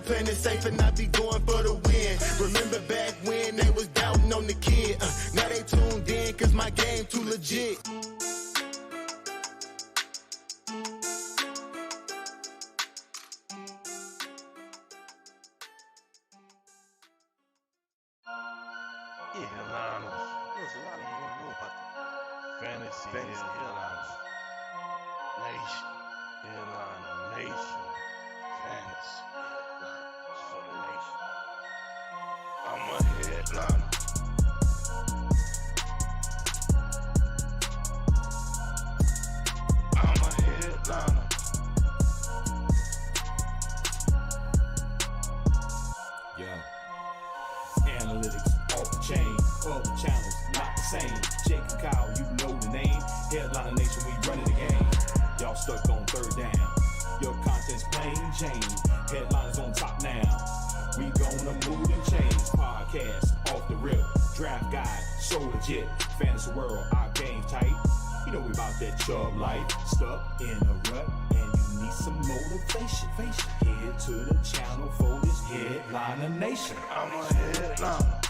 playing it safe and I be going for the win. Remember back when they was doubting on the kid. Now they tuned in cause my game too legit. Fantasy Headliners Nation. Headliner Nation. Fantasy Headliners for the nation. I'm a headliner. I'm a headliner. Yo. Analytics off the chain, all the channels not the same. Jake and Kyle, you know the name. Headliner Nation, we running the game. Y'all stuck on third down. Your content's plain Jane. Headliners on top now. We gonna move and change. Podcast off the rip. Draft guide, so legit. Fantasy world, our game tight. You know we about that chub life. Stuck in a rut and you need some motivation. Head to the channel for this Headliner Nation. I'm a headliner.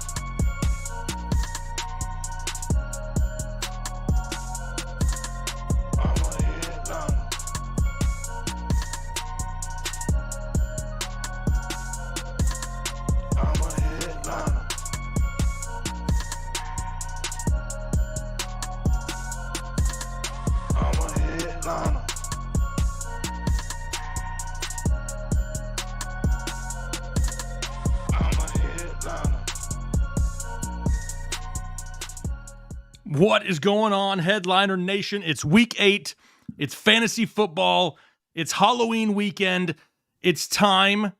What is going on, Headliner Nation? It's week 8. It's fantasy football. It's Halloween weekend. It's time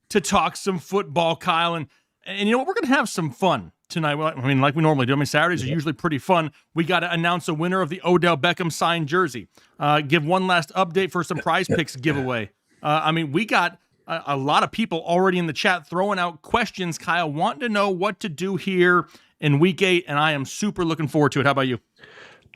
to talk some football, Kyle. And you know what? We're going to have some fun tonight. Well, I mean, like we normally do. I mean, Saturdays are usually pretty fun. We got to announce a winner of the Odell Beckham signed jersey. Give one last update for some prize picks giveaway. I mean, we got a lot of people already in the chat throwing out questions, Kyle, wanting to know what to do here in week 8, and I am super looking forward to it. How about you?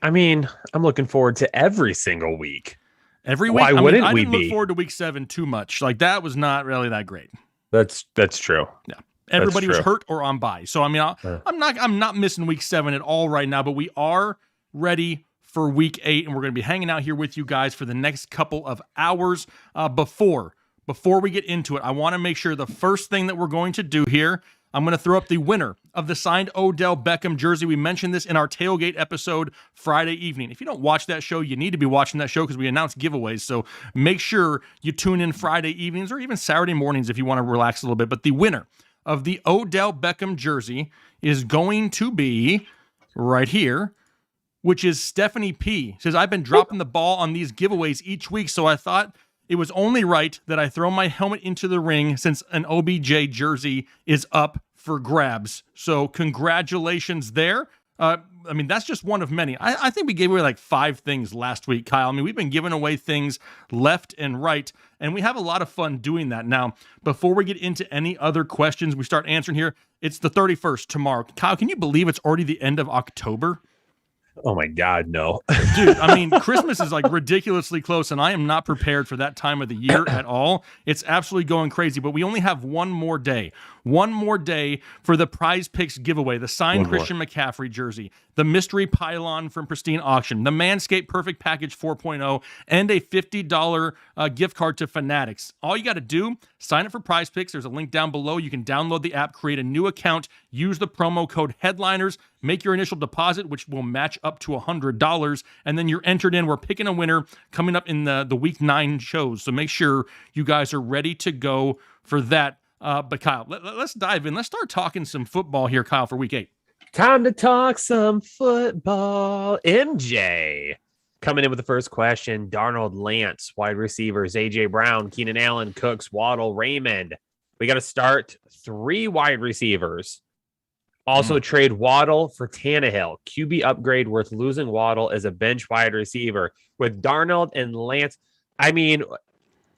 I mean, I'm looking forward to every single week. Every week? Why wouldn't I we didn't be? look forward to week 7 too much. Like, that was not really that great. That's true. Yeah. Everybody was true. hurt or on bye. So, I mean, I'm not missing week 7 at all right now, but we are ready for week 8, and we're going to be hanging out here with you guys for the next couple of hours. Before we get into it, I want to make sure the first thing that we're going to do here, I'm going to throw up the winner of the signed Odell Beckham jersey. We mentioned this in our tailgate episode Friday evening. If you don't watch that show, you need to be watching that show because we announce giveaways. So make sure you tune in Friday evenings or even Saturday mornings if you want to relax a little bit. But the winner of the Odell Beckham jersey is going to be right here, which is Stephanie P. Says, I've been dropping the ball on these giveaways each week, so I thought it was only right that I throw my helmet into the ring since an OBJ jersey is up for grabs. So congratulations there. I mean, that's just one of many. I think we gave away like 5 things last week, Kyle. I mean, we've been giving away things left and right, and we have a lot of fun doing that. Now, before we get into any other questions we start answering here, it's the 31st tomorrow. Kyle, can you believe it's already the end of October? Oh my God, no. Dude, I mean, Christmas is like ridiculously close, and I am not prepared for that time of the year at all. It's absolutely going crazy, but we only have one more day for the prize picks giveaway, the signed Christian McCaffrey jersey, the mystery pylon from Pristine Auction, the Manscaped Perfect Package 4.0, and a $50 gift card to Fanatics. All you got to do, sign up for prize picks. There's a link down below. You can download the app, create a new account, use the promo code Headliners, make your initial deposit, which will match up to $100, and then you're entered in. We're picking a winner coming up in the week 9 shows, so make sure you guys are ready to go for that. But Kyle, let's dive in. Let's start talking some football here, Kyle, for week 8. Time to talk some football. MJ coming in with the first question. Darnold, Lance, wide receivers, AJ Brown, Keenan Allen, Cooks, Waddle, Raymond. We got to start 3 wide receivers. Also trade Waddle for Tannehill. QB upgrade worth losing Waddle as a bench wide receiver. With Darnold and Lance, I mean,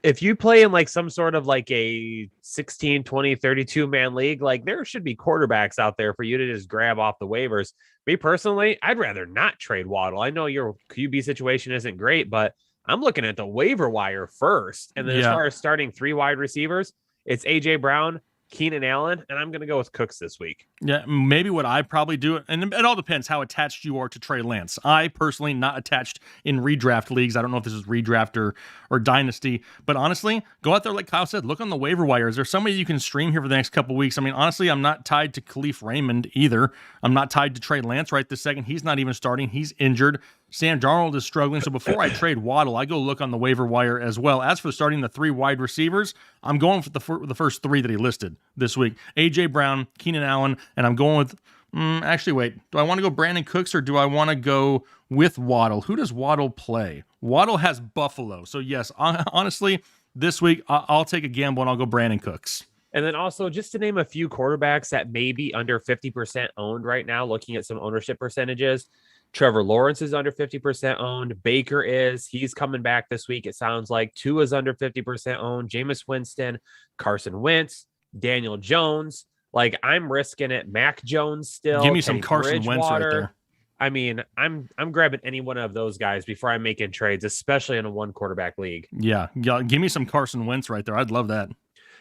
if you play in like some sort of like a 16, 20, 32-man league, like there should be quarterbacks out there for you to just grab off the waivers. Me personally, I'd rather not trade Waddle. I know your QB situation isn't great, but I'm looking at the waiver wire first. And then as far as starting 3 wide receivers, It's AJ Brown, Keenan Allen, and I'm going to go with Cooks this week. Yeah, maybe what I probably do, and it all depends how attached you are to Trey Lance. I personally not attached in redraft leagues. I don't know if this is redraft or dynasty, but honestly, go out there like Kyle said, look on the waiver wire. Is there somebody you can stream here for the next couple weeks? I mean, honestly, I'm not tied to Khalif Raymond either. I'm not tied to Trey Lance right this second. He's not even starting. He's injured. Sam Darnold is struggling. So before I trade Waddle, I go look on the waiver wire as well. As for starting the 3 wide receivers, I'm going for the first 3 that he listed this week. A.J. Brown, Keenan Allen, and I'm going with, actually, wait. Do I want to go Brandon Cooks or do I want to go with Waddle? Who does Waddle play? Waddle has Buffalo. So yes, honestly, this week I'll take a gamble and I'll go Brandon Cooks. And then also, just to name a few quarterbacks that may be under 50% owned right now, looking at some ownership percentages, Trevor Lawrence is under 50% owned. Baker is. He's coming back this week, it sounds like. Tua is under 50% owned. Jameis Winston, Carson Wentz, Daniel Jones. Like, I'm risking it. Mac Jones still. Give me some Carson Wentz right there. I mean, I'm grabbing any one of those guys before I'm making trades, especially in a 1 quarterback league. Yeah. Give me some Carson Wentz right there. I'd love that.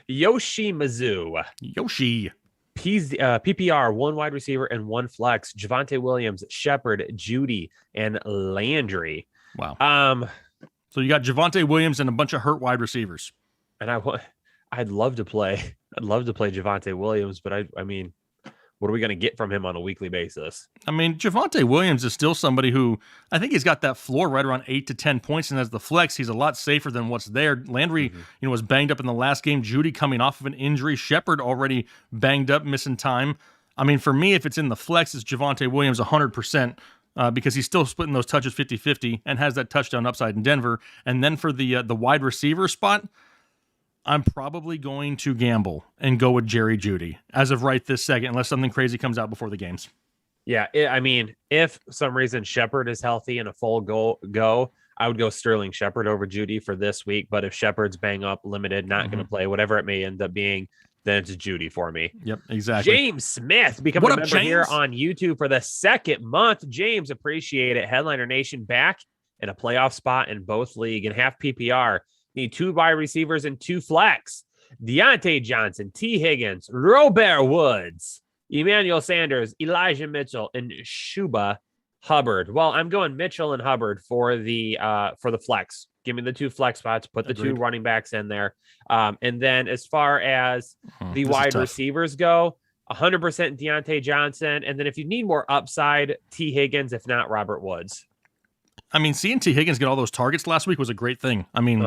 Yoshi Mizzou. Yoshi. PPR, 1 wide receiver and 1 flex. Javonte Williams, Shepard, Judy, and Landry. Wow. So you got Javonte Williams and a bunch of hurt wide receivers. And I'd love to play Javonte Williams, but I mean, what are we going to get from him on a weekly basis? I mean, Javonte Williams is still somebody who I think he's got that floor right around 8 to 10 points, and as the flex, he's a lot safer than what's there. Landry, was banged up in the last game. Judy coming off of an injury. Shepard already banged up, missing time. I mean, for me, if it's in the flex, it's Javonte Williams 100%. Because he's still splitting those touches 50-50 and has that touchdown upside in Denver. And then for the wide receiver spot, I'm probably going to gamble and go with Jerry Jeudy as of right this second, unless something crazy comes out before the games. Yeah, I mean, if for some reason Shepard is healthy and a full go, I would go Sterling Shepard over Jeudy for this week. But if Shepard's bang up, limited, not going to play, whatever it may end up being, then it's Jeudy for me. Yep, exactly. James Smith becoming a member here on YouTube for the 2nd month. James, appreciate it. Headliner Nation back in a playoff spot in both league and half PPR. Need 2 wide receivers and 2 flex. Deontay Johnson, T. Higgins, Robert Woods, Emmanuel Sanders, Elijah Mitchell, and Shuba Hubbard. Well, I'm going Mitchell and Hubbard for the flex. Give me the 2 flex spots. Put the 2 running backs in there. And then as far as the wide receivers go, 100% Deontay Johnson. And then if you need more upside, T. Higgins. If not, Robert Woods. I mean, seeing T. Higgins get all those targets last week was a great thing. I mean,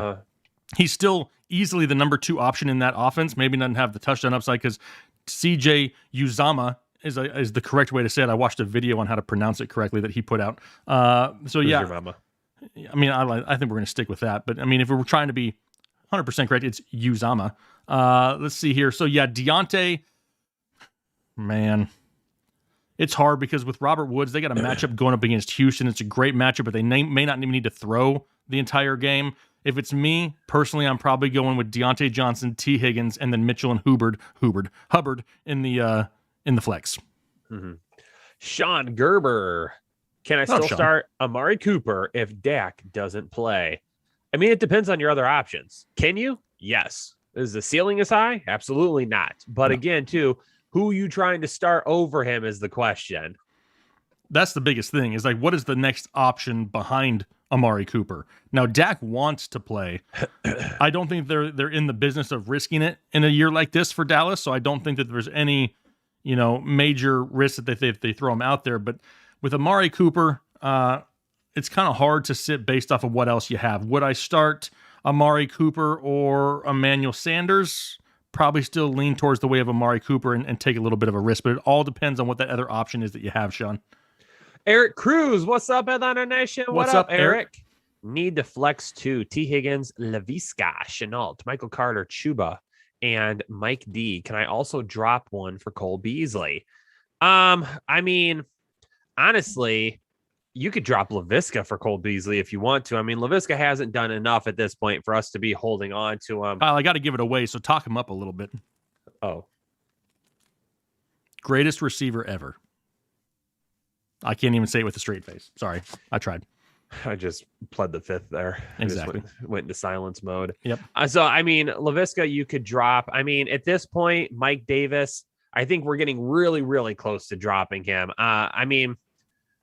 he's still easily the number 2 option in that offense. Maybe doesn't have the touchdown upside because CJ Uzama is the correct way to say it. I watched a video on how to pronounce it correctly that he put out. So yeah, your mama? I mean, I think we're going to stick with that. But I mean, if we're trying to be 100% correct, it's Uzama. Let's see here. So yeah, Deontay, man, it's hard because with Robert Woods, they got a matchup going up against Houston. It's a great matchup, but they may not even need to throw the entire game. If it's me personally, I'm probably going with Deontay Johnson, T. Higgins, and then Mitchell and Hubbard in the flex. Sean Gerber. Can I still start Amari Cooper if Dak doesn't play? I mean, it depends on your other options. Can you? Yes. Is the ceiling as high? Absolutely not. But again, too, who you trying to start over him is the question. That's the biggest thing is like, what is the next option behind Amari Cooper? Now, Dak wants to play. I don't think they're in the business of risking it in a year like this for Dallas. So I don't think that there's any, major risk that they throw him out there. But with Amari Cooper, it's kind of hard to sit based off of what else you have. Would I start Amari Cooper or Emmanuel Sanders? Probably still lean towards the way of Amari Cooper and take a little bit of a risk, but it all depends on what that other option is that you have, Sean. Eric Cruz, what's up, Headliner Nation? What's up, Eric? Need to flex 2. T. Higgins, Laviska, Chenault, Michael Carter, Chuba, and Mike D. Can I also drop one for Cole Beasley? I mean, honestly, you could drop Laviska for Cole Beasley if you want to. I mean, Laviska hasn't done enough at this point for us to be holding on to him. I got to give it away, so talk him up a little bit. Oh. Greatest receiver ever. I can't even say it with a straight face. Sorry, I tried. I just pled the fifth there. I just Exactly. went into silence mode. Yep. So, I mean, LaVisca, you could drop. I mean, at this point, Mike Davis, I think we're getting really, really close to dropping him. I mean,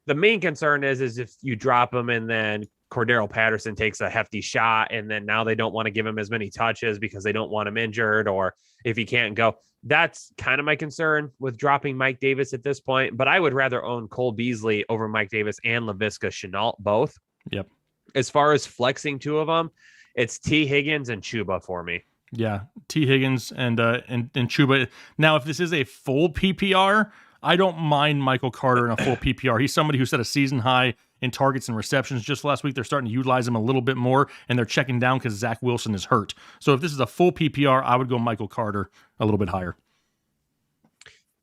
the main concern is if you drop him and then Cordero Patterson takes a hefty shot and then now they don't want to give him as many touches because they don't want him injured, or if he can't go. That's kind of my concern with dropping Mike Davis at this point, but I would rather own Cole Beasley over Mike Davis and LaVisca Chenault both. Yep. As far as flexing two of them, it's T. Higgins and Chuba for me. Yeah, T. Higgins and Chuba. Now, if this is a full PPR, I don't mind Michael Carter in a full PPR. He's somebody who set a season high in targets and receptions just last week. They're starting to utilize him a little bit more, and they're checking down because Zach Wilson is hurt. So if this is a full PPR, I would go Michael Carter a little bit higher.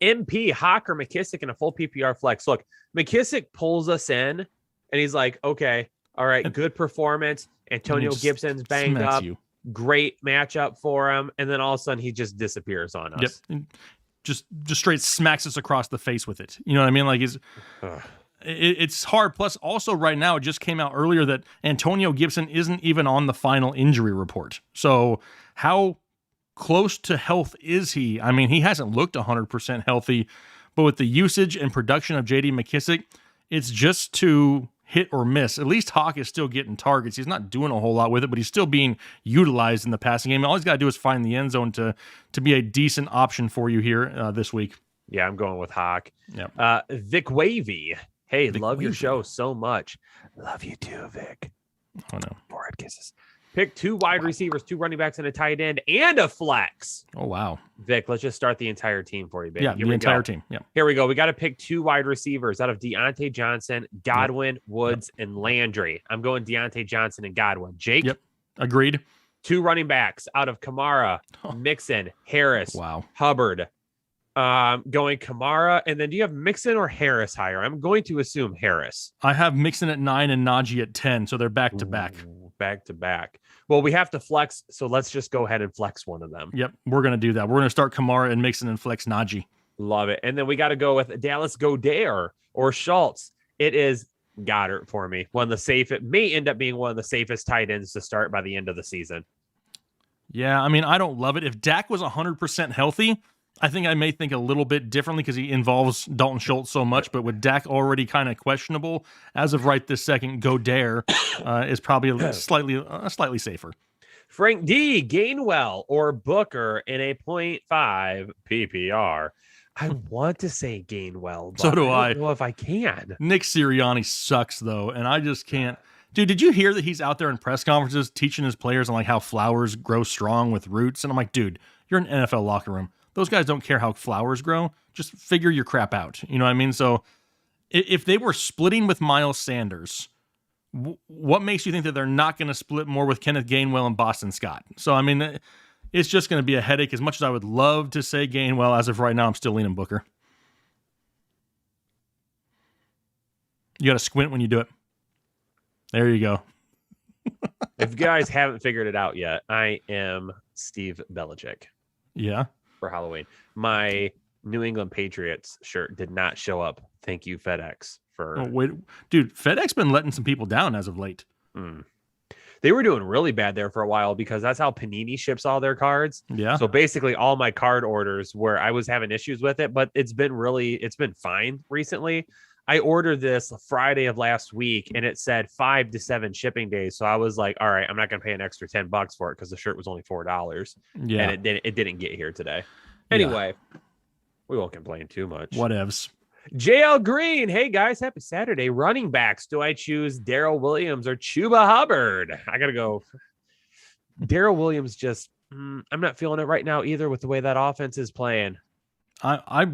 MP, Hawk, or McKissick in a full PPR flex. Look, McKissick pulls us in, and he's like, okay, all right, good performance. Antonio just Gibson's banged smacks up. you. Great matchup for him. And then all of a sudden, he just disappears on us. Yep. Just straight smacks us across the face with it. You know what I mean? Like, it's hard. Plus, also right now, it just came out earlier that Antonio Gibson isn't even on the final injury report. So how close to health is he? I mean, he hasn't looked 100% healthy, but with the usage and production of J.D. McKissick, it's just to hit or miss. At least Hawk is still getting targets. He's not doing a whole lot with it, but he's still being utilized in the passing game. All he's got to do is find the end zone to be a decent option for you here this week. Yeah, I'm going with Hawk. Yep. Vic Wavy. Hey, Vic love your Wavy. show so much. Love you too, Vic. Oh, no. Forehead kisses. Pick 2 wide receivers, 2 running backs, and a tight end, and a flex. Oh, wow. Vic, let's just start the entire team for you, baby. Yeah, Here the we entire go. team. Yeah. Here we go. We got to pick 2 wide receivers out of Deontay Johnson, Godwin, Woods, and Landry. I'm going Deontay Johnson and Godwin. Jake? Yep. Agreed. 2 running backs out of Kamara, Oh. Mixon, Harris, Wow. Hubbard. Going Kamara, and then do you have Mixon or Harris higher? I'm going to assume Harris. I have Mixon at 9 and Najee at 10, so they're back to back. Ooh, back to back. Well, we have to flex, so let's just go ahead and flex one of them. Yep, we're going to do that. We're going to start Kamara and Mixon and flex Najee. Love it. And then we got to go with Dallas Goedert or Schultz. It is Goddard for me. One of the safe. It may end up being one of the safest tight ends to start by the end of the season. Yeah, I mean, I don't love it. If Dak was 100% healthy, I think I may think a little bit differently because he involves Dalton Schultz so much. But with Dak already kind of questionable, as of right this second, Goedert is probably slightly safer. Frank D, Gainwell or Booker in a 0.5 PPR. I want to say Gainwell, but So do I I. don't know if I can. Nick Sirianni sucks, though, and I just can't. Dude, did you hear that he's out there in press conferences teaching his players on like how flowers grow strong with roots? And I'm like, dude, you're in an NFL locker room. Those guys don't care how flowers grow. Just figure your crap out. You know what I mean? So if they were splitting with Miles Sanders, what makes you think that they're not going to split more with Kenneth Gainwell and Boston Scott? So, I mean, it's just going to be a headache. As much as I would love to say Gainwell, as of right now, I'm still leaning Booker. You got to squint when you do it. There you go. If you guys haven't figured it out yet, I am Steve Belichick Yeah. for Halloween. My New England Patriots shirt did not show up. Thank you, FedEx, for Oh, wait, dude, FedEx been letting some people down as of late. They were doing really bad there for a while because that's how Panini ships all their cards. Yeah. So basically all my card orders where I was having issues with it, but it's been fine recently. I ordered this Friday of last week and it said 5 to 7 shipping days. So I was like, all right, I'm not going to pay an extra $10 for it because the shirt was only $4. Yeah. And it didn't get here today. Anyway, we won't complain too much. Whatevs. JL Green. Hey guys, happy Saturday. Running backs. Do I choose Darrell Williams or Chuba Hubbard? I got to go. Darrell Williams I'm not feeling it right now either with the way that offense is playing. I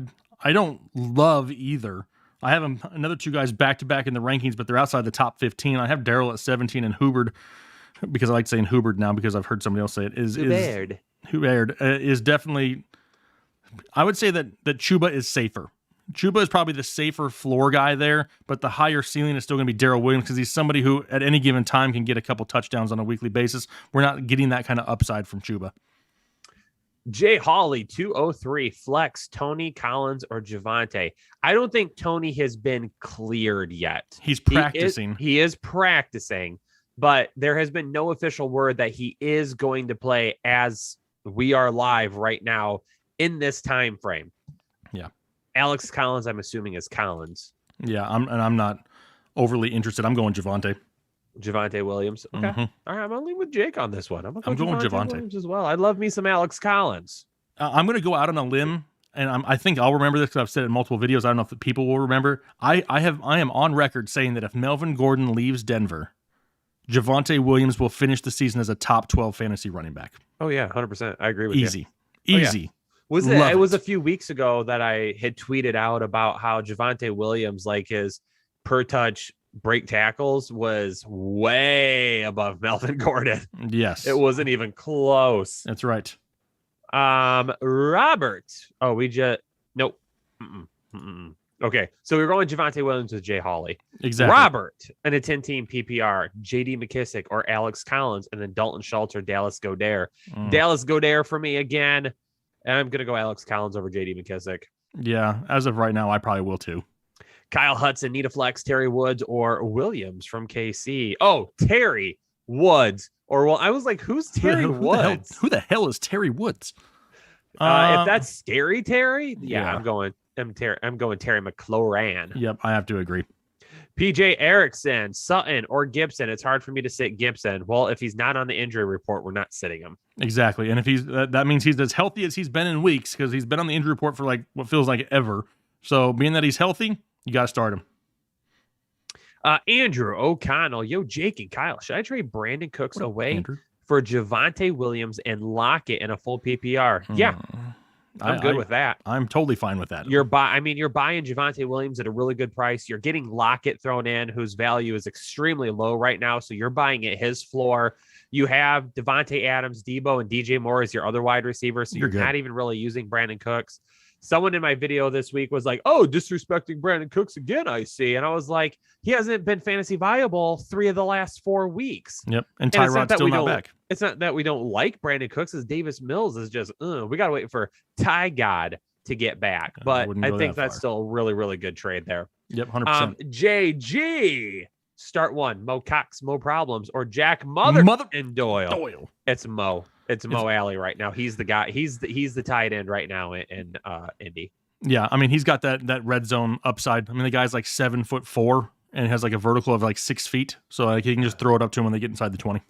don't love either. I have another 2 guys back to back in the rankings, but they're outside the top 15. I have Darrell at 17 and Hubbard, because I like saying Hubbard now because I've heard somebody else say it. Hubbard is definitely. I would say that Chuba is safer. Chuba is probably the safer floor guy there, but the higher ceiling is still going to be Darrell Williams because he's somebody who at any given time can get a couple touchdowns on a weekly basis. We're not getting that kind of upside from Chuba. Jay Hawley, 203, flex Tony Collins or Javonte. I don't think Tony has been cleared yet. He's practicing. He is practicing, but there has been no official word that he is going to play as we are live right now in this time frame. Yeah. Alex Collins, I'm assuming, is Collins. Yeah, I'm not overly interested. I'm going Javonte. Javonte Williams. Okay. Mhm. All right. I'm going to leave with Jake on this one. I'm going Javonte Williams as well. I love me some Alex Collins. I'm going to go out on a limb, and I think I'll remember this because I've said it in multiple videos. I don't know if the people will remember. I am on record saying that if Melvin Gordon leaves Denver, Javonte Williams will finish the season as a top 12 fantasy running back. Oh, yeah. 100%. I agree with Easy. you. Easy. Was Love it was it. a few weeks ago that I had tweeted out about how Javonte Williams, like his per touch break tackles was way above Melvin Gordon. Yes. It wasn't even close. That's right. Robert. Oh, we just nope. Mm-mm. Okay, so we're going Javonte Williams with Jay Hawley. Exactly. Robert in a 10-team PPR, J.D. McKissick or Alex Collins, and then Dalton Schultz or Dallas Goedert. Dallas Goedert for me again, and I'm gonna go Alex Collins over J.D. McKissick. Yeah, as of right now, I probably will too. Kyle Hudson, Nita Flex, Terry Woods, or Williams from KC. Oh, Terry Woods. Or well, I was like, who's Terry Woods? Who the hell is Terry Woods? If that's scary Terry, yeah. I'm going Terry McLaurin. Yep, I have to agree. PJ Erickson, Sutton, or Gibson. It's hard for me to sit Gibson. Well, if he's not on the injury report, we're not sitting him. Exactly. And if he's that means he's as healthy as he's been in weeks because he's been on the injury report for like what feels like ever. So being that he's healthy, you got to start him. Andrew O'Connell, Jake and Kyle. Should I trade Brandon Cooks away Andrew? for Javonte Williams and lock it in a full PPR? Yeah, I'm good with that. I'm totally fine with that. You're buying Javonte Williams at a really good price. You're getting Lockett thrown in, whose value is extremely low right now. So you're buying at his floor. You have Devontae Adams, Debo, and DJ Moore as your other wide receivers. So you're good. not even really using Brandon Cooks. Someone in my video this week was like, oh, disrespecting Brandon Cooks again, I see. And I was like, he hasn't been fantasy viable 3 of the last 4 weeks. Yep. And And it's not Tyrod's that still we not don't- back. It's not that we don't like Brandon Cooks, as Davis Mills is just, we got to wait for Ty God to get back. But wouldn't I go think that that's far. still a really, really good trade there. Yep, 100%. JG, start one, Mo Cox, Mo Problems, or Jack Mother and Doyle. Doyle. It's Mo. It's Mo Alley right now. He's the guy. He's the tight end right now in Indy. Yeah, I mean, he's got that red zone upside. I mean, the guy's like 7'4" and has like a vertical of like 6 feet. So like he can just throw it up to him when they get inside the 20.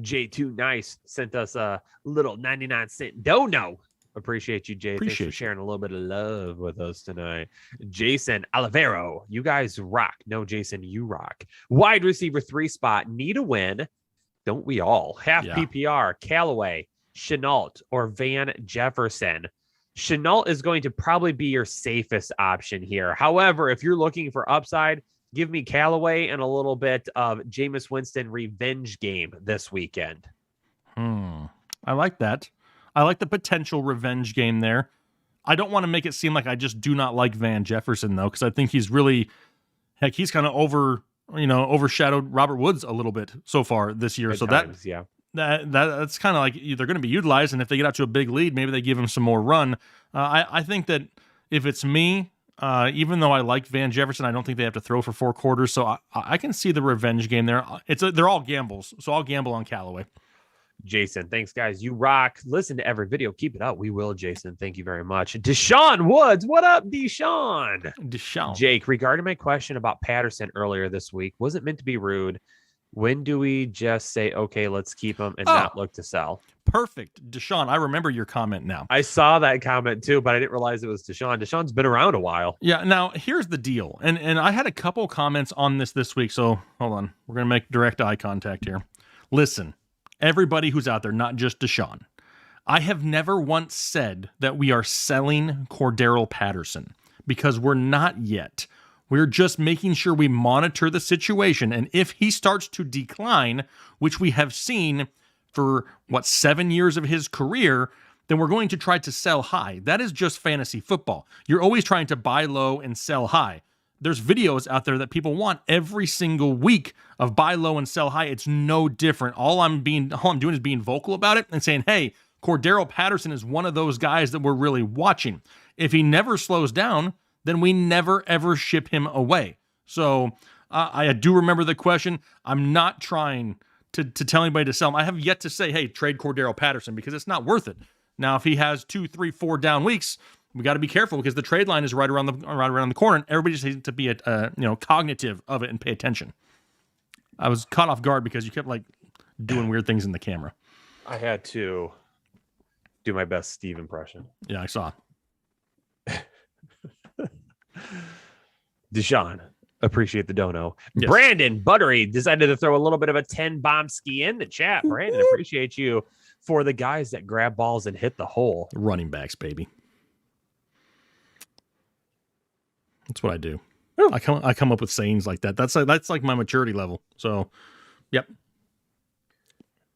J2 Nice sent us a little 99-cent dono. Appreciate you, Jay. Thanks Appreciate for you. sharing a little bit of love with us tonight. Jason Olivero, you guys rock. No, Jason, you rock. Wide receiver 3 spot. Need a win. Don't we all? Half Yeah. PPR, Callaway, Chenault, or Van Jefferson. Chenault is going to probably be your safest option here. However, if you're looking for upside, give me Callaway and a little bit of Jameis Winston revenge game this weekend. I like that. I like the potential revenge game there. I don't want to make it seem like I just do not like Van Jefferson, though, because I think he's really, he's kind of overshadowed Robert Woods a little bit so far this year. Good So times, yeah. that's kind of like they're going to be utilized, and if they get out to a big lead, maybe they give him some more run. I think that if it's me, even though I like Van Jefferson, I don't think they have to throw for 4 quarters, so I can see the revenge game there. They're all gambles, so I'll gamble on Callaway. Jason, thanks, guys. You rock. Listen to every video. Keep it up. We will, Jason. Thank you very much. Deshaun Woods. What up, Deshaun? Jake, regarding my question about Patterson earlier this week, wasn't meant to be rude. When do we just say, okay, let's keep him and not look to sell? Perfect. Deshaun, I remember your comment now. I saw that comment too, but I didn't realize it was Deshaun. Deshaun's been around a while. Yeah, now here's the deal. And I had a couple comments on this week, so hold on. We're going to make direct eye contact here. Listen, everybody who's out there, not just Deshaun, I have never once said that we are selling Cordarrelle Patterson because we're not yet. We're just making sure we monitor the situation. And if he starts to decline, which we have seen for 7 years of his career, then we're going to try to sell high. That is just fantasy football. You're always trying to buy low and sell high. There's videos out there that people want every single week of buy low and sell high. It's no different. All I'm doing is being vocal about it and saying, hey, Cordero Patterson is one of those guys that we're really watching. If he never slows down, then we never, ever ship him away. So I do remember the question. I'm not trying to tell anybody to sell him. I have yet to say, hey, trade Cordero Patterson, because it's not worth it. Now, if he has 2, 3, 4 down weeks, we got to be careful, because the trade line is right around the corner, and everybody just needs to be cognitive of it and pay attention. I was caught off guard because you kept like doing weird things in the camera. I had to do my best Steve impression. Yeah, I saw. Deshaun, appreciate the dono. Yes. Brandon Buttery decided to throw a little bit of a 10 bomb ski in the chat. Brandon, appreciate you for the guys that grab balls and hit the hole. Running backs, baby. That's what I do. Ooh. I come up with sayings like that. That's like my maturity level. So, yep.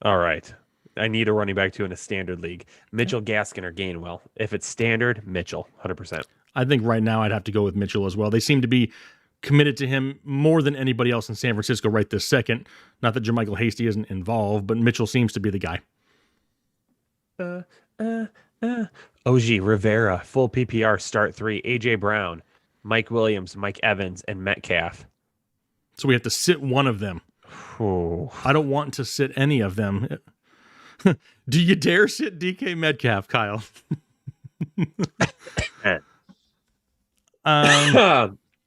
All right. I need a running back too in a standard league. Mitchell, Gaskin, or Gainwell. If it's standard, Mitchell, 100%. I think right now I'd have to go with Mitchell as well. They seem to be committed to him more than anybody else in San Francisco right this second. Not that Jermichael Hasty isn't involved, but Mitchell seems to be the guy. OG, Rivera, full PPR, start 3. AJ Brown, Mike Williams, Mike Evans, and Metcalf. So we have to sit one of them. Ooh. I don't want to sit any of them. Do you dare sit DK Metcalf, Kyle?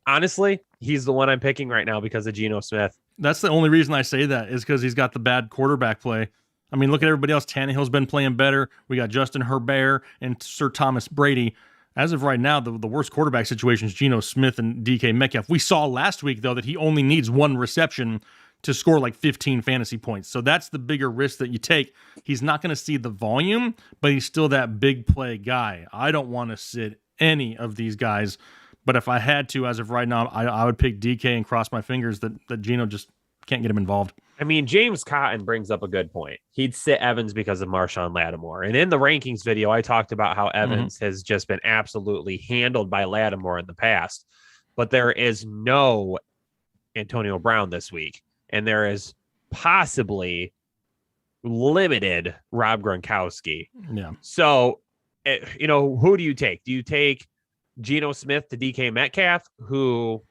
Honestly, he's the one I'm picking right now because of Geno Smith. That's the only reason I say that, is because he's got the bad quarterback play. I mean, look at everybody else. Tannehill's been playing better. We got Justin Herbert and Sir Thomas Brady. As of right now, the worst quarterback situation is Geno Smith and DK Metcalf. We saw last week, though, that he only needs one reception to score like 15 fantasy points. So that's the bigger risk that you take. He's not going to see the volume, but he's still that big play guy. I don't want to sit any of these guys, but if I had to, as of right now, I would pick DK and cross my fingers that Geno just can't get him involved. I mean, James Cotton brings up a good point. He'd sit Evans because of Marshawn Lattimore. And in the rankings video, I talked about how Evans has just been absolutely handled by Lattimore in the past. But there is no Antonio Brown this week. And there is possibly limited Rob Gronkowski. Yeah. So, who do you take? Do you take Geno Smith to DK Metcalf, who,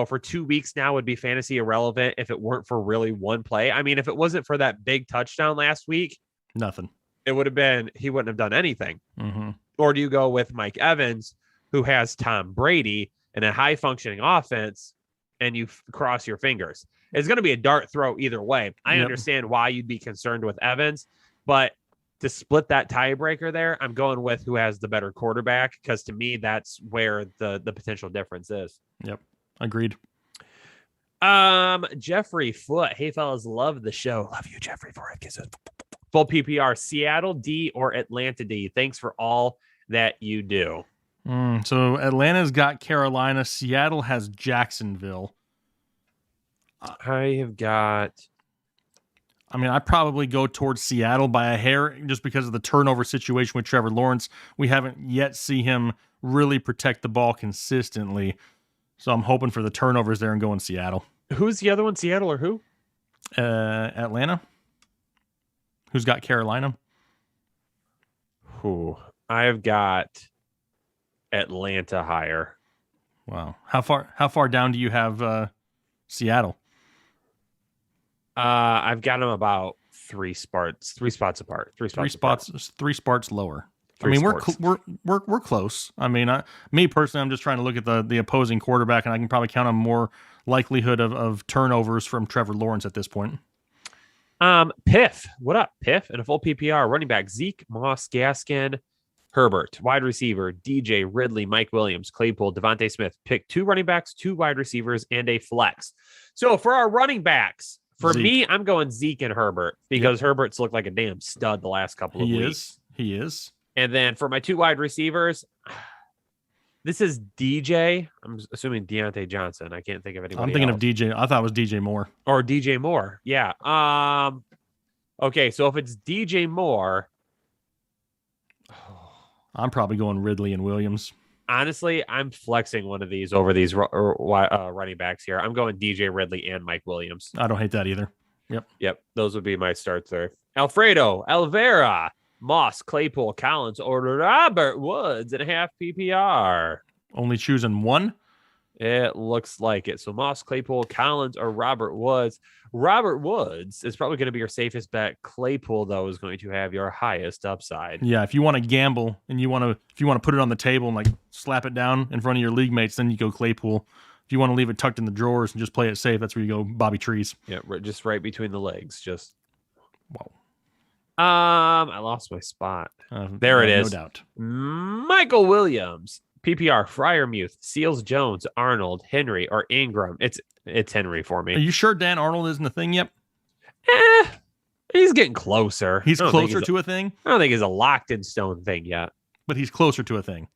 for 2 weeks now would be fantasy irrelevant if it weren't for really one play? I mean, if it wasn't for that big touchdown last week, nothing. It would have been, he wouldn't have done anything. Mm-hmm. Or do you go with Mike Evans, who has Tom Brady and a high functioning offense, and you cross your fingers? It's going to be a dart throw either way. I understand why you'd be concerned with Evans, but to split that tiebreaker there, I'm going with who has the better quarterback, because to me, that's where the potential difference is. Yep. Agreed. Jeffrey Foot. Hey, fellas, love the show. Love you, Jeffrey Foot. Full PPR, Seattle D or Atlanta D. Thanks for all that you do. So Atlanta's got Carolina. Seattle has Jacksonville. I have got... I mean, I probably go towards Seattle by a hair just because of the turnover situation with Trevor Lawrence. We haven't yet seen him really protect the ball consistently. So I'm hoping for the turnovers there and going Seattle. Who's the other one? Seattle or who? Atlanta. Who's got Carolina? Who? I've got Atlanta higher. Wow. How far down do you have Seattle? I've got them about three spots apart. Three spots lower. We're close. I mean, me personally, I'm just trying to look at the opposing quarterback, and I can probably count on more likelihood of turnovers from Trevor Lawrence at this point. Piff, what up, Piff? And a full PPR running back: Zeke, Moss, Gaskin, Herbert. Wide receiver: DJ, Ridley, Mike Williams, Claypool, Devontae Smith. Pick 2 running backs, 2 wide receivers, and a flex. So for our running backs, for Zeke. me, I'm going Zeke and Herbert because Herbert's looked like a damn stud the last couple of weeks. He is. And then for my 2 wide receivers, this is DJ. I'm assuming Deontay Johnson. I can't think of anybody I'm thinking else. of DJ. I thought it was DJ Moore. Or DJ Moore. Yeah. Okay, so if it's DJ Moore, I'm probably going Ridley and Williams. honestly, I'm flexing one of these over these running backs here. I'm going DJ Ridley and Mike Williams. I don't hate that either. Yep. Those would be my starts there. Alfredo Alvera. Moss, Claypool, Collins, or Robert Woods in a half PPR. Only choosing one. It looks like it. So Moss, Claypool, Collins, or Robert Woods. Robert Woods is probably going to be your safest bet. Claypool, though, is going to have your highest upside. Yeah, if you want to gamble and if you want to put it on the table and like slap it down in front of your league mates, then you go Claypool. If you want to leave it tucked in the drawers and just play it safe, that's where you go Bobby Trees. Yeah, just right between the legs. Just wow. I lost my spot. There it is. No doubt. Michael Williams, PPR, Fryermuth, Seals Jones, Arnold, Henry, or Ingram. It's Henry for Are me. you sure Dan Arnold isn't a thing yet? He's getting closer. He's closer to a thing, I don't think he's a locked in stone thing yet. but he's closer to a thing.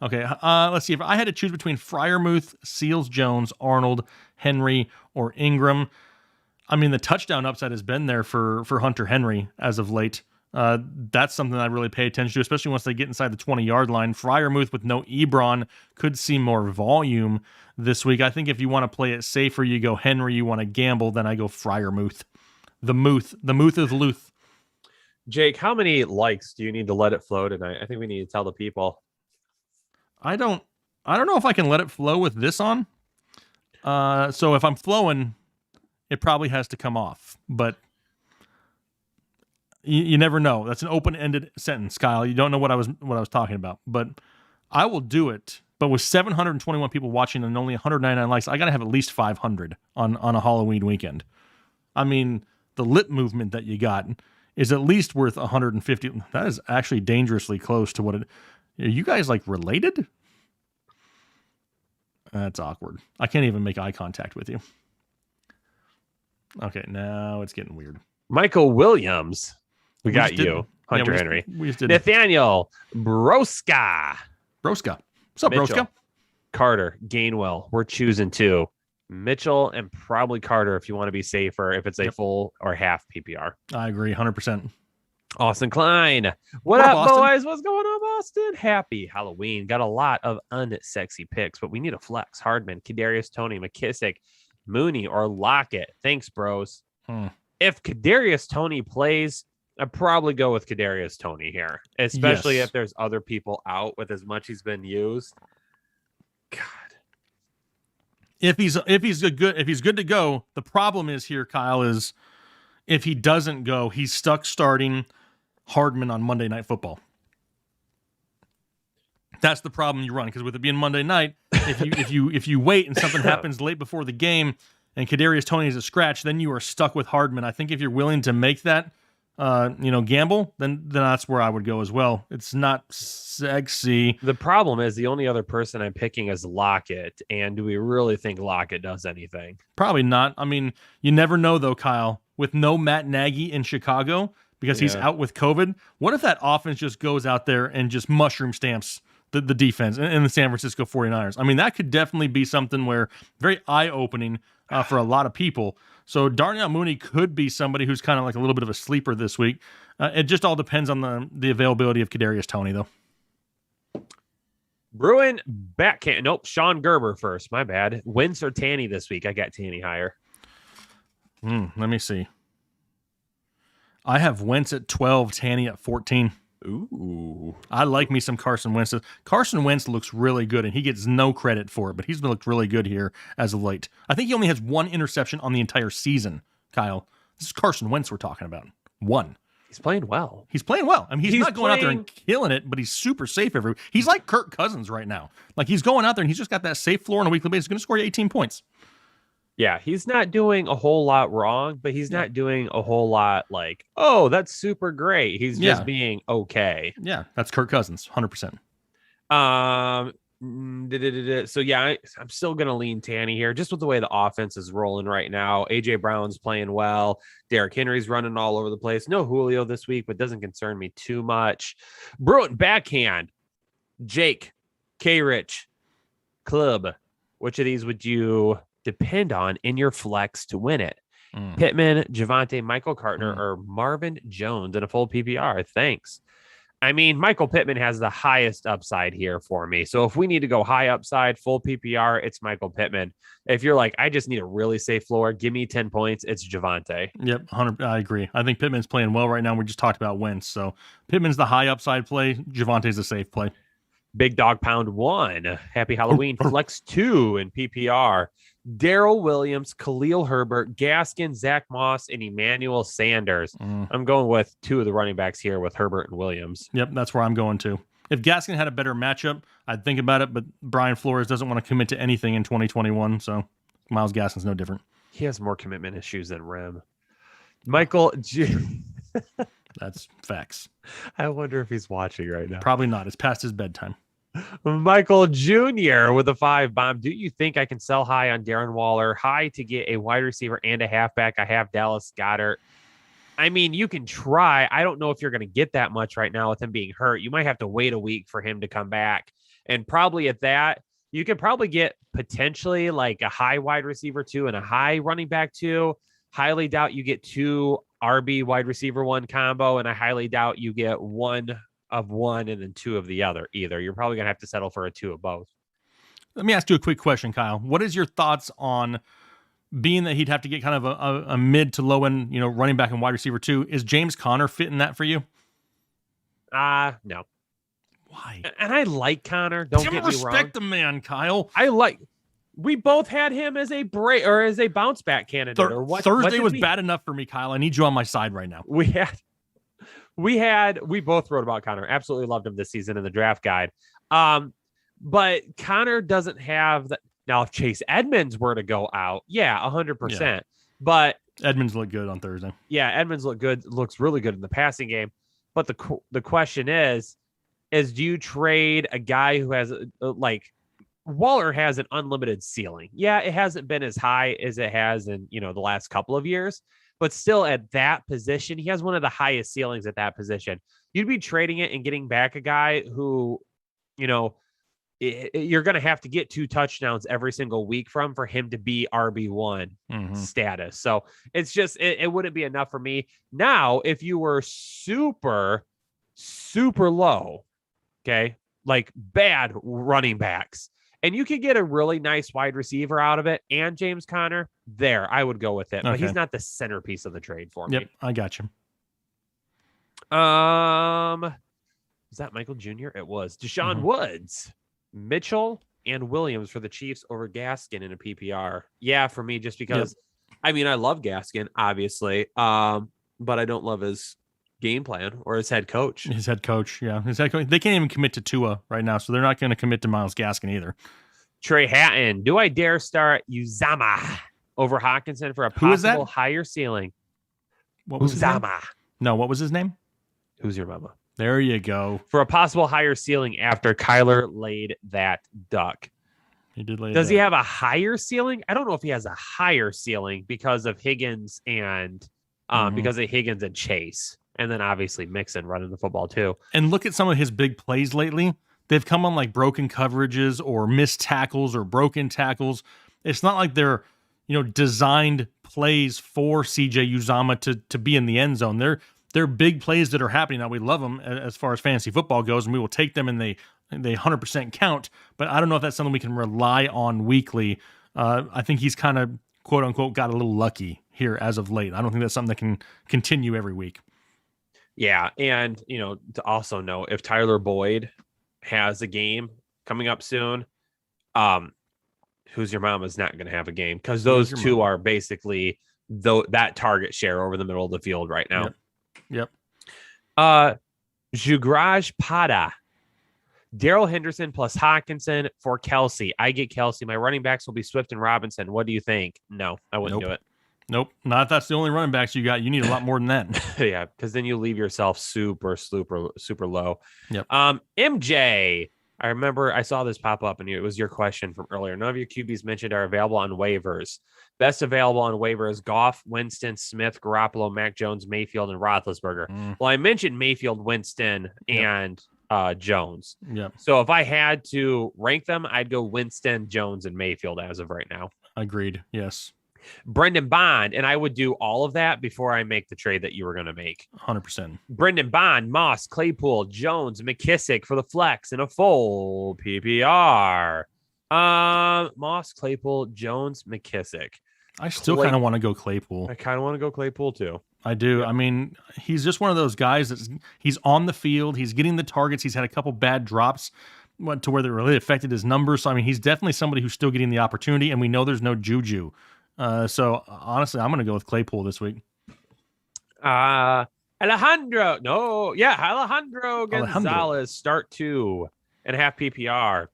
Okay, let's see. If I had to choose between Fryermuth, Seals Jones, Arnold, Henry, or Ingram, I mean, the touchdown upside has been there for Hunter Henry as of late. That's something I really pay attention to, especially once they get inside the 20-yard line. Fryermuth with no Ebron could see more volume this week. I think if you want to play it safer, you go Henry. You want to gamble, then I go Fryermuth. The Muth is Luth. Jake, how many likes do you need to let it flow tonight? I think we need to tell the people. I don't know if I can let it flow with this on. So if I'm flowing, it probably has to come off, but you never know. That's an open-ended sentence, Kyle. You don't know what I was talking about, but I will do it. But with 721 people watching and only 199 likes, I got to have at least 500 on a Halloween weekend. I mean, the lip movement that you got is at least worth 150. That is actually dangerously close to what it. Are you guys like related? That's awkward. I can't even make eye contact with you. Okay, now it's getting weird. Michael Williams. We got you. did- Hunter yeah, Henry. We just did Nathaniel Broska. Broska. What's up, Mitchell, Broska? Carter, Gainwell. We're choosing two. Mitchell and probably Carter if you want to be safer, if it's a full or half PPR. I agree, 100%. Austin Klein. What up, up, Austin? boys? What's going on, Boston? Happy Halloween. Got a lot of unsexy picks, but we need a flex. Hardman, Kadarius Toney, McKissick, Mooney, or Lockett. Thanks, bros. If Kadarius Toney plays, I'd probably go with Kadarius Toney here, especially Yes. if there's other people out with as much he's been used. God. If he's good to go, the problem is here, Kyle, is if he doesn't go, he's stuck starting Hardman on Monday Night Football. That's the problem you run, because with it being Monday night, if you wait and something happens late before the game and Kadarius Toney is a scratch, then you are stuck with Hardman. I think if you're willing to make that gamble, then that's where I would go as well. It's not sexy. The problem is the only other person I'm picking is Lockett. And do we really think Lockett does anything? Probably not. I mean, you never know though, Kyle. With no Matt Nagy in Chicago because he's out with COVID, what if that offense just goes out there and just mushroom stamps the defense in the San Francisco 49ers? I mean, that could definitely be something where very eye-opening for a lot of people. So Darnell Mooney could be somebody who's kind of like a little bit of a sleeper this week. It just all depends on the availability of Kadarius Toney, though. Bruin backhand. Nope. Sean Gerber first. My bad. Wentz or Tanny this week? I got Tanny higher. Let me see. I have Wentz at 12, Tanny at 14. Ooh. I like me some Carson Wentz. Carson Wentz looks really good, and he gets no credit for it, but he's looked really good here as of late. I think he only has one interception on the entire season, Kyle. This is Carson Wentz we're talking about. One. He's playing well. He's playing well. I mean, he's not going out there playing- and killing it, but he's super safe He's like Kirk Cousins right now. Like, he's going out there and he's just got that safe floor on a weekly basis. He's going to score you 18 points. Yeah, he's not doing a whole lot wrong, but he's not doing a whole lot like, oh, that's super great. He's just being okay. Yeah, that's Kirk Cousins, 100%. So yeah, I'm still gonna lean Tanny here, just with the way the offense is rolling right now. AJ Brown's playing well. Derrick Henry's running all over the place. No Julio this week, but doesn't concern me too much. Bruin backhand. Jake, K. Rich, Club. Which of these would you depend on in your flex to win it? Pittman, Javonte, Michael Carter, or Marvin Jones in a full PPR? Thanks. I mean, Michael Pittman has the highest upside here for me. So if we need to go high upside, full PPR, it's Michael Pittman. If you're like, I just need a really safe floor, give me 10 points, it's Javonte. Yep, 100. I agree. I think Pittman's playing well right now. We just talked about Wentz, so Pittman's the high upside play. Javonte's a safe play. Big Dog Pound 1. Happy Halloween. Flex 2 in PPR. Daryl Williams, Khalil Herbert, Gaskin, Zach Moss, and Emmanuel Sanders. I'm going with 2 of the running backs here with Herbert and Williams. Yep, that's where I'm going to. If Gaskin had a better matchup, I'd think about it, but Brian Flores doesn't want to commit to anything in 2021, so Myles Gaskin's no different. He has more commitment issues than Rim. Michael That's facts. I wonder if he's watching right now. Probably not. It's past his bedtime. Michael Jr. with a 5 bomb. Do you think I can sell high on Darren Waller? High to get a wide receiver and a halfback. I have Dallas Goedert. I mean, you can try. I don't know if you're going to get that much right now with him being hurt. You might have to wait a week for him to come back. And probably at that, you could probably get potentially like a high wide receiver 2 and a high running back 2. Highly doubt you get 2 RB wide receiver 1 combo. And I highly doubt you get 1 of one and then 2 of the other either. You're probably going to have to settle for a 2 of both. Let me ask you a quick question, Kyle. What is your thoughts on being that he'd have to get kind of a mid to low end, running back and wide receiver 2? Is James Conner fitting that for you? No. Why? And I like Conner. Don't get me wrong. Respect the man, Kyle. We both had him as a as a bounce back candidate. Thursday was bad enough for me, Kyle. I need you on my side right now. We both wrote about Conner. Absolutely loved him this season in the draft guide. But Conner doesn't have that. Now, if Chase Edmonds were to go out, 100%. Yeah. But Edmonds looked good on Thursday. Yeah, Edmonds looks really good in the passing game. But the question is do you trade a guy who has Waller has an unlimited ceiling? Yeah, it hasn't been as high as it has in, the last couple of years. But still at that position, he has one of the highest ceilings at that position. You'd be trading it and getting back a guy who, you're going to have to get 2 touchdowns every single week for him to be RB1 status. So it's just, it wouldn't be enough for me. Now, if you were super, super low, okay, like bad running backs, and you could get a really nice wide receiver out of it and James Conner, I would go with it. But he's not the centerpiece of the trade for me. Yep, I got you. Was that Michael Jr.? It was. Deshaun Woods, Mitchell, and Williams for the Chiefs over Gaskin in a PPR. Yeah, for me, just because, I mean, I love Gaskin, obviously, but I don't love his game plan or his head coach. His head coach, yeah. His head coach. They can't even commit to Tua right now, so they're not going to commit to Myles Gaskin either. Trey Hatton, do I dare start Uzama over Hawkinson for a possible higher ceiling? What was Uzama? No, what was his name? Who's your mama? There you go. For a possible higher ceiling after Kyler laid that duck. He did lay Does he have a higher ceiling? I don't know if he has a higher ceiling because of Higgins and Chase. And then obviously Mixon running the football too. And look at some of his big plays lately. They've come on like broken coverages or missed tackles or broken tackles. It's not like they're, designed plays for CJ Uzama to be in the end zone. They're big plays that are happening. Now we love them as far as fantasy football goes, and we will take them and they 100% count. But I don't know if that's something we can rely on weekly. I think he's kind of quote unquote got a little lucky here as of late. I don't think that's something that can continue every week. Yeah, and to also know if Tyler Boyd has a game coming up soon, Who's Your Mama is not going to have a game because those two are basically that target share over the middle of the field right now. Yep. Jugraj Pada, Darrell Henderson plus Hawkinson for Kelsey. I get Kelsey. My running backs will be Swift and Robinson. What do you think? No, I wouldn't do it. Nope. Not if that's the only running backs you got. You need a lot more than that. Yeah, because then you leave yourself super low. Yep. MJ, I remember I saw this pop up and it was your question from earlier. None of your QBs mentioned are available on waivers. Best available on waivers: Goff, Winston, Smith, Garoppolo, Mac Jones, Mayfield, and Roethlisberger. Well, I mentioned Mayfield, Winston, and Jones. Yep. So if I had to rank them, I'd go Winston, Jones, and Mayfield as of right now. Agreed. Yes. Brendan Bond, and I would do all of that before I make the trade that you were going to make. 100%. Brendan Bond, Moss, Claypool, Jones, McKissick for the flex and a full PPR. Moss, Claypool, Jones, McKissick. I still kind of want to go Claypool. I kind of want to go Claypool too. I do. Yeah. I mean, he's just one of those guys he's on the field. He's getting the targets. He's had a couple bad drops to where they really affected his numbers. So, I mean, he's definitely somebody who's still getting the opportunity, and we know there's no Juju. So, honestly, I'm going to go with Claypool this week. Alejandro Gonzalez, start 2.5 PPR.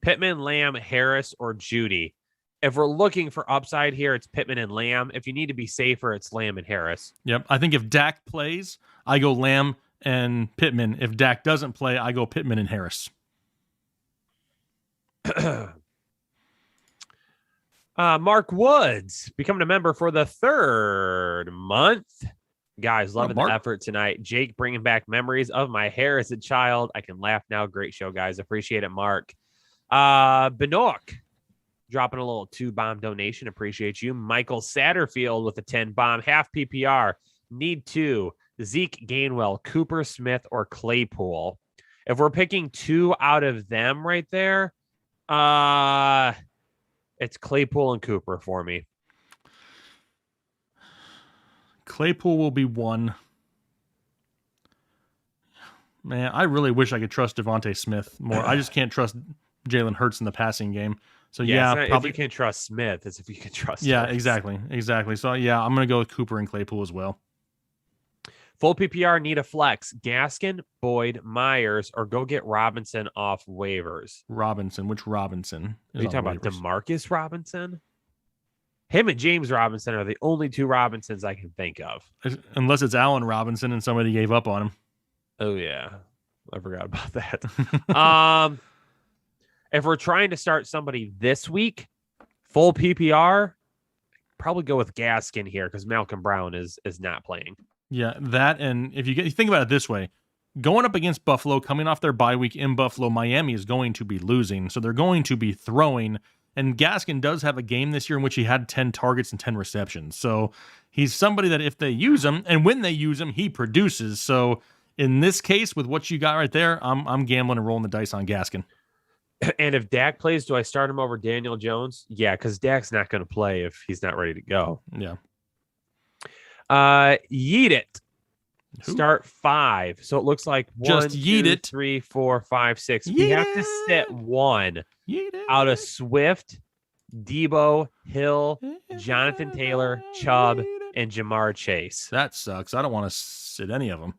Pittman, Lamb, Harris, or Judy. If we're looking for upside here, it's Pittman and Lamb. If you need to be safer, it's Lamb and Harris. Yep. I think if Dak plays, I go Lamb and Pittman. If Dak doesn't play, I go Pittman and Harris. Mark Woods becoming a member for the 3rd month. Guys, loving the effort tonight. Jake bringing back memories of my hair as a child. I can laugh now. Great show, guys. Appreciate it, Mark. Benook dropping a little 2-bomb donation. Appreciate you. Michael Satterfield with a 10-bomb, half PPR. Need 2. Zeke Gainwell, Cooper Smith, or Claypool. If we're picking 2 out of them right there, it's Claypool and Cooper for me. Claypool will be 1. Man, I really wish I could trust Devontae Smith more. I just can't trust Jalen Hurts in the passing game. So probably. Probably If you can trust Smith, it's if you can trust. Yeah, Hurts. exactly. So I'm going to go with Cooper and Claypool as well. Full PPR, need a flex. Gaskin, Boyd, Myers, or go get Robinson off waivers. Robinson, which Robinson? Are you talking about Demarcus Robinson? Him and James Robinson are the only 2 Robinsons I can think of. Unless it's Allen Robinson and somebody gave up on him. Oh, yeah. I forgot about that. If we're trying to start somebody this week, full PPR, probably go with Gaskin here because Malcolm Brown is not playing. Yeah, that, and if you think about it this way, going up against Buffalo, coming off their bye week in Buffalo, Miami is going to be losing, so they're going to be throwing. And Gaskin does have a game this year in which he had 10 targets and 10 receptions. So he's somebody that if they use him, and when they use him, he produces. So in this case, with what you got right there, I'm gambling and rolling the dice on Gaskin. And if Dak plays, do I start him over Daniel Jones? Yeah, because Dak's not going to play if he's not ready to go. Yeah. Yeet it. Who? Start 5. So it looks like 1, Just yeet 2, it. 3, 4, 5, 6. We have to sit 1 out of Swift, Debo, Hill, Jonathan Taylor, Chubb, and Jamar Chase. That sucks. I don't want to sit any of them.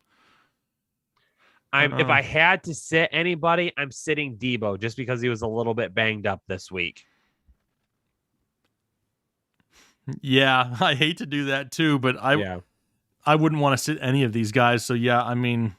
If I had to sit anybody, I'm sitting Debo just because he was a little bit banged up this week. Yeah, I hate to do that too, but I wouldn't want to sit any of these guys. So yeah, I mean,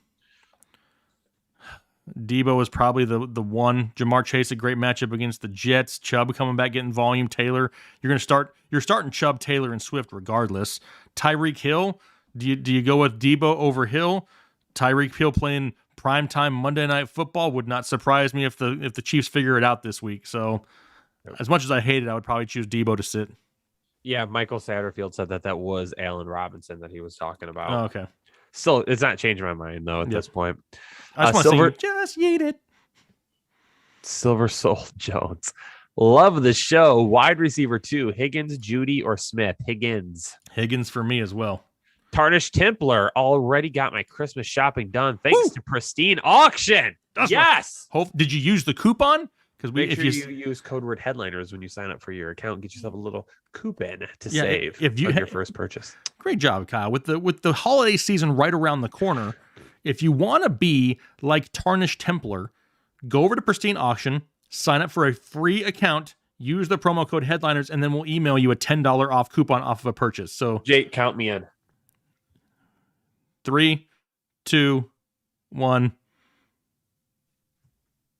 Debo is probably the one. Jamar Chase, a great matchup against the Jets. Chubb coming back, getting volume. Taylor, you're starting Chubb, Taylor, and Swift regardless. Tyreek Hill, do you go with Debo over Hill? Tyreek Hill playing primetime Monday Night Football would not surprise me if the Chiefs figure it out this week. So as much as I hate it, I would probably choose Debo to sit. Yeah, Michael Satterfield said that was Allen Robinson that he was talking about. Oh, okay. Still, it's not changing my mind, though, at this point. I just want to just yeet it. Silver Soul Jones. Love the show. Wide receiver 2, Higgins, Judy, or Smith? Higgins for me as well. Tarnished Templar. Already got my Christmas shopping done thanks to Pristine Auction. Yes. Did you use the coupon? Because Make sure you use code word headliners when you sign up for your account and get yourself a little coupon to save on your first purchase. Great job, Kyle. With the holiday season right around the corner, if you want to be like Tarnished Templar, go over to Pristine Auction, sign up for a free account, use the promo code headliners, and then we'll email you a $10 off coupon off of a purchase. So Jake, count me in. 3, 2, 1.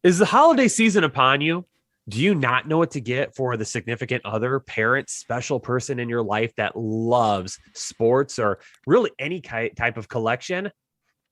Is the holiday season upon you? Do you not know what to get for the significant other, parent, special person in your life that loves sports or really any type of collection?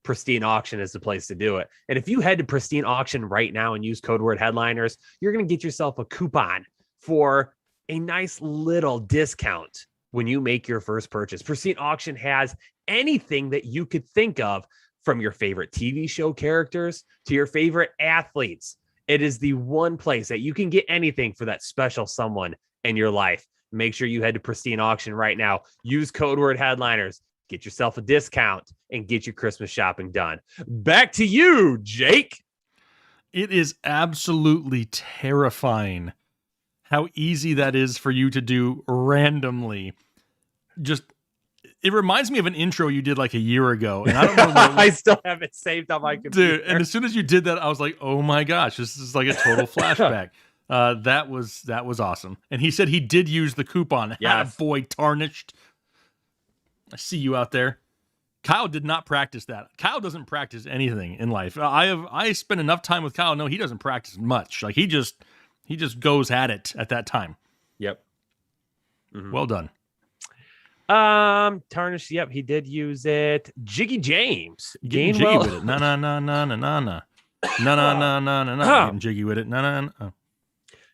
Pristine Auction is the place to do it. And if you head to Pristine Auction right now and use code word headliners, you're going to get yourself a coupon for a nice little discount when you make your first purchase. Pristine Auction has anything that you could think of, from your favorite TV show characters to your favorite athletes. It is the one place that you can get anything for that special someone in your life. Make sure you head to Pristine Auction right now. Use code word headliners. Get yourself a discount and get your Christmas shopping done. Back to you, Jake. It is absolutely terrifying how easy that is for you to do randomly. Just, it reminds me of an intro you did like a year ago, and I don't know. I still have it saved on my computer. Dude, and as soon as you did that, I was like, "Oh my gosh, this is like a total flashback." That was awesome. And he said he did use the coupon. Yeah, boy, tarnished. I see you out there. Kyle did not practice that. Kyle doesn't practice anything in life. I spent enough time with Kyle. No, he doesn't practice much. Like he just goes at it at that time. Yep. Mm-hmm. Well done. Tarnish. Yep, he did use it. Jiggy James. Getting jiggy with it. No. Getting jiggy with it. No.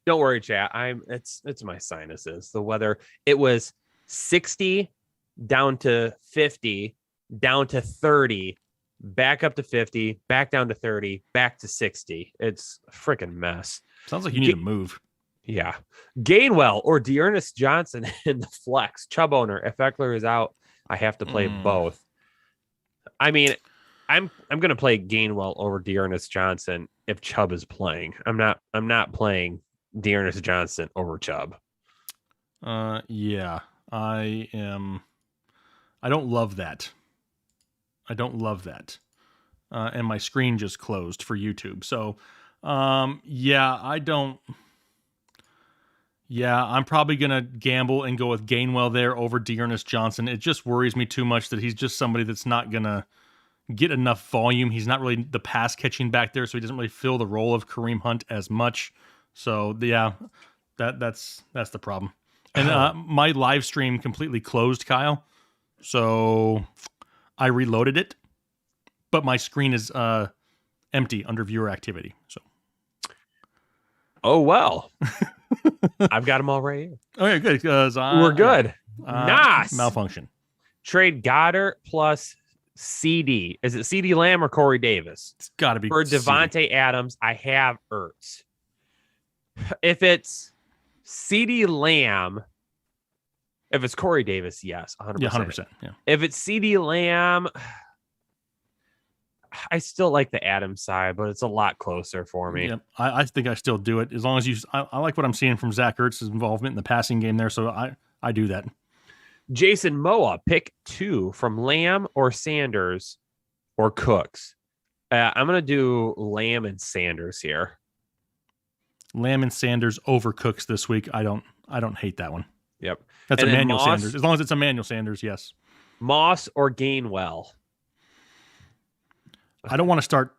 Don't worry, chat. It's my sinuses. The weather. It was 60 down to 50, down to 30, back up to 50, back down to 30, back to 60. It's a freaking mess. Sounds like you need to move. Yeah. Gainwell or Dearness Johnson in the flex. Chubb owner. If Eckler is out, I have to play both. I mean, I'm gonna play Gainwell over Dearness Johnson if Chubb is playing. I'm not playing Dearness Johnson over Chubb. Yeah. I am. I don't love that. And my screen just closed for YouTube. So, yeah, I don't. Yeah, I'm probably going to gamble and go with Gainwell there over Dearness Johnson. It just worries me too much that he's just somebody that's not going to get enough volume. He's not really the pass catching back there, so he doesn't really fill the role of Kareem Hunt as much. So, yeah, that's the problem. And my live stream completely closed, Kyle. So I reloaded it, but my screen is empty under viewer activity. So, oh well, I've got them all right here. Okay, good. Because we're good. Nice malfunction. Trade Goddard plus CD. Is it CD Lamb or Corey Davis? It's got to be for Devontae Adams. I have Ertz. If it's CD Lamb. If it's Corey Davis, yes, 100%. Yeah, 100%. Yeah. If it's CD Lamb, I still like the Adams side, but it's a lot closer for me. Yeah, I think I still do it as long as you. I like what I'm seeing from Zach Ertz's involvement in the passing game there, so I do that. Jason Moa, pick 2 from Lamb or Sanders or Cooks. I'm gonna do Lamb and Sanders here. Lamb and Sanders over Cooks this week. I don't hate that one. Yep. That's Emmanuel Sanders. As long as it's Emmanuel Sanders, yes. Moss or Gainwell? I don't want to start.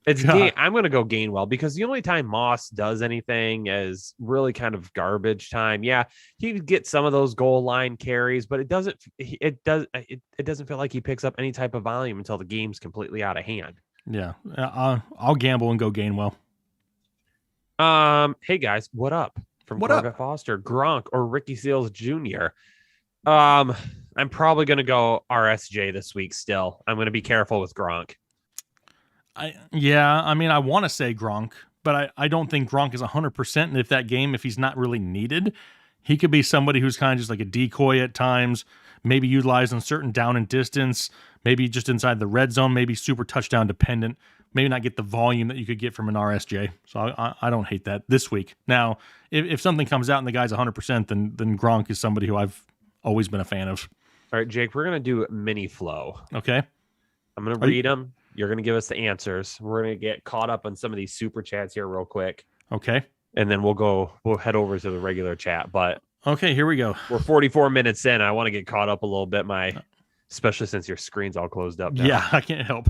I'm going to go Gainwell because the only time Moss does anything is really kind of garbage time. Yeah, he would get some of those goal line carries, but it doesn't feel like he picks up any type of volume until the game's completely out of hand. Yeah, I'll gamble and go Gainwell. Hey guys, what up? From what Corvette up? Foster, Gronk or Ricky Seals Jr. I'm probably going to go RSJ this week still. I'm going to be careful with Gronk. I want to say Gronk, but I don't think Gronk is 100%. And if he's not really needed, he could be somebody who's kind of just like a decoy at times, maybe utilized on certain down and distance, maybe just inside the red zone, maybe super touchdown dependent, maybe not get the volume that you could get from an RSJ. So I don't hate that this week. Now, if something comes out and the guy's 100%, then Gronk is somebody who I've always been a fan of. All right, Jake, we're going to do mini flow. Okay. I'm going to read them. You're going to give us the answers. We're going to get caught up on some of these super chats here real quick. Okay. And then we'll head over to the regular chat. But okay, here we go. We're 44 minutes in. I want to get caught up a little bit, especially since your screen's all closed up now. Yeah, I can't help.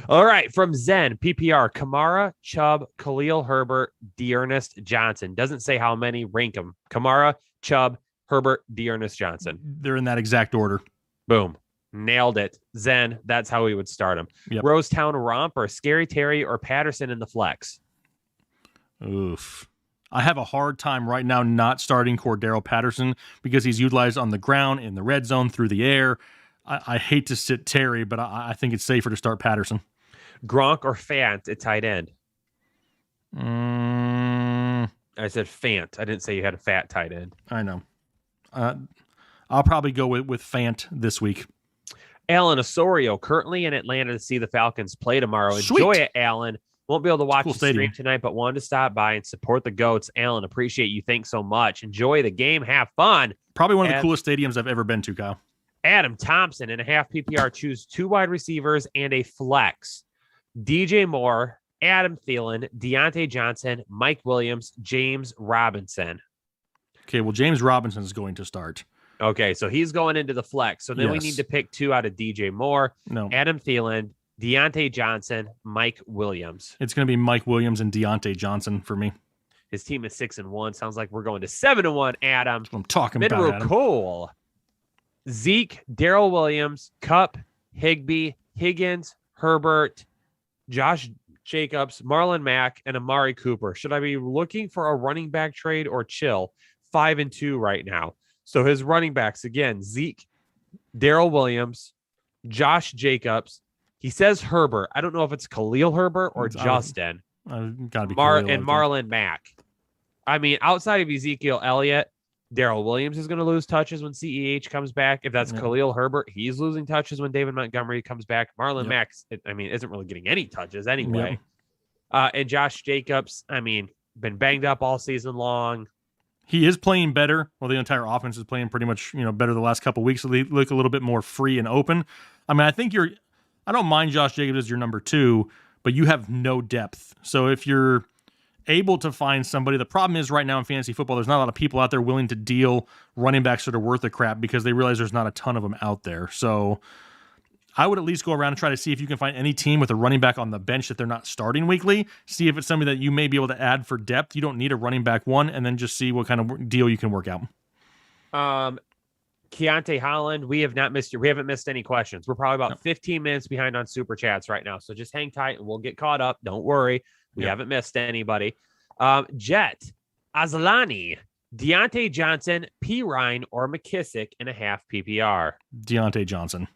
All right, from Zen, PPR, Kamara, Chubb, Khalil Herbert, Dearness Johnson. Doesn't say how many, rank them. Kamara, Chubb, Herbert, Dearness Johnson. They're in that exact order. Boom. Nailed it. Zen, that's how we would start him. Yep. Rosetown Romper, Scary Terry, or Patterson in the flex? Oof. I have a hard time right now not starting Cordero Patterson because he's utilized on the ground, in the red zone, through the air. I hate to sit Terry, but I think it's safer to start Patterson. Gronk or Fant at tight end? I I said Fant. I didn't say you had a fat tight end. know. I'll probably go with Fant this week. Alan Osorio, currently in Atlanta to see the Falcons play tomorrow. Sweet. Enjoy it, Alan. Won't be able to watch Cool the stream stadium. tonight, but wanted to stop by and support the GOATs. Alan, appreciate you. Thanks so much. Enjoy the game. Have fun. Probably one of the Ad- coolest stadiums I've ever been to, Kyle. Adam Thompson in a half PPR. Choose 2 wide receivers and a flex. DJ Moore, Adam Thielen, Deontay Johnson, Mike Williams, James Robinson. Okay, well, James Robinson is going to start. Okay, so he's going into the flex. So then we Yes. need to pick 2 out of DJ Moore, No, Adam Thielen, Deontay Johnson, Mike Williams. it's going to be Mike Williams and Deontay Johnson for me. His team is 6-1. Sounds like we're going to 7-1, Adam. That's what I'm talking about, Midrow Adam. Cole, Zeke, Daryl Williams, Cup, Higbee, Higgins, Herbert, Josh Jacobs, Marlon Mack, and Amari Cooper. Should I be looking for a running back trade or chill? 5-2 right now. So his running backs again: Zeke, Daryl Williams, Josh Jacobs. He says Herbert. I don't know if it's Khalil Herbert or It's- Justin. Gotta be And Khalil, I think. Marlon Mack. I mean, outside of Ezekiel Elliott, Daryl Williams is going to lose touches when CEH comes back. If that's Yeah. Khalil Herbert, he's losing touches when David Montgomery comes back. Marlon Yep. Mack, I mean, isn't really getting any touches anyway. And Josh Jacobs, I mean, been banged up all season long. He is playing better. Well, the entire offense is playing pretty much, better the last couple of weeks. So they look a little bit more free and open. I mean, I don't mind Josh Jacobs as your number 2, but you have no depth. So if you're able to find somebody, the problem is right now in fantasy football, there's not a lot of people out there willing to deal running backs that are worth a crap because they realize there's not a ton of them out there. So I would at least go around and try to see if you can find any team with a running back on the bench that they're not starting weekly. See if it's somebody that you may be able to add for depth. You don't need a running back 1, and then just see what kind of deal you can work out. Keontae Holland, we haven't missed any questions. We're probably about 15 minutes behind on super chats right now. So just hang tight and we'll get caught up. Don't worry. We haven't missed anybody. Jet, Azalani, Deontay Johnson, P. Ryan, or McKissick in a half PPR. Deontay Johnson.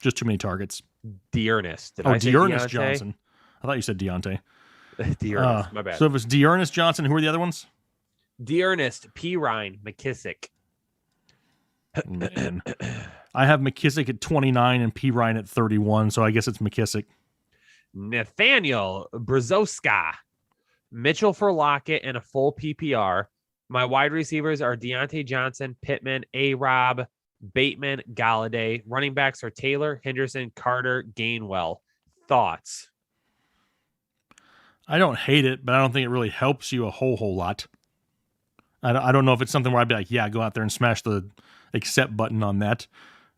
Just too many targets. Dearness. Did Oh, I say Dearness Deontay? Johnson. I thought you said Deontay. Dearness, my bad. So if it's Dearness Johnson, who are the other ones? Dearness, P. Ryan, McKissick. Man. I have McKissick at 29 and P. Ryan at 31, so I guess it's McKissick. Nathaniel Brzozka, Mitchell for Lockett and a full PPR. My wide receivers are Deontay Johnson, Pittman, A-Rob, Bateman, Galladay. Running backs are Taylor, Henderson, Carter, Gainwell. Thoughts? I don't hate it, but I don't think it really helps you a whole lot. I don't know if it's something where I'd be like, yeah, go out there and smash the accept button on that.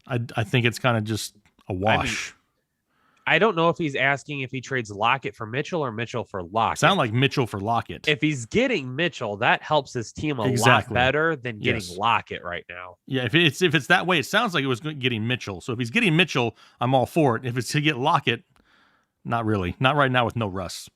I think it's kind of just a wash. I don't know if he's asking if he trades Lockett for Mitchell or Mitchell for Lockett. Sound like Mitchell for Lockett. If he's getting Mitchell, that helps his team a lot Exactly. better than getting Yes. Lockett right now. Yeah, if it's that way, it sounds like it was getting Mitchell. So if he's getting Mitchell, I'm all for it. If it's to get Lockett, not really. Not right now with no Russ.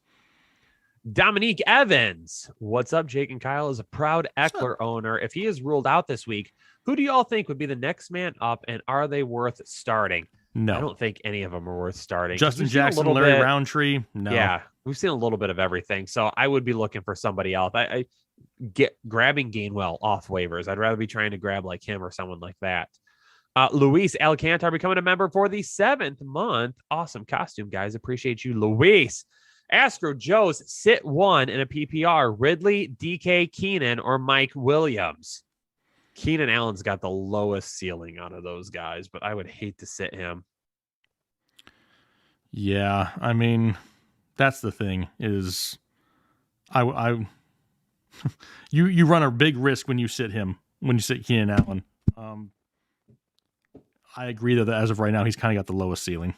Dominique Evans. What's up, Jake and Kyle? Is a proud Eckler owner. If he is ruled out this week, who do y'all think would be the next man up, and are they worth starting? I No. don't think any of them are worth starting. 'Cause Justin we've seen a Jackson, little Larry bit- Roundtree. No. Yeah, we've seen a little bit of everything. So I would be looking for somebody else. I get grabbing Gainwell off waivers. I'd rather be trying to grab like him or someone like that. Luis Alcantar becoming a member for the 7th month. Awesome costume, guys. Appreciate you, Luis. Astro Joe's sit 1 in a PPR. Ridley, DK, Keenan, or Mike Williams. Keenan Allen's got the lowest ceiling out of those guys, but I would hate to sit him. Yeah, I mean, that's the thing is, I you run a big risk when you sit Keenan Allen. I agree that as of right now, he's kind of got the lowest ceiling.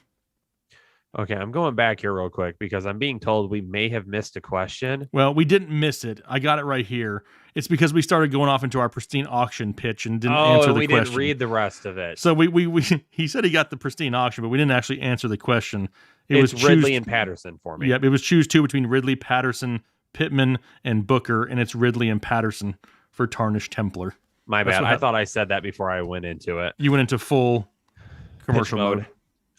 Okay, I'm going back here real quick because I'm being told we may have missed a question. Well, we didn't miss it. I got it right here. It's because we started going off into our pristine auction pitch and didn't answer the we question. didn't read the rest of it. So we he said he got the pristine auction, but we didn't actually answer the question. It It's was Ridley choose, and Patterson for me. Yep, it was choose 2 between Ridley, Patterson, Pittman and Booker, and it's Ridley and Patterson for Tarnished Templar. My That's bad. what I hap- thought I said that before I went into it. You went into full commercial Pitch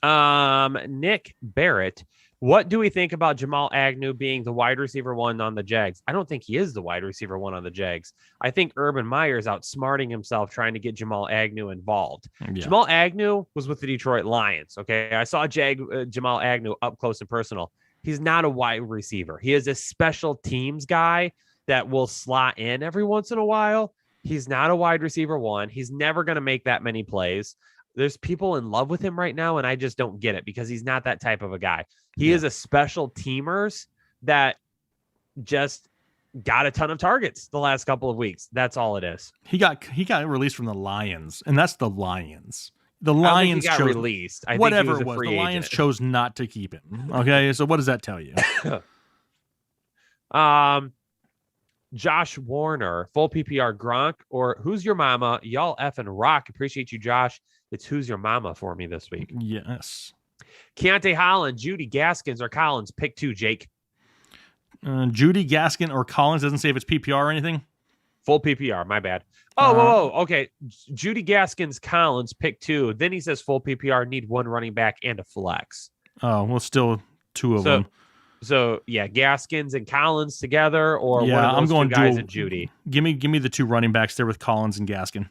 mode. Nick Barrett. What do we think about Jamal Agnew being the wide receiver one on the Jags? I don't think he is the wide receiver one on the Jags. I think Urban Meyer's outsmarting himself trying to get Jamal Agnew involved. Yeah. Jamal Agnew was with the Detroit Lions. Okay. I saw Jamal Agnew up close and personal. He's not a wide receiver. He is a special teams guy that will slot in every once in a while. He's not a wide receiver one. He's never going to make that many plays. There's people in love with him right now, and I just don't get it because he's not that type of a guy. He is a special teamers that just got a ton of targets the last couple of weeks. That's all it is. He got released from the Lions, and that's the Lions. The I don't think Lions he got chose released. I whatever think he it was. a free The Lions agent. chose not to keep him. Okay, so what does that tell you? Josh Warner, full PPR Gronk, or who's your mama? Y'all effing rock. Appreciate you, Josh. It's who's your mama for me this week. Yes. Keontae Holland, Judy Gaskins, or Collins. Pick 2, Jake. Judy Gaskin or Collins doesn't say if it's PPR or anything. Full PPR. My bad. Oh, whoa. Okay. Judy Gaskins, Collins. Pick 2. Then he says full PPR. Need one running back and a flex. Oh, well, still two of them. So yeah, Gaskins and Collins together, or Yeah, one of those I'm going two guys dual- and Judy. Give me the two running backs there with Collins and Gaskin.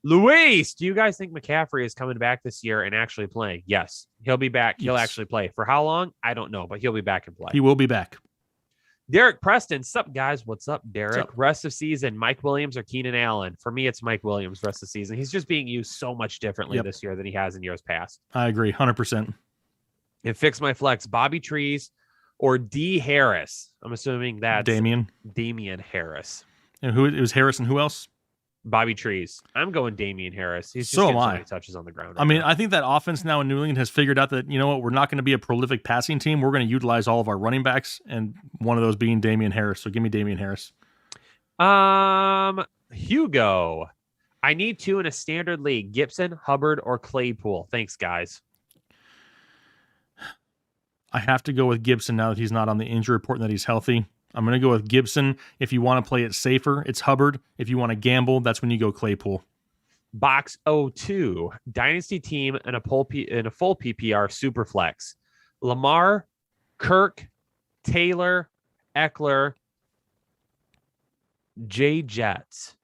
Luis, do you guys think McCaffrey is coming back this year and actually playing? Yes, he'll be back. He'll Yes. actually play. For how long? I don't know, but he'll be back and play. He will be back. Derek Preston, sup guys? What's up, Derek? What's up? Rest of season, Mike Williams or Keenan Allen? For me, it's Mike Williams. Rest of season, he's just being used so much differently Yep. this year than he has in years past. I agree, 100%. And fix my flex, Bobby Trees or D Harris. I'm assuming that's Damian. Damian Harris. And who it was Harris and who else? Bobby Trees. I'm going Damian Harris. He's just So am getting so I. many touches on the ground. I right mean, now. I think that offense now in New England has figured out that, you know what, we're not going to be a prolific passing team. We're going to utilize all of our running backs, and one of those being Damian Harris. So give me Damian Harris. Hugo. I need 2 in a standard league. Gibson, Hubbard, or Claypool. Thanks, guys. I have to go with Gibson now that he's not on the injury report and that he's healthy. I'm going to go with Gibson. If you want to play it safer, it's Hubbard. If you want to gamble, that's when you go Claypool. Box 02. Dynasty team in a full PPR super flex. Lamar, Kirk, Taylor, Eckler, Jay Jets.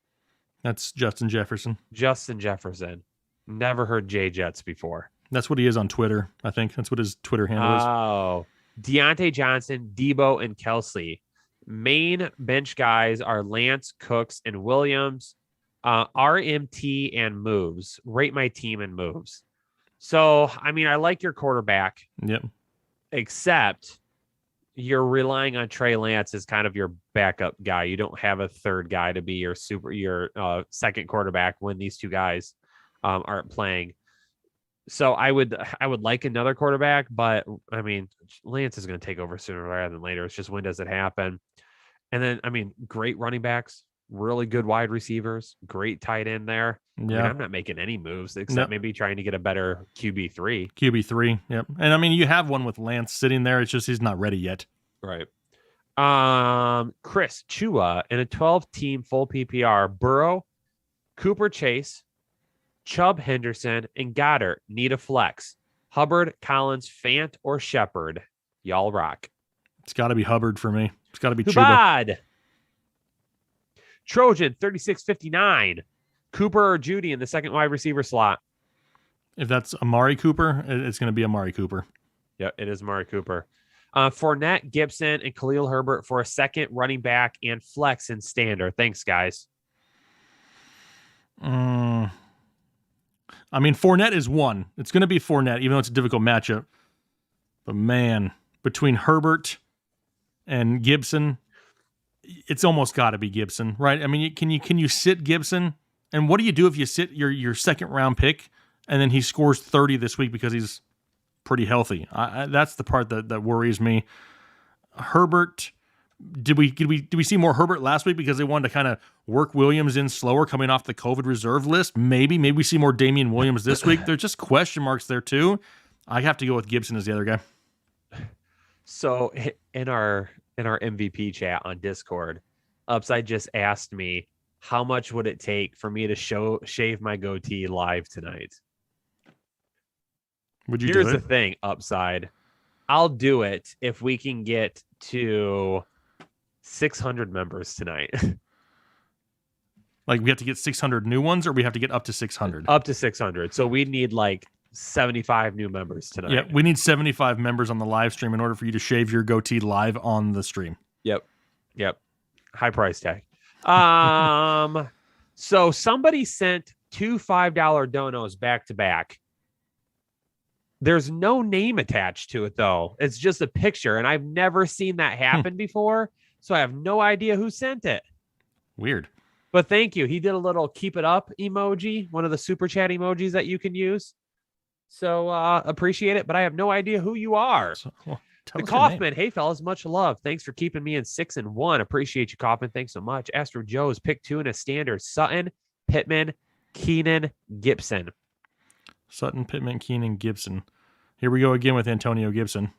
That's Justin Jefferson. Justin Jefferson. Never heard Jay Jets before. That's what he is on Twitter, I think. That's what his Twitter handle is. Oh, Deontay Johnson, Debo, and Kelsey. Main bench guys are Lance, Cooks, and Williams. RMT and moves. Rate my team and moves. So, I mean, I like your quarterback, Yep. except you're relying on Trey Lance as kind of your backup guy. You don't have a third guy to be your second quarterback when these two guys aren't playing. So I would like another quarterback, but I mean, Lance is going to take over sooner rather than later. It's just when does it happen? And then, I mean, great running backs, really good wide receivers, great tight end there. I mean, Yeah. I'm not making any moves except maybe trying to get a better QB3. QB3. Yep. And I mean, you have one with Lance sitting there. It's just he's not ready yet. Right. Chris Chua in a 12-team full PPR. Burrow, Cooper Chase, Chubb Henderson, and Goddard need a flex. Hubbard, Collins, Fant, or Shepard. Y'all rock. It's got to be Hubbard for me. It's got to be Chuba. Hubad. Trojan, 3659. Cooper or Judy in the second wide receiver slot. If that's Amari Cooper, it's going to be Amari Cooper. Yeah, it is Amari Cooper. Fournette, Gibson, and Khalil Herbert for a second running back and flex in standard. Thanks, guys. I mean, Fournette is one. It's going to be Fournette, even though it's a difficult matchup. But man, between Herbert and Gibson, it's almost got to be Gibson, right? I mean, can you sit Gibson? And what do you do if you sit your second round pick and then he scores 30 this week because he's pretty healthy? That's the part that worries me. Herbert. Did we see more Herbert last week because they wanted to kind of work Williams in slower coming off the COVID reserve list? Maybe we see more Damian Williams this week. There's just question marks there too. I have to go with Gibson as the other guy. So in our in our MVP chat on Discord. Upside just asked me, how much would it take for me to shave my goatee live tonight? Would you Here's do the it? thing, Upside. I'll do it if we can get to 600 members tonight. Like we have to get 600 new ones, or we have to get up to 600? Up to 600. So we need like 75 new members tonight. Yeah, we need 75 members on the live stream in order for you to shave your goatee live on the stream. Yep. High price tag. So somebody sent 2 $5 donos back to back. There's no name attached to it though. It's just a picture, and I've never seen that happen before. So I have no idea who sent it. Weird. But thank you. He did a little keep it up emoji, one of the super chat emojis that you can use. So appreciate it, but I have no idea who you are. So, well, tell The us your name. Kaufman, hey fellas, much love. Thanks for keeping me in 6-1. Appreciate you, Kaufman. Thanks so much. Astro Joe's pick 2 in a standard. Sutton, Pittman, Keenan, Gibson. Sutton, Pittman, Keenan, Gibson. Here we go again with Antonio Gibson.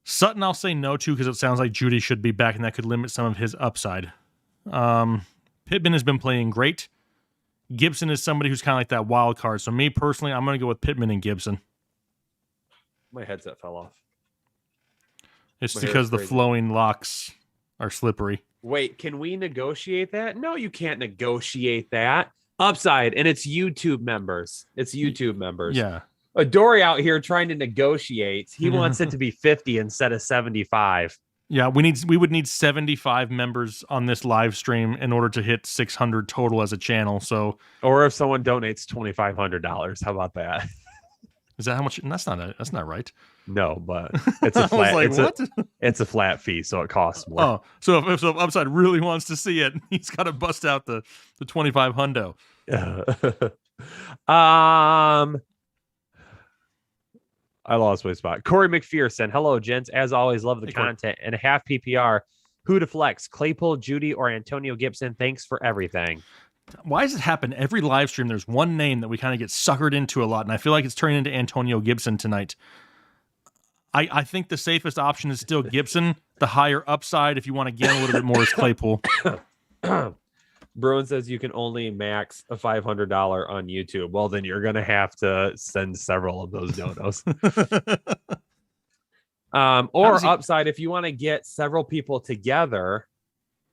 Sutton, I'll say no to because it sounds like Judy should be back, and that could limit some of his upside. Pittman has been playing great. Gibson is somebody who's kind of like that wild card. So me personally, I'm going to go with Pittman and Gibson. My headset fell off. It's My hair's because the crazy. flowing locks are slippery. Wait, can we negotiate that? No, you can't negotiate that. Upside, and it's YouTube members. It's YouTube members. Yeah. A Dory out here trying to negotiate. He wants it to be 50 instead of 75. Yeah, we would need 75 members on this live stream in order to hit 600 total as a channel. So Or if someone donates $2,500, how about that? is that how much? That's not right. No, but it's a I was flat. like, it's, what? it's a flat fee, so it costs more. Oh, so if Upside really wants to see it, he's got to bust out the 25 hundo. I lost my spot. Corey McPherson. Hello, gents. As always, love the Hey, Corey. content and a half PPR. Who to flex? Claypool, Judy, or Antonio Gibson? Thanks for everything. Why does it happen every live stream? There's one name that we kind of get suckered into a lot, and I feel like it's turning into Antonio Gibson tonight. I think the safest option is still Gibson. The higher upside, if you want to gain a little bit more, is Claypool. Bruin says you can only max a $500 on YouTube. Well, then you're going to have to send several of those donos. Or does he- upside, if you want to get several people together,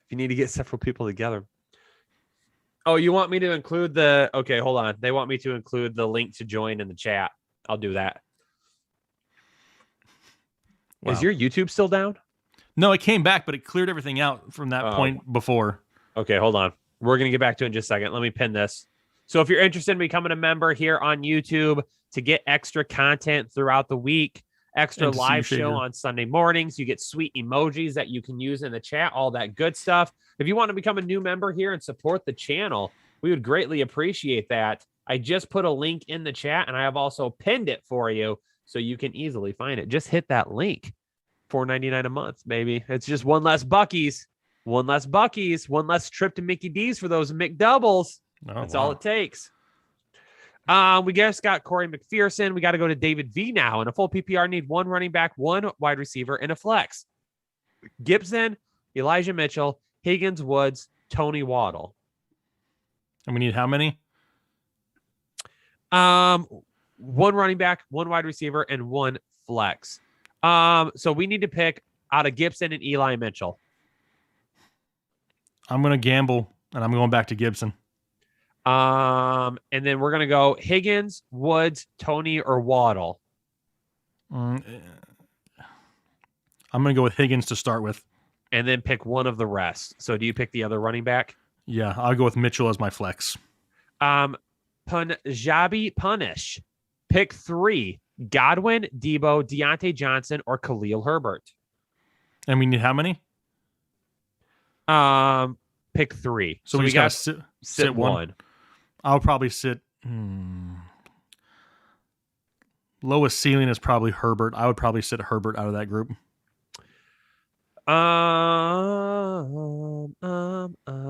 if you need to get several people together. Oh, you want me to include okay, hold on. They want me to include the link to join in the chat. I'll do that. Wow. Is your YouTube still down? No, it came back, but it cleared everything out from that Oh. point before. Okay, hold on. We're going to get back to it in just a second. Let me pin this. So if you're interested in becoming a member here on YouTube to get extra content throughout the week, extra And to see you live shave show your- on Sunday mornings, you get sweet emojis that you can use in the chat, all that good stuff. If you want to become a new member here and support the channel, we would greatly appreciate that. I just put a link in the chat, and I have also pinned it for you so you can easily find it. Just hit that link. $4.99 a month, baby. It's just one less Buc-ee's. One less trip to Mickey D's for those McDoubles. Oh, That's wow. all it takes. We just got Corey McPherson. We got to go to David V now. In a full PPR, need one running back, one wide receiver, and a flex. Gibson, Elijah Mitchell, Higgins, Woods, Tony Waddle. And we need how many? One running back, one wide receiver, and one flex. So we need to pick out of Gibson and Eli Mitchell. I'm going to gamble, and I'm going back to Gibson. And then we're gonna go Higgins, Woods, Tony, or Waddle. I'm going to go with Higgins to start with. And then pick one of the rest. So do you pick the other running back? Yeah, I'll go with Mitchell as my flex. Punjabi Punish. Pick 3. Godwin, Debo, Deontay Johnson, or Khalil Herbert. And we need how many? Pick 3. So, we we got to sit one. I'll probably sit. Lowest ceiling is probably Herbert. I would probably sit Herbert out of that group.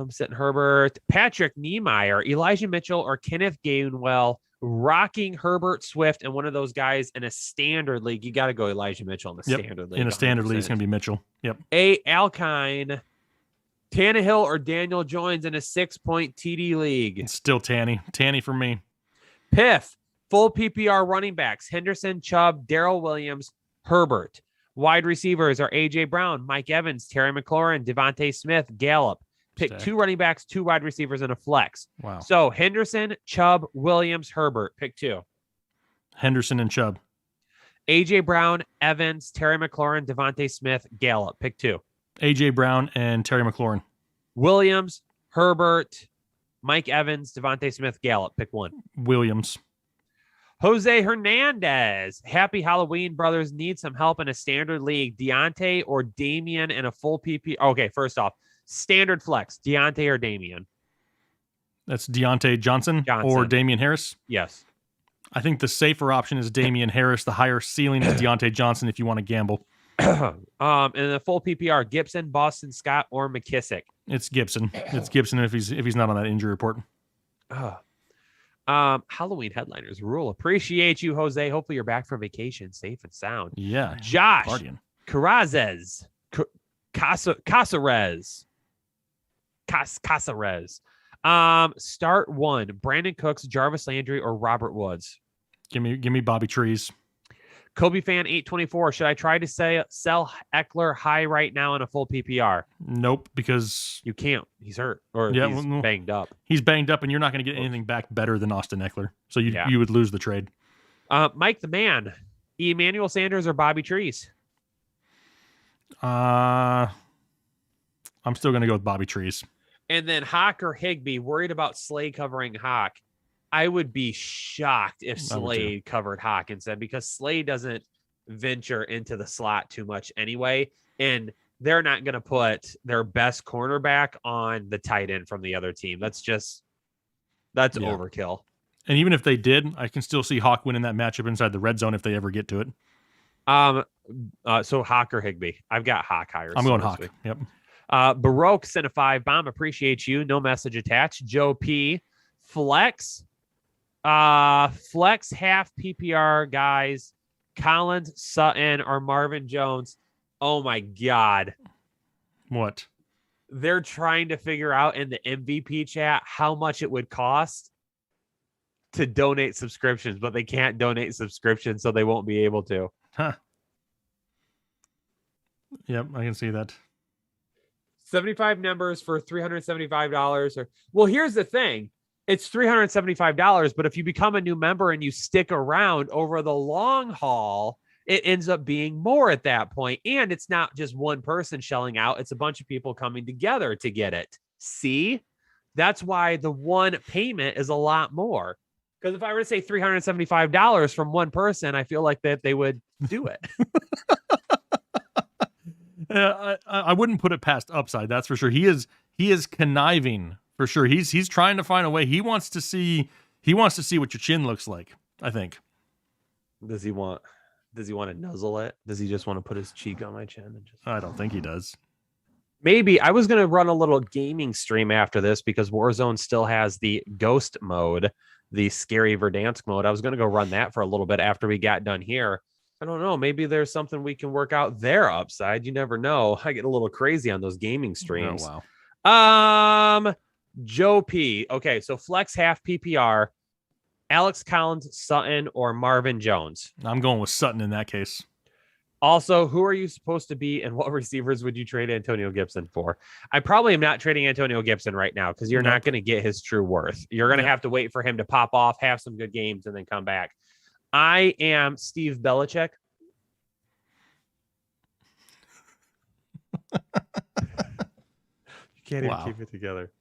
I'm sitting Herbert, Patrick Niemeyer, Elijah Mitchell, or Kenneth Gainwell rocking Herbert Swift and one of those guys in a standard league. You got to go Elijah Mitchell in the standard league. In a standard league, it's going to be Mitchell. Yep. A. Alkine, Tannehill, or Daniel Jones in a 6-point TD league. It's still Tanny. Tanny for me. Piff, full PPR running backs, Henderson, Chubb, Darrell Williams, Herbert. Wide receivers are A.J. Brown, Mike Evans, Terry McLaurin, Devontae Smith, Gallup. Pick Stacked. 2 running backs, 2 wide receivers, and a flex. Wow. So Henderson, Chubb, Williams, Herbert. Pick 2. Henderson and Chubb. A.J. Brown, Evans, Terry McLaurin, Devontae Smith, Gallup. Pick 2. A.J. Brown and Terry McLaurin. Williams, Herbert, Mike Evans, Devontae Smith, Gallup. Pick 1. Williams. Jose Hernandez. Happy Halloween, brothers. Need some help in a standard league. Deontay or Damian in a full PP. Okay, first off, standard flex. Deontay or Damian? That's Deontay Johnson or Damian Harris. Yes. I think the safer option is Damian Harris. The higher ceiling is Deontay Johnson if you want to gamble. In the full PPR, Gibson, Boston Scott, or McKissick. It's Gibson. It's Gibson if he's not on that injury report. Halloween headliners rule. Appreciate you, Jose. Hopefully you're back from vacation, safe and sound. Yeah. Josh Partying. Carazes, Casares. Start 1. Brandon Cooks, Jarvis Landry, or Robert Woods. Give me Bobby Trees. Kobe fan 824. Should I try to sell Eckler high right now in a full PPR? Nope, because You can't. He's hurt or he's banged up. he's banged up, and you're not going to get anything back better than Austin Eckler. So you would lose the trade. Mike the Man, Emmanuel Sanders, or Bobby Trees? I'm still going to go with Bobby Trees. And then Hawk or Higbee, worried about Slade covering Hawk. I would be shocked if Slade covered Hawk instead, because Slade doesn't venture into the slot too much anyway. And they're not going to put their best cornerback on the tight end from the other team. That's overkill. And even if they did, I can still see Hawk winning that matchup inside the red zone if they ever get to it. So Hawk or Higbee? I've got Hawk higher. I'm going Hawk. Yep. Baroque sent a 5 bomb. Appreciate you. No message attached. Joe P. Flex. Flex half PPR guys. Collins, Sutton, or Marvin Jones. Oh my God. What? They're trying to figure out in the MVP chat how much it would cost to donate subscriptions, but they can't donate subscriptions, so they won't be able to. Huh. Yep, I can see that. 75 numbers for $375. Well, here's the thing. It's $375, but if you become a new member and you stick around over the long haul, it ends up being more at that point. And it's not just one person shelling out. It's a bunch of people coming together to get it. See? That's why the one payment is a lot more. Because if I were to say $375 from one person, I feel like that they would do it. I wouldn't put it past Upside. That's for sure. He is conniving for sure. He's trying to find a way. He wants to see what your chin looks like, I think. Does he want to nuzzle it? Does he just want to put his cheek on my chin? And just... I don't think he does. Maybe. I was going to run a little gaming stream after this because Warzone still has the ghost mode, the scary Verdansk mode. I was going to go run that for a little bit after we got done here. I don't know. Maybe there's something we can work out there, Upside. You never know. I get a little crazy on those gaming streams. Oh, wow. Joe P. Okay, so flex half PPR. Alex Collins, Sutton, or Marvin Jones? I'm going with Sutton in that case. Also, who are you supposed to be and what receivers would you trade Antonio Gibson for? I probably am not trading Antonio Gibson right now because you're not going to get his true worth. You're going to have to wait for him to pop off, have some good games, and then come back. I am Steve Belichick. You can't even keep it together.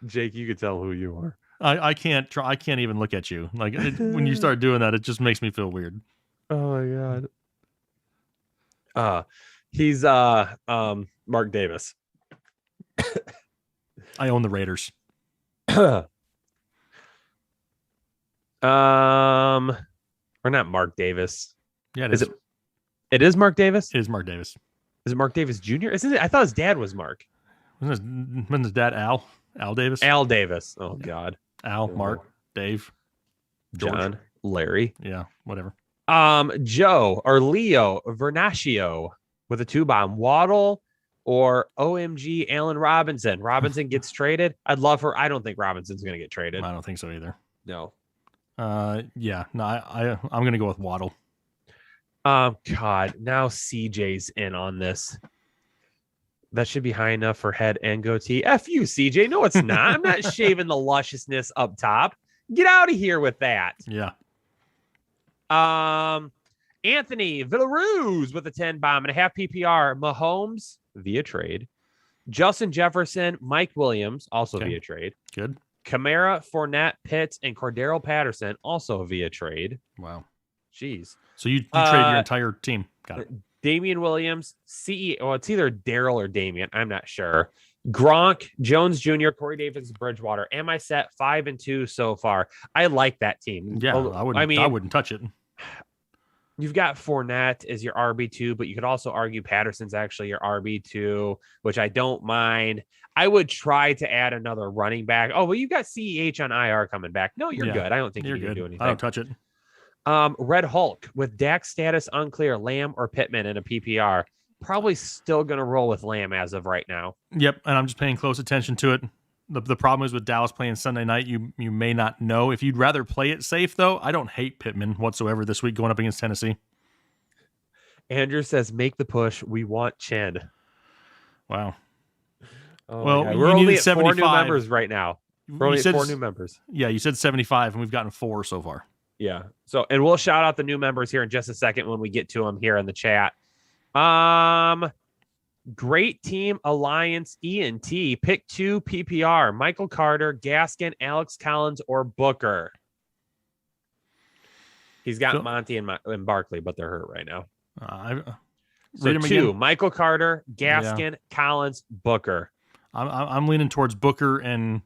Jake, you could tell who you are. I can't even look at you. Like when you start doing that, it just makes me feel weird. Oh my God. He's Mark Davis. I own the Raiders. Or not Mark Davis. Yeah, it is. It is Mark Davis? It is Mark Davis. Is it Mark Davis Jr.? Isn't it? I thought his dad was Mark. Wasn't his dad Al? Al Davis? Al Davis. Oh, God. Al, Mark, Dave, George. John, Larry. Yeah, whatever. Joe or Leo Vernaccio with a 2-bomb. Waddle or OMG Allen Robinson. Robinson gets traded. I'd love her. I don't think Robinson's going to get traded. I don't think so either. No. Yeah, no, I'm going to go with Waddle. God, now CJ's in on this. That should be high enough for head and goatee. F you, CJ. No, it's not. I'm not shaving the lusciousness up top. Get out of here with that. Yeah. Anthony Villaruz with a 10-bomb and a half PPR. Mahomes via trade. Justin Jefferson, Mike Williams, also via trade. Good. Kamara, Fournette, Pitts, and Cordero Patterson, also via trade. Wow. Jeez. So you trade your entire team. Got it. Damian Williams, CEO. It's either Daryl or Damian. I'm not sure. Gronk, Jones Jr., Corey Davis, Bridgewater. Am I set 5-2 so far? I like that team. Yeah, I wouldn't touch it. You've got Fournette as your RB2, but you could also argue Patterson's actually your RB2, which I don't mind. I would try to add another running back. Oh, well, you've got CEH on IR coming back. No, you're good. I don't think you're you can good. do anything. I don't touch it. Red Hulk with Dak status unclear, Lamb or Pittman in a PPR. Probably still going to roll with Lamb as of right now. Yep, and I'm just paying close attention to it. The problem is with Dallas playing Sunday night, you may not know. If you'd rather play it safe, though, I don't hate Pittman whatsoever this week going up against Tennessee. Andrew says, make the push. We want Chen. Wow. Oh well, we're only at 4 new members right now. We're only at 4 new members. Yeah, you said 75, and we've gotten 4 so far. Yeah. So, and we'll shout out the new members here in just a second when we get to them here in the chat. Great Team Alliance ENT. Pick 2 PPR. Michael Carter, Gaskin, Alex Collins, or Booker. He's got Monty and Barkley, but they're hurt right now. So 2, Michael Carter, Gaskin, Collins, Booker. I'm leaning towards Booker and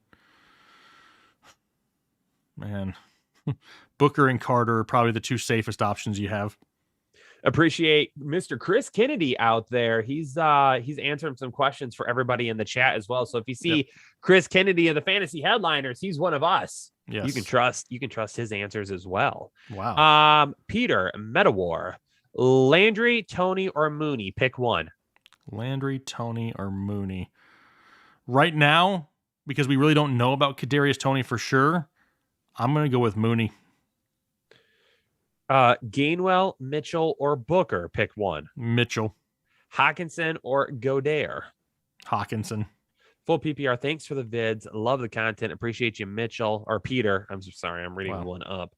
Booker and Carter are probably the 2 safest options you have. Appreciate Mr. Chris Kennedy out there. He's answering some questions for everybody in the chat as well. So if you see Chris Kennedy of the Fantasy Headliners, he's one of us. Yes. You can trust his answers as well. Wow. Peter Metawar, Landry, Tony, or Mooney. Pick one. Landry, Tony, or Mooney. Right now, because we really don't know about Kadarius Toney for sure, I'm going to go with Mooney. Gainwell, Mitchell, or Booker. Pick one. Mitchell. Hawkinson or Godare. Hawkinson. Full PPR. Thanks for the vids. Love the content. Appreciate you, Mitchell or Peter. I'm sorry. I'm reading one up.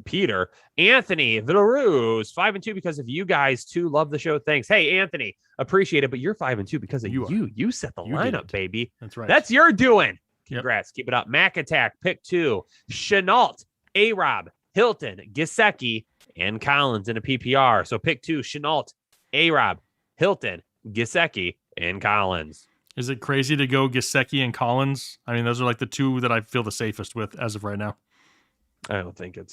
Peter. Anthony Villaruz, 5-2 because of you guys too. Love the show. Thanks. Hey, Anthony, appreciate it. But you're 5-2 because of you. You set the lineup, baby. That's right. That's your doing. Congrats. Keep it up. Mac Attack. Pick 2. Chenault, A-Rob, Hilton, Gesicki, and Collins in a PPR. So pick 2, Chenault, A-Rob, Hilton, Gesicki, and Collins. Is it crazy to go Gesicki and Collins? I mean, those are like the 2 that I feel the safest with as of right now. I don't think it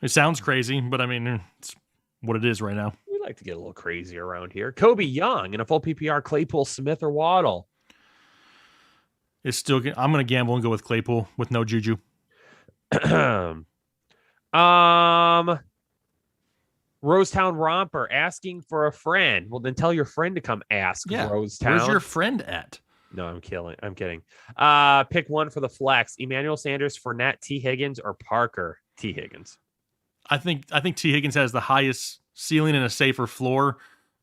sounds crazy, but I mean, it's what it is right now. We like to get a little crazy around here. Kobe Young in a full PPR, Claypool, Smith, or Waddle. I'm going to gamble and go with Claypool with no juju. Rosetown Romper asking for a friend. Well, then tell your friend to come ask. Rosetown. Where's your friend at? No, I'm kidding. Pick one for the flex. Emmanuel Sanders, Fournette, T. Higgins, or Parker. T. Higgins. I think T. Higgins has the highest ceiling and a safer floor.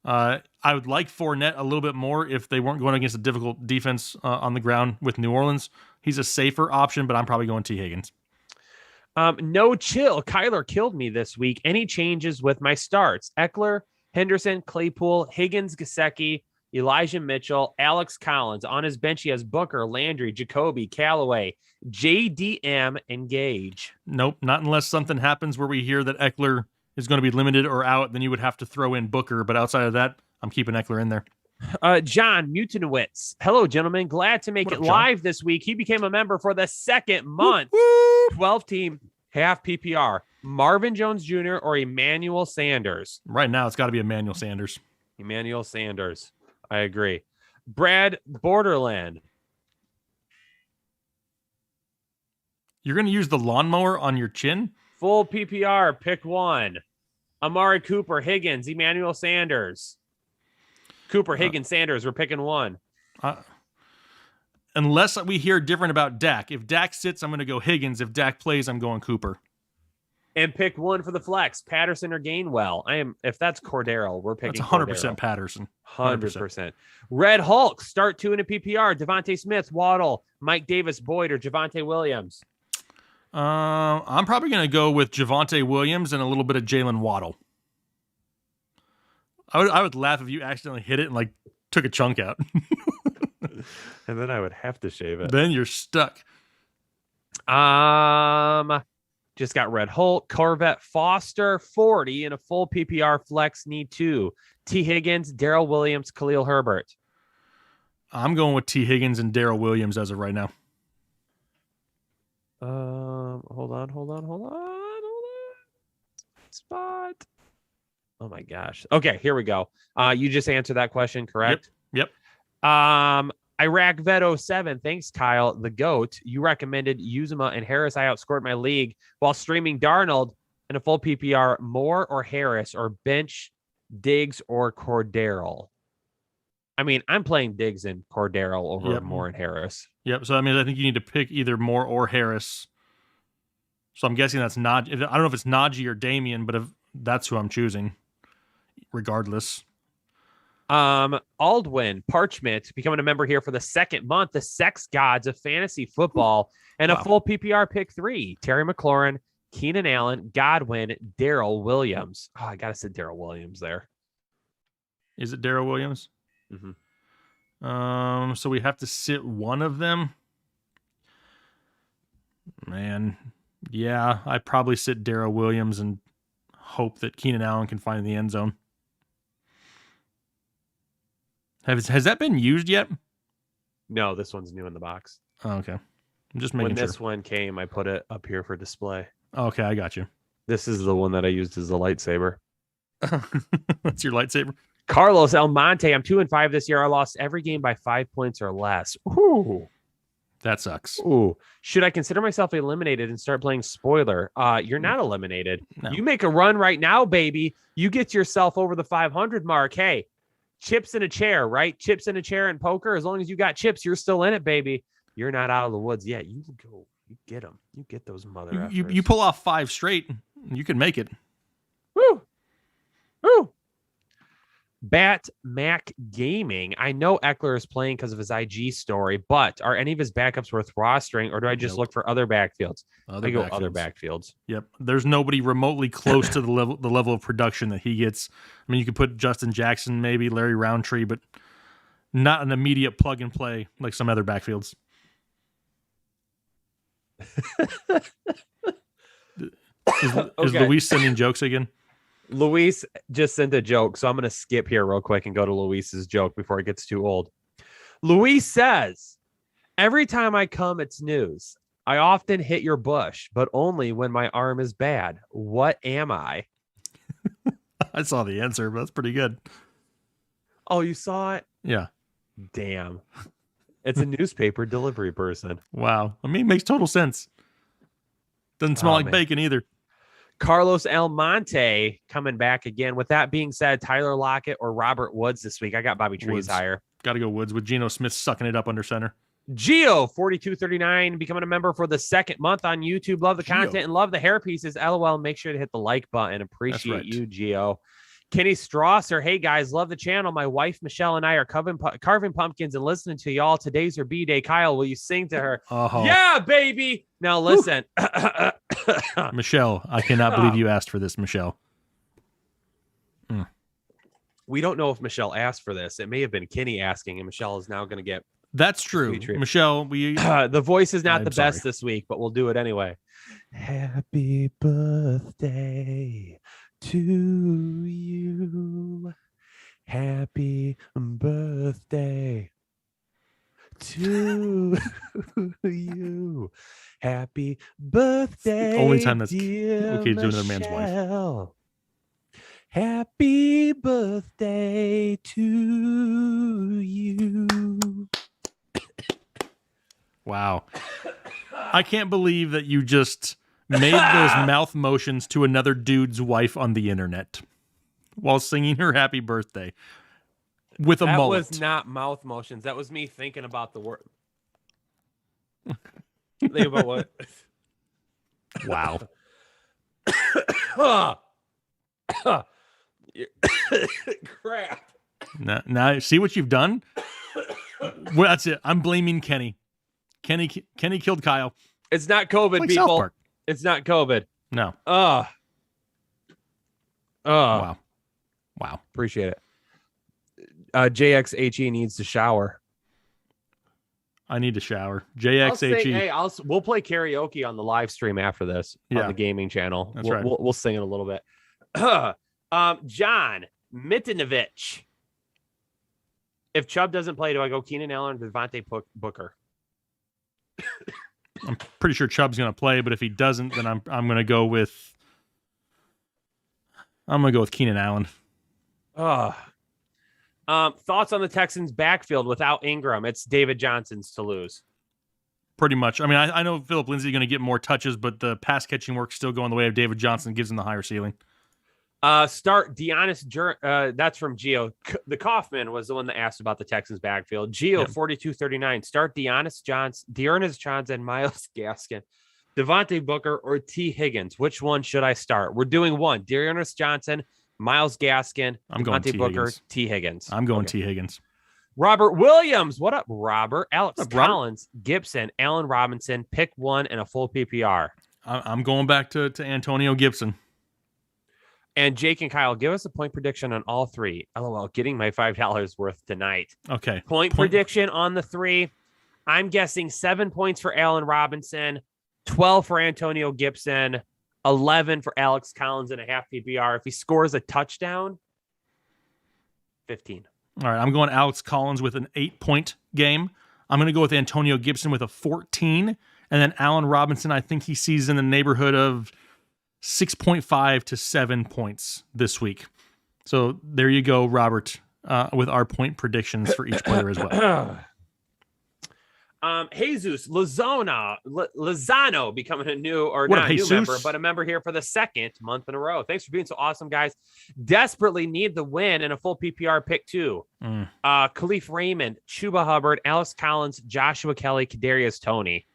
I would like Fournette a little bit more if they weren't going against a difficult defense on the ground with New Orleans. He's a safer option, but I'm probably going T. Higgins. No chill. Kyler killed me this week. Any changes with my starts? Eckler, Henderson, Claypool, Higgins, Gesicki, Elijah Mitchell, Alex Collins. On his bench, he has Booker, Landry, Jacoby, Callaway, JDM, and Gage. Nope, not unless something happens where we hear that Eckler is going to be limited or out, then you would have to throw in Booker. But outside of that, I'm keeping Eckler in there. John Mutinowitz. Hello, gentlemen. Glad to make it live this week. He became a member for the second month. 12-team, half PPR. Marvin Jones Jr. or Emmanuel Sanders? Right now, it's got to be Emmanuel Sanders. Emmanuel Sanders. I agree. Brad Borderland. You're going to use the lawnmower on your chin? Full PPR, pick one. Amari Cooper, Higgins, Emmanuel Sanders. Cooper, Higgins, Sanders. We're picking one. Unless we hear different about Dak. If Dak sits, I'm going to go Higgins. If Dak plays, I'm going Cooper. And pick one for the flex, Patterson or Gainwell. If that's Cordero, we're picking That's 100% Cordero. Patterson. 100%. Red Hulk, start two in a PPR. Devontae Smith, Waddle, Mike Davis, Boyd, or Javonte Williams. I'm probably going to go with Javonte Williams and a little bit of Jalen Waddle. I would laugh if you accidentally hit it and like took a chunk out. And then I would have to shave it. Then you're stuck. Just got Red Hulk, Corvette Foster, 40 in a full PPR flex, need two. T. Higgins, Darrell Williams, Khalil Herbert. I'm going with T. Higgins and Darrell Williams as of right now. Hold on. Spot. Oh my gosh. Okay, here we go. You just answered that question, correct? Yep. Iraq Vet 07. Thanks, Kyle. The GOAT. You recommended Uzuma and Harris. I outscored my league while streaming Darnold in a full PPR. Moore or Harris or bench Diggs or Cordero? I mean, I'm playing Diggs and Cordero over Moore and Harris. Yep. So that means I think you need to pick either Moore or Harris. So I'm guessing that's not. I don't know if it's Najee or Damian, but if that's who I'm choosing, regardless. Aldwin Parchment becoming a member here for the second month. The sex gods of fantasy football and a full PPR pick 3. Terry McLaurin, Keenan Allen, Godwin, Darrell Williams. Oh, I gotta say Darrell Williams there. Is it Darrell Williams? Mm-hmm. So we have to sit one of them. Man, yeah, I'd probably sit Darrell Williams and hope that Keenan Allen can find the end zone. Has that been used yet? No, this one's new in the box. Oh, okay. I'm just making when sure. This one came, I put it up here for display. Okay, I got you. This is the one that I used as the lightsaber. That's your lightsaber? Carlos Almonte. I'm 2-5 this year. I lost every game by 5 points or less. Ooh. That sucks. Ooh. Should I consider myself eliminated and start playing spoiler? You're not eliminated. No. You make a run right now, baby. You get yourself over the 500 mark. Hey, chips in a chair, right? Chips in a chair in poker. As long as you got chips, you're still in it, baby. You're not out of the woods yet. You go. You get them. You get those mother you pull off 5 straight. You can make it. Woo. Woo. Bat Mac Gaming. I know Eckler is playing because of his IG story, but are any of his backups worth rostering, or do I just look for other backfields? I go other backfields. Yep. There's nobody remotely close to the level of production that he gets. I mean, you could put Justin Jackson, maybe Larry Roundtree, but not an immediate plug and play like some other backfields. Is Luis sending jokes again? Luis just sent a joke, so I'm going to skip here real quick and go to Luis's joke before it gets too old. Luis says, every time I come, it's news. I often hit your bush, but only when my arm is bad. What am I? I saw the answer, but that's pretty good. Oh, you saw it? Yeah. Damn. It's a newspaper delivery person. Wow. I mean, it makes total sense. Doesn't smell like bacon either. Carlos Almonte coming back again. With that being said, Tyler Lockett or Robert Woods this week. I got Bobby Trees higher. Got to go Woods with Geno Smith sucking it up under center. Geo 4239 becoming a member for the second month on YouTube. Love the content and love the hair pieces. LOL. Make sure to hit the like button. Appreciate you, Geo. Kenny Strasser. Hey guys, love the channel. My wife Michelle and I are carving pumpkins and listening to y'all. Today's her B-day. Kyle, will you sing to her? Yeah, baby. Now listen. Michelle, I cannot believe you asked for this, Michelle. We don't know if Michelle asked for this. It may have been Kenny asking, and Michelle is now going to get. That's true. Michelle, the voice is not the best this week, but we'll do it anyway. Happy birthday to you. Happy birthday to you. Happy birthday. Only time that's dear okay to do another man's Michelle. Wife. Happy birthday to you. Wow. I can't believe that you just made those mouth motions to another dude's wife on the internet while singing her happy birthday with a That mullet. was not mouth motions. That was me thinking about the word. Think about what? Wow. Crap. Now, see what you've done? Well, that's it. I'm blaming Kenny. Kenny killed Kyle. It's not COVID, Like South people. Park. It's not COVID. No. Wow. Wow. Appreciate it. JXHE needs to shower. I need to shower. I'll sing- JXHE. hey, we'll play karaoke on the live stream after this Yeah. on the gaming channel. That's we'll, right. We'll sing it a little bit. John Mitinovich. If Chubb doesn't play, do I go Keenan Allen or Devontae Booker? I'm pretty sure Chubb's going to play, but if he doesn't, then I'm going to go with Keenan Allen. Thoughts on the Texans' backfield without Ingram? It's David Johnson's to lose. Pretty much. I mean, I know Philip Lindsay going to get more touches, but the pass catching work still going the way of David Johnson, gives him the higher ceiling. Start Deonis. That's from Geo. The Kaufman was the one that asked about the Texans' backfield. Geo 4239. Start Dearness Johnson, Miles Gaskin, Devontae Booker, or T. Higgins. Which one should I start? We're doing one. Dearness Johnson, Miles Gaskin, I'm going Devontae T. Booker, Higgins. T. Higgins. I'm going Okay. T. Higgins. Robert Williams. What up, Robert? Alex What up, Robert? Collins, Gibson, Allen Robinson. Pick one and a full PPR. I'm going back to Antonio Gibson. And Jake and Kyle, give us a point prediction on all three. LOL, getting my $5 worth tonight. Okay. Point prediction on the three. I'm guessing 7 points for Allen Robinson, 12 for Antonio Gibson, 11 for Alex Collins and a half PPR. If he scores a touchdown, 15. All right. I'm going Alex Collins with an 8-point game. I'm going to go with Antonio Gibson with a 14. And then Allen Robinson, I think he sees in the neighborhood of 6.5 to 7 points this week. So there you go, Robert, with our point predictions for each player as well. Jesus Lozano becoming a new, or What up, not a new Jesus? member, but a member here for the second month in a row. Thanks for being so awesome, guys. Desperately need the win and a full PPR pick too. Khalif Raymond, Chuba Hubbard, Alex Collins, Joshua Kelly, Kadarius Toney.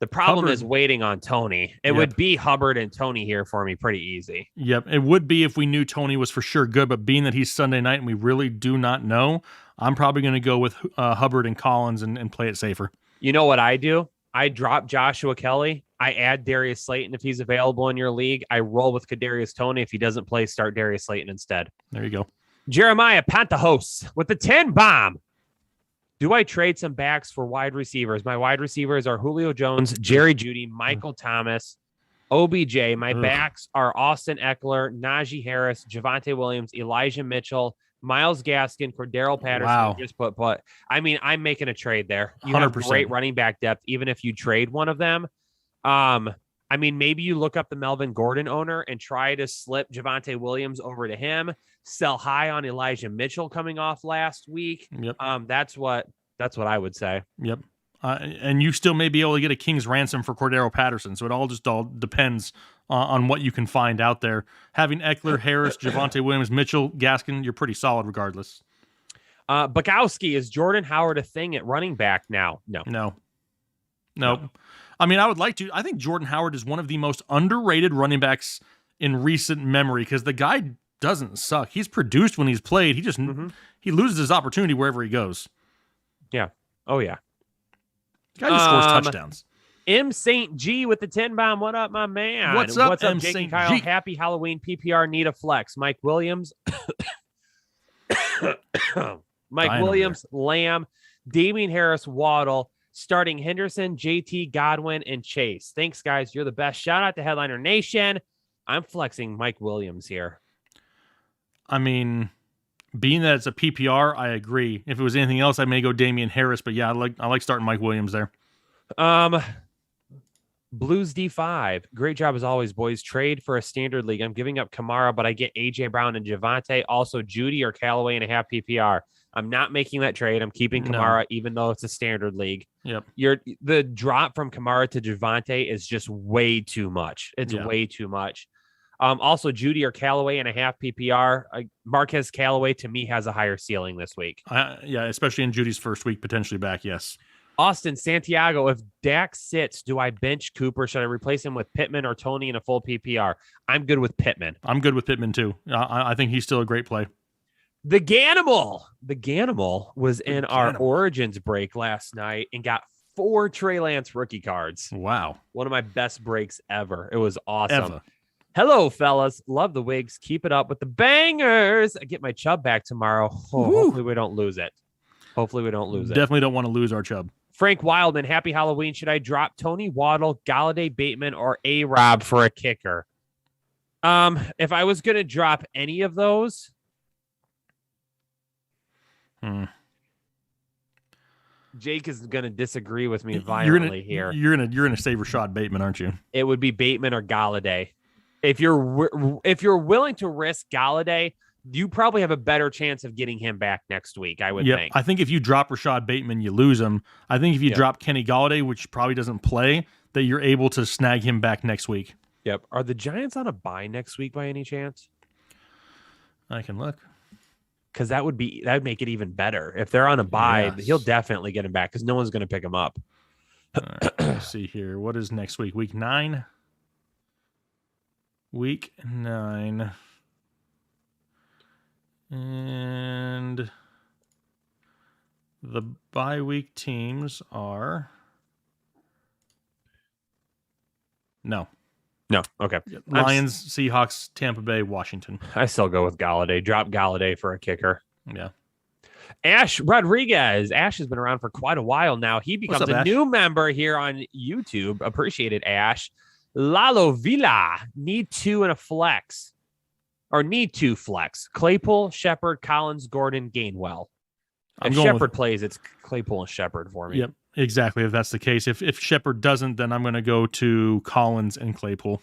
The problem Hubbard. is waiting on Tony. It Yep. would be Hubbard and Tony here for me pretty easy. Yep. It would be if we knew Tony was for sure good, but being that he's Sunday night and we really do not know, I'm probably going to go with Hubbard and Collins and play it safer. You know what I do? I drop Joshua Kelly. I add Darius Slayton if he's available in your league. I roll with Kadarius Toney. If he doesn't play, start Darius Slayton instead. There you go. Jeremiah Pantajos with the 10 bomb. Do I trade some backs for wide receivers? My wide receivers are Julio Jones, Jerry Jeudy, Michael Thomas, OBJ. My backs are Austin Eckler, Najee Harris, Javonte Williams, Elijah Mitchell, Miles Gaskin, Cordero Patterson. Wow. Just put. I mean, I'm making a trade there. You have 100%. great running back depth, even if you trade one of them. I mean, maybe you look up the Melvin Gordon owner and try to slip Javonte Williams over to him, sell high on Elijah Mitchell coming off last week. Yep. That's what I would say. Yep. And you still may be able to get a king's ransom for Cordero Patterson. So it all depends on what you can find out there. Having Eckler, Harris, Javonte Williams, Mitchell, Gaskin, you're pretty solid regardless. Bukowski, is Jordan Howard a thing at running back now? No. I mean, I would like to. I think Jordan Howard is one of the most underrated running backs in recent memory because the guy doesn't suck. He's produced when he's played. He just he loses his opportunity wherever he goes. Yeah. Oh, yeah. The guy just scores touchdowns. M. St. G with the 10 bomb. What up, my man? What's up, M. Jake and St. Kyle? G? Happy Halloween. PPR need a flex. Mike Williams. Mike Dying Williams, Lamb, Damian Harris, Waddle, starting Henderson, JT, Godwin, and Chase. Thanks, guys. You're the best. Shout out to Headliner Nation. I'm flexing Mike Williams here. I mean, being that it's a PPR, I agree. If it was anything else, I may go Damian Harris. But yeah, I like starting Mike Williams there. Blues D5. Great job as always, boys. Trade for a standard league. I'm giving up Kamara, but I get AJ Brown and Javante. Also, Judy or Callaway and a half PPR. I'm not making that trade. I'm keeping Kamara, even though it's a standard league. Yep. The drop from Kamara to Javante is just way too much. It's way too much. Also, Judy or Callaway and a half PPR. Marquez Callaway to me has a higher ceiling this week. Yeah, especially in Judy's first week potentially back. Yes. Austin Santiago, if Dak sits, do I bench Cooper? Should I replace him with Pittman or Tony in a full PPR? I'm good with Pittman. I'm good with Pittman too. I think he's still a great play. The Ganimal was in our Origins break last night and got 4 Trey Lance rookie cards. Wow. One of my best breaks ever. It was awesome. Ever. Hello, fellas. Love the wigs. Keep it up with the bangers. I get my Chubb back tomorrow. Hopefully we don't lose it. Definitely don't want to lose our Chubb. Frank Wildman, happy Halloween. Should I drop Tony Waddle, Galladay, Bateman, or A-Rob for a kicker? If I was going to drop any of those, Jake is going to disagree with me violently here. You're gonna save Rashad Bateman, aren't you? It would be Bateman or Galladay. If you're willing to risk Galladay, you probably have a better chance of getting him back next week, I would think. I think if you drop Rashad Bateman, you lose him. I think if you drop Kenny Galladay, which probably doesn't play, that you're able to snag him back next week. Yep. Are the Giants on a bye next week by any chance? I can look. Because that would make it even better. If they're on a bye, he'll definitely get him back because no one's going to pick him up. All right, let's see here. What is next week? Week 9? Week 9. And the bye week teams are... No. Okay. Lions, Seahawks, Tampa Bay, Washington. I still go with Galladay. Drop Galladay for a kicker. Yeah. Ash Rodriguez. Ash has been around for quite a while now. He becomes a new member here on YouTube. Appreciate it, Ash. Lalo Villa. Need 2 and a flex. Or need 2 flex. Claypool, Shepard, Collins, Gordon, Gainwell. If Shepard plays, it's Claypool and Shepard for me. Yep, exactly. If that's the case. If Shepard doesn't, then I'm going to go to Collins and Claypool.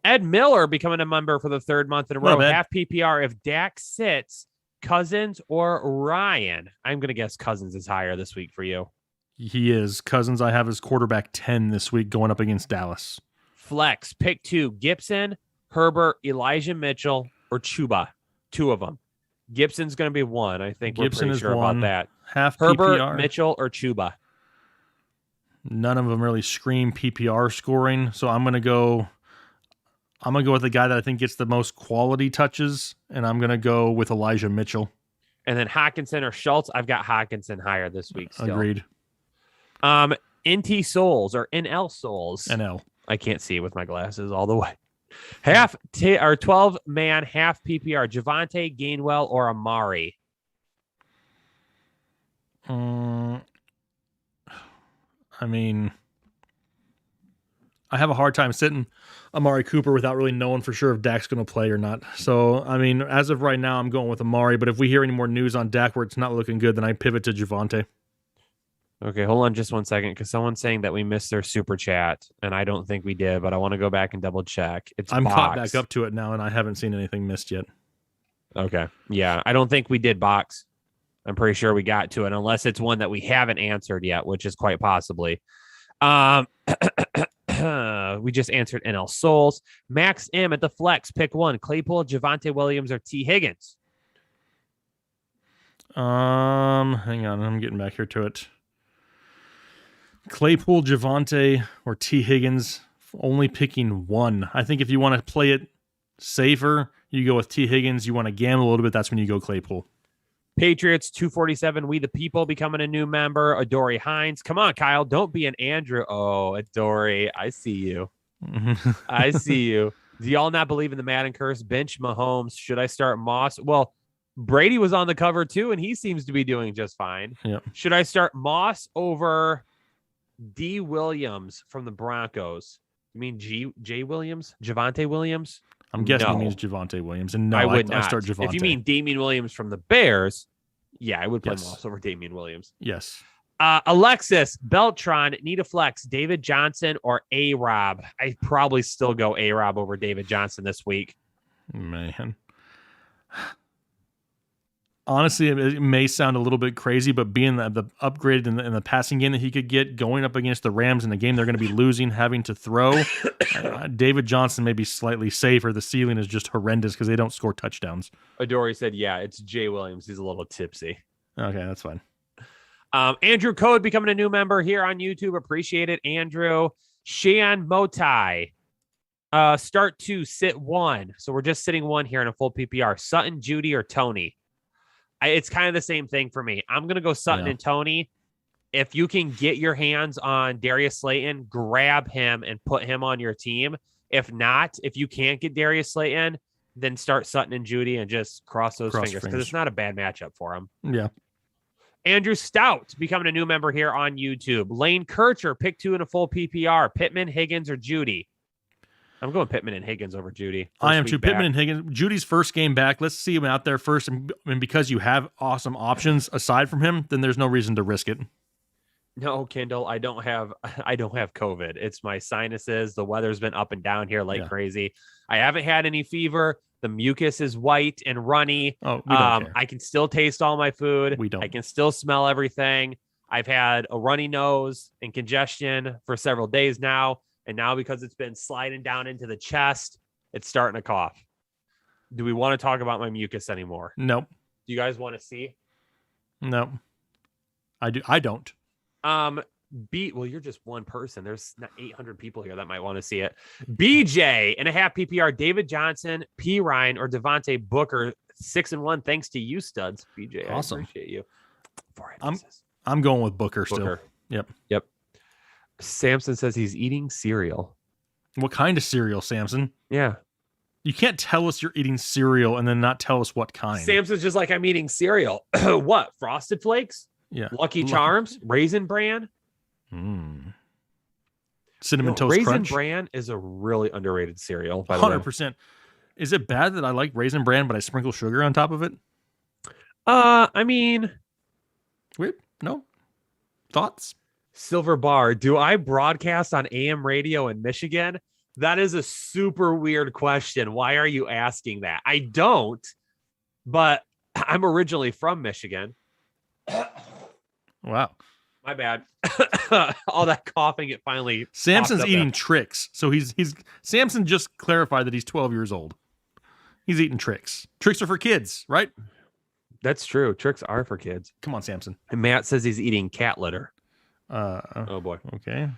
Ed Miller becoming a member for the 3rd month in a row. Ed. Half PPR. If Dak sits, Cousins or Ryan? I'm going to guess Cousins is higher this week for you. He is. Cousins, I have his quarterback 10 this week going up against Dallas. Flex. Pick 2. Gibson, Herbert, Elijah Mitchell, or Chuba. 2 of them. Gibson's going to be 1. I think Gibson we're pretty sure one. about that. Half Herbert, PPR. Mitchell, or Chuba. None of them really scream PPR scoring, so I'm going to go with the guy that I think gets the most quality touches, and I'm going to go with Elijah Mitchell. And then Hawkinson or Schultz. I've got Hawkinson higher this week still. Agreed. NT Souls or NL Souls. NL. I can't see it with my glasses all the way. 12-man half PPR. Javante, Gainwell, or Amari. I mean, I have a hard time sitting Amari Cooper without really knowing for sure if Dak's going to play or not. So, I mean, as of right now, I'm going with Amari. But if we hear any more news on Dak where it's not looking good, then I pivot to Javante. Okay, hold on just 1 second because someone's saying that we missed their super chat, and I don't think we did, but I want to go back and double check. I'm caught back up to it now, and I haven't seen anything missed yet. Okay, yeah, I don't think we did box. I'm pretty sure we got to it, unless it's one that we haven't answered yet, which is quite possibly. We just answered NL Souls. Max M at the flex, pick 1. Claypool, Javante Williams, or T. Higgins? Hang on, I'm getting back here to it. Claypool, Javante, or T. Higgins, only picking 1. I think if you want to play it safer, you go with T. Higgins. You want to gamble a little bit, that's when you go Claypool. Patriots 247. We the people becoming a new member. Adoree Hines. Come on, Kyle. Don't be an Andrew. Oh, Adoree. I see you. I see you. Do y'all not believe in the Madden curse? Bench Mahomes. Should I start Moss? Well, Brady was on the cover too, and he seems to be doing just fine. Yeah. Should I start Moss over D. Williams from the Broncos? You mean J. Williams? Javante Williams? I'm guessing he means Javante Williams. And no, I would not. I start Javante. If you mean Damian Williams from the Bears, yeah, I would play Yes. Moss over Damian Williams. Yes. Alexis Beltron, need a flex, David Johnson or A-Rob? I probably still go A-Rob over David Johnson this week. Man. Honestly, it may sound a little bit crazy, but being the upgrade in the passing game that he could get, going up against the Rams in a game they're going to be losing, having to throw, David Johnson may be slightly safer. The ceiling is just horrendous because they don't score touchdowns. Adori said, yeah, it's Jay Williams. He's a little tipsy. Okay, that's fine. Andrew Code becoming a new member here on YouTube. Appreciate it, Andrew. Shan Motai. Start 2, sit 1. So we're just sitting 1 here in a full PPR. Sutton, Judy, or Tony? It's kind of the same thing for me. I'm going to go Sutton and Tony. If you can get your hands on Darius Slayton, grab him and put him on your team. If not, if you can't get Darius Slayton, then start Sutton and Judy and just cross those fingers because it's not a bad matchup for him. Yeah. Andrew Stout becoming a new member here on YouTube. Lane Kircher, pick 2 in a full PPR. Pittman, Higgins, or Judy? I'm going Pittman and Higgins over Judy. I am too. Pittman and Higgins. Judy's first game back. Let's see him out there first. And because you have awesome options aside from him, then there's no reason to risk it. No, Kendall, I don't have COVID. It's my sinuses. The weather's been up and down here like crazy. I haven't had any fever. The mucus is white and runny. Oh, we don't care. I can still taste all my food. We don't. I can still smell everything. I've had a runny nose and congestion for several days now. And now because it's been sliding down into the chest, it's starting to cough. Do we want to talk about my mucus anymore? Nope. Do you guys want to see? No. I do. I don't. Well, you're just one person. There's not 800 people here that might want to see it. BJ and a half PPR, David Johnson, P. Ryan, or Devontae Booker, 6-1. Thanks to you, studs. BJ, awesome. I appreciate you. I'm going with Booker still. Yep. Samson says he's eating cereal. What kind of cereal, Samson? Yeah. You can't tell us you're eating cereal and then not tell us what kind. Samson's just like, I'm eating cereal. What? Frosted Flakes? Yeah. Lucky Charms? Raisin Bran? Cinnamon Toast Raisin Crunch? Bran is a really underrated cereal, by the way. 100%. Is it bad that I like Raisin Bran, but I sprinkle sugar on top of it? I mean... Weird? No? Thoughts? Silver Bar, do I broadcast on AM radio in Michigan? That is a super weird question. Why are you asking that? I don't, but I'm originally from Michigan. Wow. My bad. All that coughing, it finally. Samson's eating tricks. So he's Samson just clarified that he's 12 years old. He's eating tricks. Tricks are for kids, right? That's true. Tricks are for kids. Come on, Samson. And Matt says he's eating cat litter. Oh boy. Okay.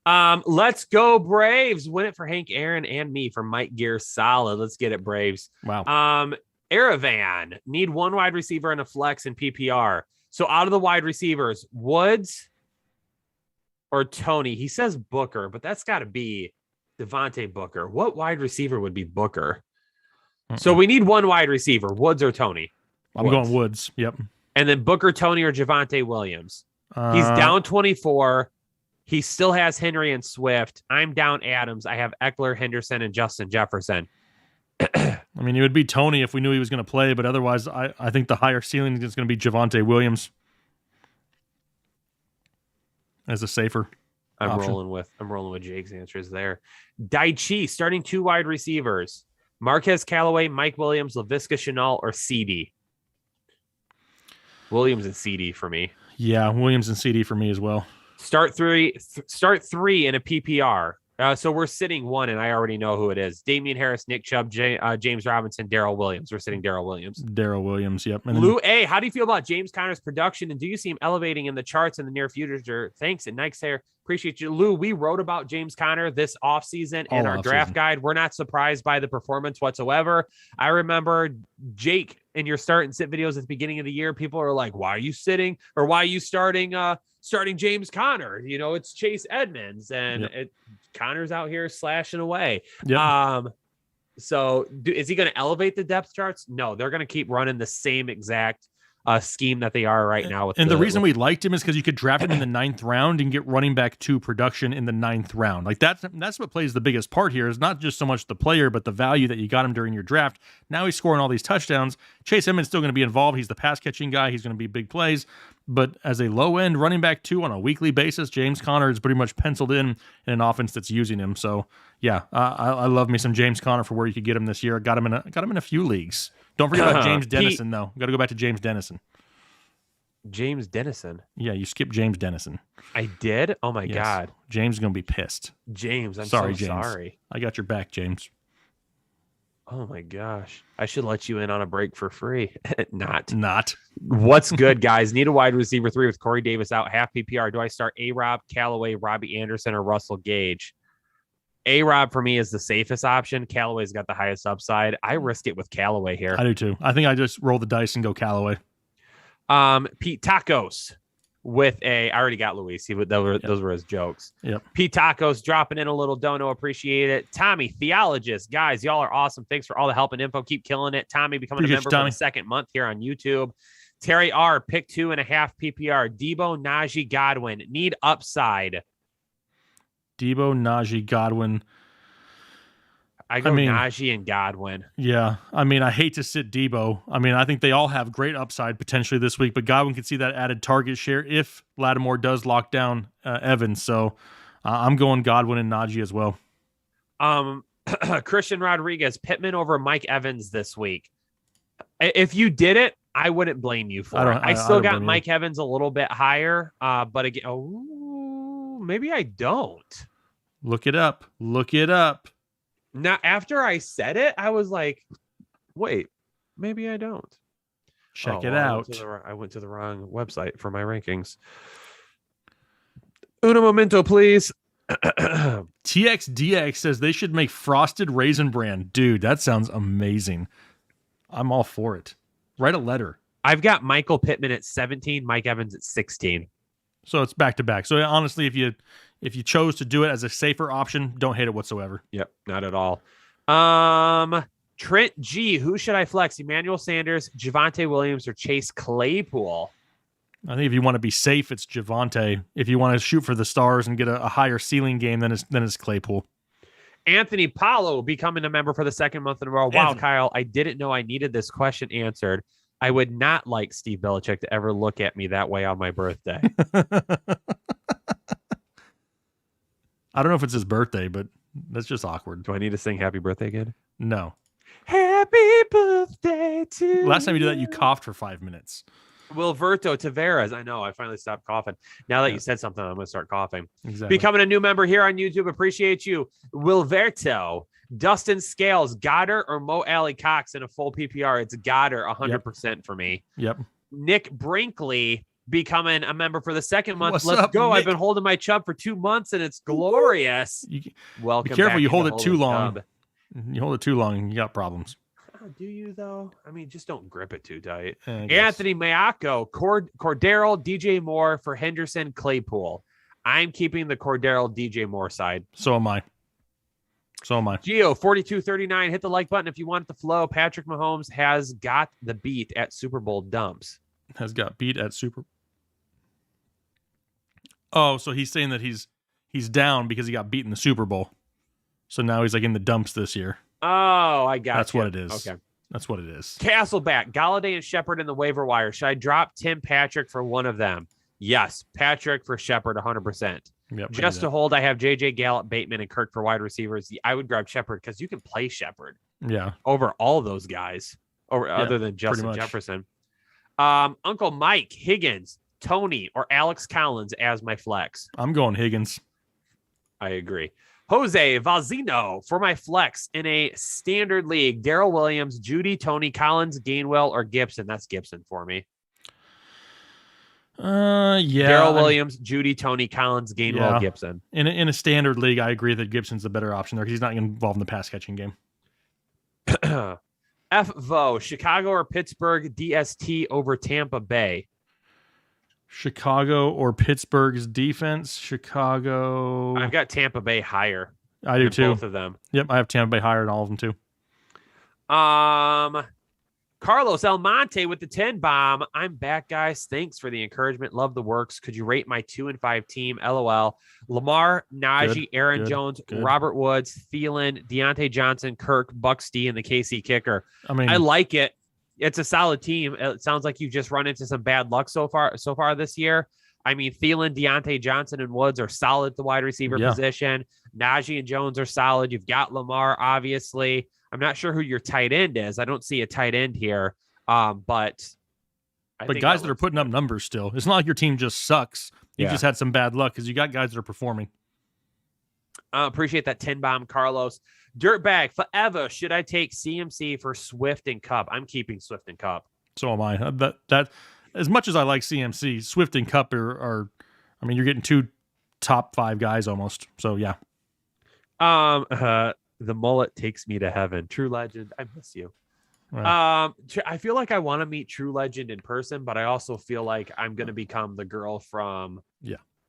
Let's go Braves. Win it for Hank Aaron and me for Mike Gear. Solid. Let's get it, Braves. Wow. Aravan, need one wide receiver and a flex in PPR. So out of the wide receivers, Woods or Tony? He says Booker, but that's got to be Devontae Booker. What wide receiver would be Booker? So we need one wide receiver, Woods or Tony. I'm going Woods. Yep. And then Booker, Tony, or Javonte Williams. He's down 24. He still has Henry and Swift. I'm down Adams. I have Eckler, Henderson, and Justin Jefferson. I mean, it would be Tony if we knew he was going to play, but otherwise, I think the higher ceiling is going to be Javonte Williams as a safer option. I'm rolling with Jake's answers there. Daichi starting 2 wide receivers: Marquez Callaway, Mike Williams, Laviska Shenault, or CD. Williams and CD for me. Yeah, Williams and CD for me as well. Start three in a PPR. So we're sitting 1, and I already know who it is. Damian Harris, Nick Chubb, James Robinson, Darrell Williams. We're sitting Darrell Williams. Darrell Williams, yep. And Lou A., how do you feel about James Conner's production, and do you see him elevating in the charts in the near future? Thanks, and Nike's hair. Appreciate you. Lou, we wrote about James Conner this offseason in our draft guide. We're not surprised by the performance whatsoever. I remember Jake in your start and sit videos at the beginning of the year, people are like, why are you sitting, or why are you starting James Conner? You know, it's Chase Edmonds, and Conner's out here slashing away. Yep. So is he going to elevate the depth charts? No, they're going to keep running the same exact scheme that they are right now. And the reason we liked him is because you could draft him in the 9th round and get running back 2 production in the 9th round. Like that's what plays the biggest part here, is not just so much the player, but the value that you got him during your draft. Now he's scoring all these touchdowns. Chase Edmonds still going to be involved. He's the pass catching guy. He's going to be big plays. But as a low end running back 2 on a weekly basis, James Conner is pretty much penciled in an offense that's using him. So yeah, I love me some James Conner for where you could get him this year. Got him in a few leagues. Don't forget about James Dennison, though. Got to go back to James Dennison. James Dennison. Yeah, you skipped James Dennison. I did? Oh, my God. James is going to be pissed. James, I'm sorry, so James. sorry. I got your back, James. Oh, my gosh. I should let you in on a break for free. Not. Not. What's good, guys? Need a wide receiver 3 with Corey Davis out, half PPR. Do I start A-Rob, Callaway, Robbie Anderson, or Russell Gage? A-Rob for me is the safest option. Callaway's got the highest upside. I risk it with Callaway here. I do too. I think I just roll the dice and go Callaway. Pete Tacos with I already got Luis. Those were his jokes. Yep. Pete Tacos dropping in a little dono. Appreciate it. Tommy, Theologist. Guys, y'all are awesome. Thanks for all the help and info. Keep killing it. Tommy becoming Appreciate a member you, for Tommy. the second month here on YouTube. Terry R, pick 2.5 PPR. Debo, Najee, Godwin. Need upside. Debo, Najee, Godwin. I go Najee and Godwin. Yeah. I mean, I hate to sit Debo. I mean, I think they all have great upside potentially this week, but Godwin can see that added target share if Lattimore does lock down Evans. So I'm going Godwin and Najee as well. Christian Rodriguez, Pittman over Mike Evans this week. If you did it, I wouldn't blame you for it. I still got Mike Evans a little bit higher, but again, maybe I don't. Look it up. Look it up. Now, after I said it, I was like, wait, maybe I don't. Check it out. I went to the wrong website for my rankings. Uno momento, please. TXDX says they should make frosted raisin bran. Dude, that sounds amazing. I'm all for it. Write a letter. I've got Michael Pittman at 17, Mike Evans at 16. So it's back to back. So honestly, if you chose to do it as a safer option, don't hate it whatsoever. Yep, not at all. Trent G, who should I flex? Emmanuel Sanders, Javonte Williams, or Chase Claypool? I think if you want to be safe, it's Javonte. If you want to shoot for the stars and get a higher ceiling game, then it's Claypool. Anthony Paulo becoming a member for the second month in a row. Wow, Anthony. Kyle, I didn't know I needed this question answered. I would not like Steve Belichick to ever look at me that way on my birthday. I don't know if it's his birthday, but that's just awkward. Do I need to sing happy birthday again? No. Happy birthday to Last time you did that, you coughed for 5 minutes. Wilverto Tavares. I know. I finally stopped coughing. Now that you said something, I'm going to start coughing. Exactly. Becoming a new member here on YouTube. Appreciate you. Wilverto, Dustin Scales, Goddard, or Mo Alley Cox in a full PPR. It's Goddard 100% for me. Yep. Nick Brinkley becoming a member for the second month. What's Let's up, go. Nick? I've been holding my chub for 2 months and it's glorious. Welcome. Be careful, back you hold into it too long. Tub. You hold it too long and you got problems. Oh, do you though? I mean, just don't grip it too tight. I guess. Anthony Mayako, Cordero, DJ Moore for Henderson, Claypool. I'm keeping the Cordero, DJ Moore side. So am I. Geo 4239. Hit the like button if you want the flow. Patrick Mahomes has got the beat at Super Bowl dumps. Has got beat at Super. Oh, so he's saying that he's down because he got beat in the Super Bowl. So now he's like in the dumps this year. Oh, I got That's you. what it is. Okay. That's what it is. Castleback, Galladay and Shepard in the waiver wire. Should I drop Tim Patrick for one of them? Yes, Patrick for Shepard 100%. Yep, Just to hold, I have JJ Gallup, Bateman, and Kirk for wide receivers. I would grab Shepard because you can play Shepard yeah. over all those guys, other than Justin much. Jefferson. Uncle Mike, Higgins, Tony, or Alex Collins as my flex. I'm going Higgins. I agree. Jose Vazino for my flex in a standard league. Darrell Williams, Judy, Tony, Collins, Gainwell, or Gibson. That's Gibson for me. Yeah. Darrell Williams, Judy, Tony, Collins, Gainwell, Yeah. Gibson. In a standard league, I agree that Gibson's the better option there because he's not involved in the pass catching game. FVO, Chicago or Pittsburgh, DST over Tampa Bay. Chicago or Pittsburgh's defense. Chicago. I've got Tampa Bay higher. I do than too. Both of them. Yep, I have Tampa Bay higher than all of them too. Carlos Almonte with the 10 bomb. I'm back, guys. Thanks for the encouragement. Love the works. Could you rate my 2 and 5 team? LOL. Lamar, Najee, Good, Aaron good, Jones, good. Robert Woods, Thielen, Deontay Johnson, Kirk, Buxty, and the KC kicker. I mean, I like it. It's a solid team. It sounds like you've just run into some bad luck so far this year. I mean, Thielen, Deontay Johnson, and Woods are solid at the wide receiver position. Najee and Jones are solid. You've got Lamar, obviously. I'm not sure who your tight end is. I don't see a tight end here. But guys that are putting up numbers still. It's not like your team just sucks. You Yeah. just had some bad luck because you got guys that are performing. Appreciate that 10 bomb, Carlos. Dirtbag, forever. Should I take CMC for Swift and Cup? I'm keeping Swift and Cup. So am I. That as much as I like CMC, Swift and Cup are I mean, you're getting 2 top 5 guys almost. So yeah. The mullet takes me to heaven. True Legend, I miss you. Right. I feel like I want to meet True Legend in person, but I also feel like I'm going to become the girl from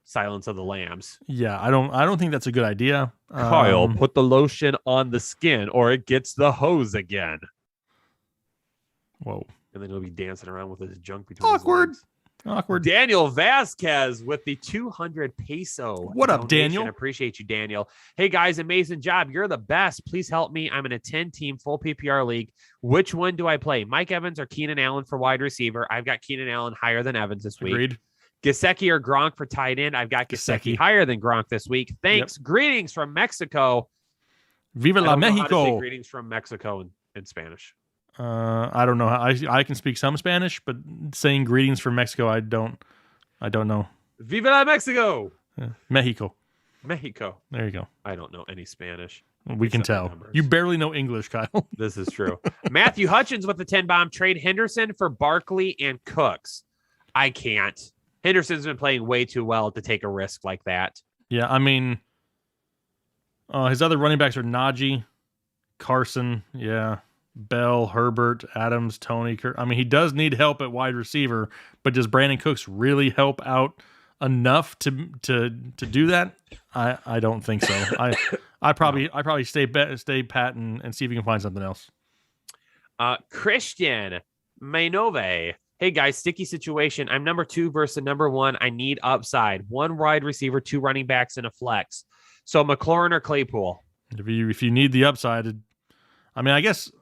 Silence of the Lambs. Yeah, I don't think that's a good idea. Kyle, put the lotion on the skin or it gets the hose again. Whoa. And then he'll be dancing around with his junk between his legs. Awkward. Daniel Vasquez with the 200 peso. What up, donation. Daniel? Appreciate you, Daniel. Hey, guys, amazing job. You're the best. Please help me. I'm in a 10-team full PPR league. Which one do I play? Mike Evans or Keenan Allen for wide receiver? I've got Keenan Allen higher than Evans this week. Agreed. Gesicki or Gronk for tight end? I've got Gesicki higher than Gronk this week. Thanks. Yep. Greetings from Mexico. Viva la I don't know how to say Mexico. greetings from Mexico in Spanish. I don't know how I can speak some Spanish, but saying greetings from Mexico, I don't know. Viva la Mexico. Mexico. Mexico. There you go. I don't know any Spanish. We can Except the tell. numbers. You barely know English, Kyle. This is true. Matthew Hutchins with the 10 bomb. Trade Henderson for Barkley and Cooks. I can't. Henderson's been playing way too well to take a risk like that. Yeah, I mean, his other running backs are Najee, Carson, Bell, Herbert, Adams, Tony. I mean, he does need help at wide receiver, but does Brandon Cooks really help out enough to do that? I don't think so. I probably stay pat and see if you can find something else. Christian Mainove. Hey guys, sticky situation. I'm number 2 versus number 1. I need upside. 1 wide receiver, 2 running backs, and a flex. So McLaurin or Claypool? If you need the upside, I mean, I guess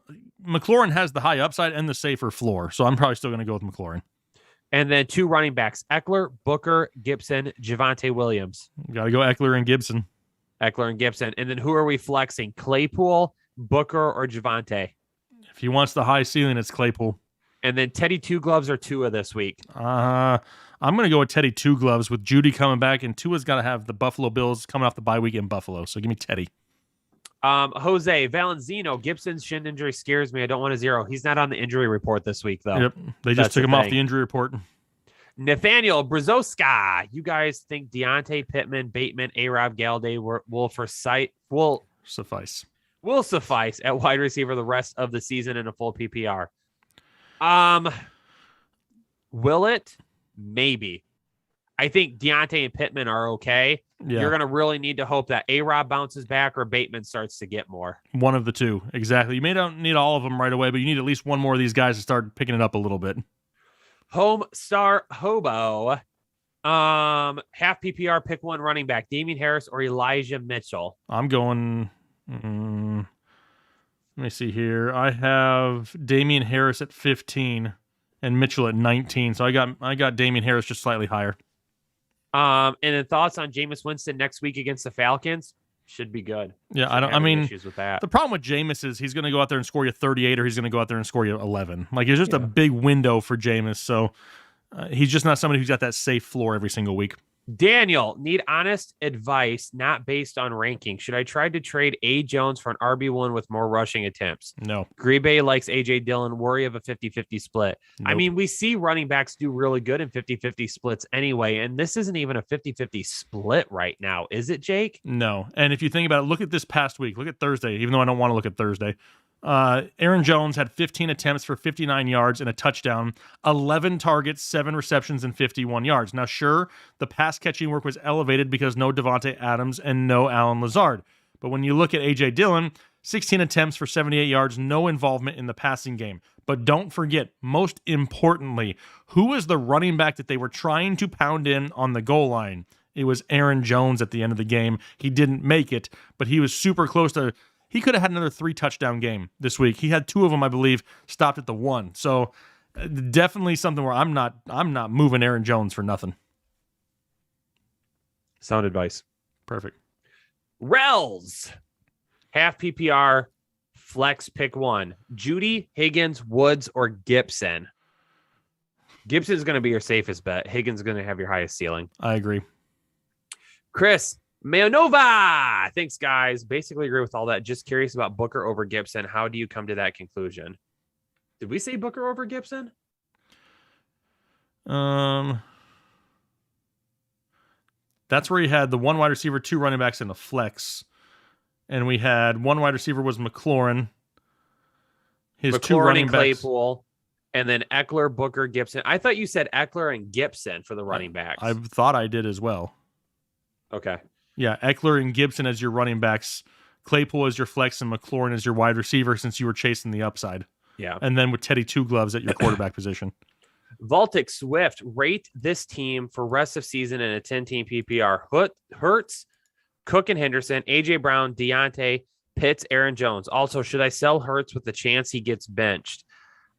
McLaurin has the high upside and the safer floor, so I'm probably still going to go with McLaurin. And then 2 running backs: Eckler, Booker, Gibson, Javonte Williams. Got to go Eckler and Gibson. Eckler and Gibson. And then who are we flexing? Claypool, Booker, or Javonte? If he wants the high ceiling, it's Claypool. And then Teddy Two Gloves or Tua this week? I'm going to go with Teddy Two Gloves with Judy coming back, and Tua's got to have the Buffalo Bills coming off the bye week in Buffalo. So give me Teddy. Jose Valenzino, Gibson's shin injury scares me. I don't want to 0. He's not on the injury report this week, though. Yep. They just took him off the injury report. Nathaniel Brazoska. You guys think Deontay, Pittman, Bateman, A-Rob, Galladay will suffice at wide receiver the rest of the season in a full PPR? Will it? Maybe. I think Deontay and Pittman are okay. Yeah. You're going to really need to hope that A-Rob bounces back or Bateman starts to get more. One of the two. Exactly. You may not need all of them right away, but you need at least one more of these guys to start picking it up a little bit. Home Star Hobo. Half PPR, pick 1 running back. Damian Harris or Elijah Mitchell? I'm going... let me see here. I have Damian Harris at 15 and Mitchell at 19. So I got Damian Harris just slightly higher. And then thoughts on Jameis Winston next week against the Falcons? Should be good. Yeah, I mean, issues with that. The problem with Jameis is he's going to go out there and score you 38, or he's going to go out there and score you 11. Like, it's just a big window for Jameis. So he's just not somebody who's got that safe floor every single week. Daniel, need honest advice, not based on ranking. Should I try to trade A. Jones for an RB1 with more rushing attempts? No. Grebe likes A.J. Dillon. Worry of a 50-50 split. Nope. I mean, we see running backs do really good in 50-50 splits anyway, and this isn't even a 50-50 split right now, is it, Jake? No. And if you think about it, look at this past week. Look at Thursday, even though I don't want to look at Thursday. Aaron Jones had 15 attempts for 59 yards and a touchdown, 11 targets, 7 receptions, and 51 yards. Now, sure, the pass catching work was elevated because no Devontae Adams and no Allen Lazard. But when you look at A.J. Dillon, 16 attempts for 78 yards, no involvement in the passing game. But don't forget, most importantly, who is the running back that they were trying to pound in on the goal line? It was Aaron Jones at the end of the game. He didn't make it, but he was super close to. He could have had another 3-touchdown game this week. He had 2 of them, I believe, stopped at the 1. So definitely something where I'm not moving Aaron Jones for nothing. Sound advice. Perfect. Rels. Half PPR, flex pick 1. Judy, Higgins, Woods, or Gibson. Gibson's going to be your safest bet. Higgins is going to have your highest ceiling. I agree. Chris Mayonova. Thanks, guys. Basically agree with all that. Just curious about Booker over Gibson. How do you come to that conclusion? Did we say Booker over Gibson? That's where he had the 1 wide receiver, 2 running backs, and a flex. And we had 1 wide receiver was McLaurin. His 2 running and backs. Claypool. And then Eckler, Booker, Gibson. I thought you said Eckler and Gibson for the running backs. I thought I did as well. Okay. Yeah, Eckler and Gibson as your running backs, Claypool as your flex, and McLaurin as your wide receiver since you were chasing the upside. Yeah. And then with Teddy Two Gloves at your quarterback position. Baltic Swift, rate this team for rest of season in a 10-team PPR. Hurts, Cook and Henderson, A.J. Brown, Deontay, Pitts, Aaron Jones. Also, should I sell Hurts with the chance he gets benched?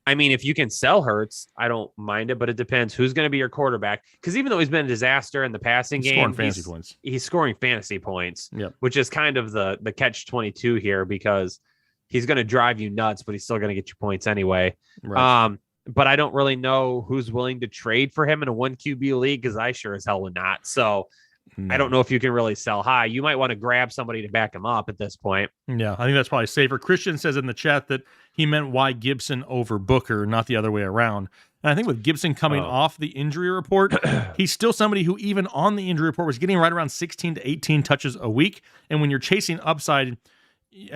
I mean, if you can sell Hurts, I don't mind it, but it depends who's going to be your quarterback. Because even though he's been a disaster in the passing game, Scoring fantasy points. He's scoring fantasy points, Yep. which is kind of the catch-22 here because he's going to drive you nuts, but he's still going to get you points anyway. Right. But I don't really know who's willing to trade for him in a 1 QB league because I sure as hell would not. So I don't know if you can really sell high. You might want to grab somebody to back him up at this point. Yeah, I think that's probably safer. Christian says in the chat that he meant why Gibson over Booker, not the other way around. And I think with Gibson coming off the injury report, he's still somebody who even on the injury report was getting right around 16 to 18 touches a week. And when you're chasing upside,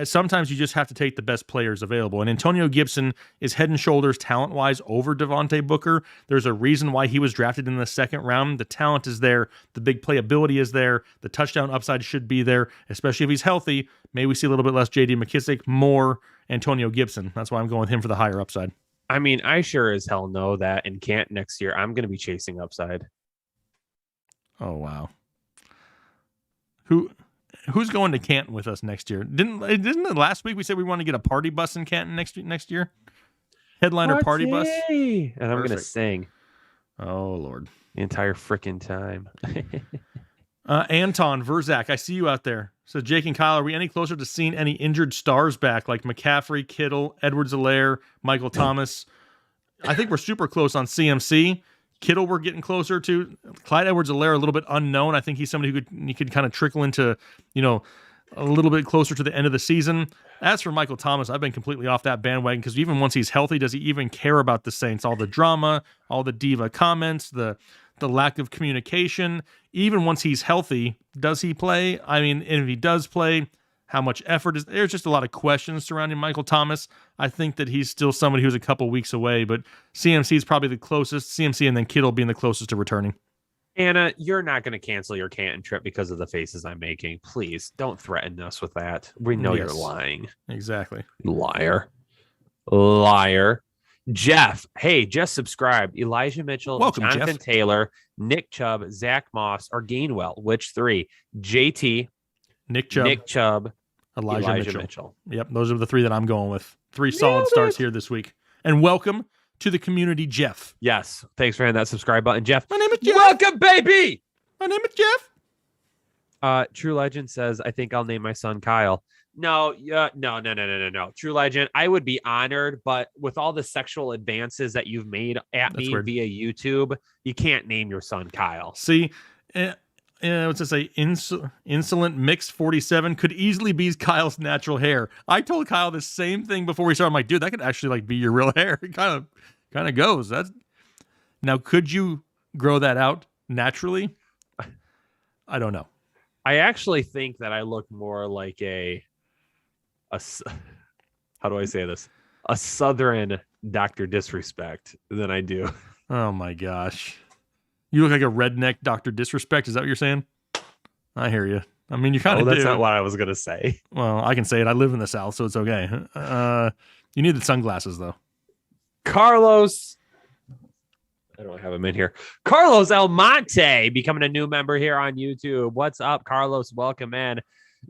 sometimes you just have to take the best players available. And Antonio Gibson is head and shoulders talent-wise over Devontae Booker. There's a reason why he was drafted in the 2nd round. The talent is there. The big playability is there. The touchdown upside should be there, especially if he's healthy. Maybe we see a little bit less J.D. McKissick, more Antonio Gibson. That's why I'm going with him for the higher upside. I mean, I sure as hell know that in Canton next year, I'm going to be chasing upside. Oh, wow. Who's going to Canton with us next year? Didn't it last week we said we want to get a party bus in Canton next year? Headliner party bus? And I'm going to Perfect. sing Oh, Lord. the entire freaking time. Anton Verzak, I see you out there. So Jake and Kyle, are we any closer to seeing any injured stars back like McCaffrey, Kittle, Edwards-Helaire, Michael Thomas? I think we're super close on CMC. Kittle we're getting closer to. Clyde Edwards-Helaire a little bit unknown. I think he's somebody who could kind of trickle into, a little bit closer to the end of the season. As for Michael Thomas, I've been completely off that bandwagon because even once he's healthy, does he even care about the Saints? All the drama, all the diva comments, the lack of communication. Even once he's healthy, does he play? I mean, and if he does play, how much effort is there's just a lot of questions surrounding Michael Thomas. I think that he's still somebody who's a couple weeks away, but CMC is probably the closest. CMC and then Kittle being the closest to returning. Anna, you're not going to cancel your Canton trip because of the faces I'm making. Please don't threaten us with that. We know Yes. you're lying. Exactly. Liar. Jeff, hey, just subscribed. Elijah Mitchell, Welcome, Jonathan Jeff. Taylor, Nick Chubb, Zach Moss, or Gainwell. Which 3? JT, Nick Chubb, Nick Chubb, Elijah Mitchell. Mitchell. Yep, those are the 3 that I'm going with. 3 solid starts here this week. And welcome to the community, Jeff. Yes. Thanks for hitting that subscribe button, Jeff. My name is Jeff. Welcome, baby. My name is Jeff. True Legend says, I think I'll name my son Kyle. No. True Legend, I would be honored, but with all the sexual advances that you've made at me weird. via YouTube, you can't name your son Kyle. See, what's it say? Insolent Mix 47 could easily be Kyle's natural hair. I told Kyle the same thing before we started. I'm like, dude, that could actually be your real hair. It kind of goes. Now, could you grow that out naturally? I don't know. I actually think that I look more like how do I say this? A Southern Dr. Disrespect than I do. Oh my gosh. You look like a redneck Dr. Disrespect. Is that what you're saying? I hear you. I mean, you kind Oh, of do. that's not what I was gonna say. Well, I can say it. I live in the South, so it's okay. You need the sunglasses, though. Carlos, I don't have him in here. Carlos Almonte becoming a new member here on YouTube. What's up, Carlos? Welcome in.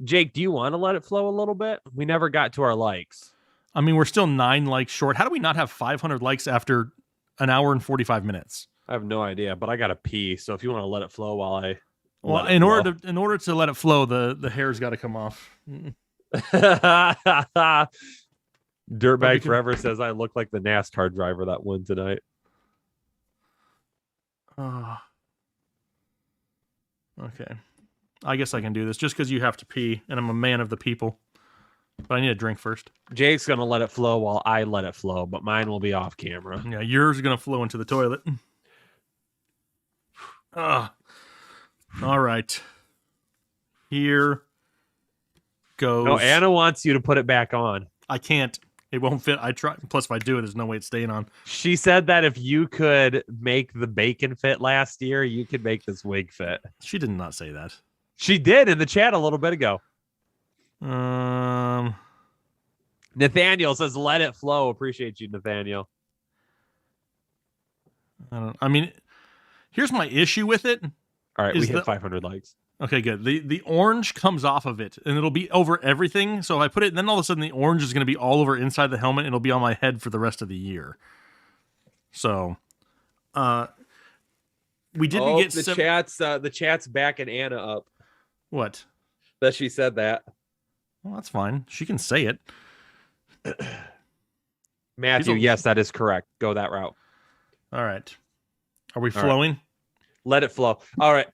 Jake, do you want to let it flow a little bit? We never got to our likes. I mean, we're still 9 likes short. How do we not have 500 likes after an hour and 45 minutes? I have no idea, but I got to pee. So if you want to let it flow while I... Well, in order to let it flow, the hair's got to come off. Dirtbag Forever says I look like the NASCAR driver that won tonight. Okay. I guess I can do this just because you have to pee and I'm a man of the people. But I need a drink first. Jake's going to let it flow while I let it flow, but mine will be off camera. Yeah, yours is going to flow into the toilet. All right. Here goes. No, Anna wants you to put it back on. I can't. It won't fit. I try. Plus, if I do it, there's no way it's staying on. She said that if you could make the bacon fit last year, you could make this wig fit. She did not say that. She did in the chat a little bit ago. Nathaniel says, let it flow. Appreciate you, Nathaniel. I mean, here's my issue with it. All right, we hit 500 likes. Okay, good. The orange comes off of it, and it'll be over everything. So if I put it, then all of a sudden the orange is going to be all over inside the helmet, and it'll be on my head for the rest of the year. So, we didn't get the chat's backing Anna up. What? That she said that. Well, that's fine. She can say it. Matthew, yes, that is correct. Go that route. All right. Are we flowing? Right. Let it flow. All right.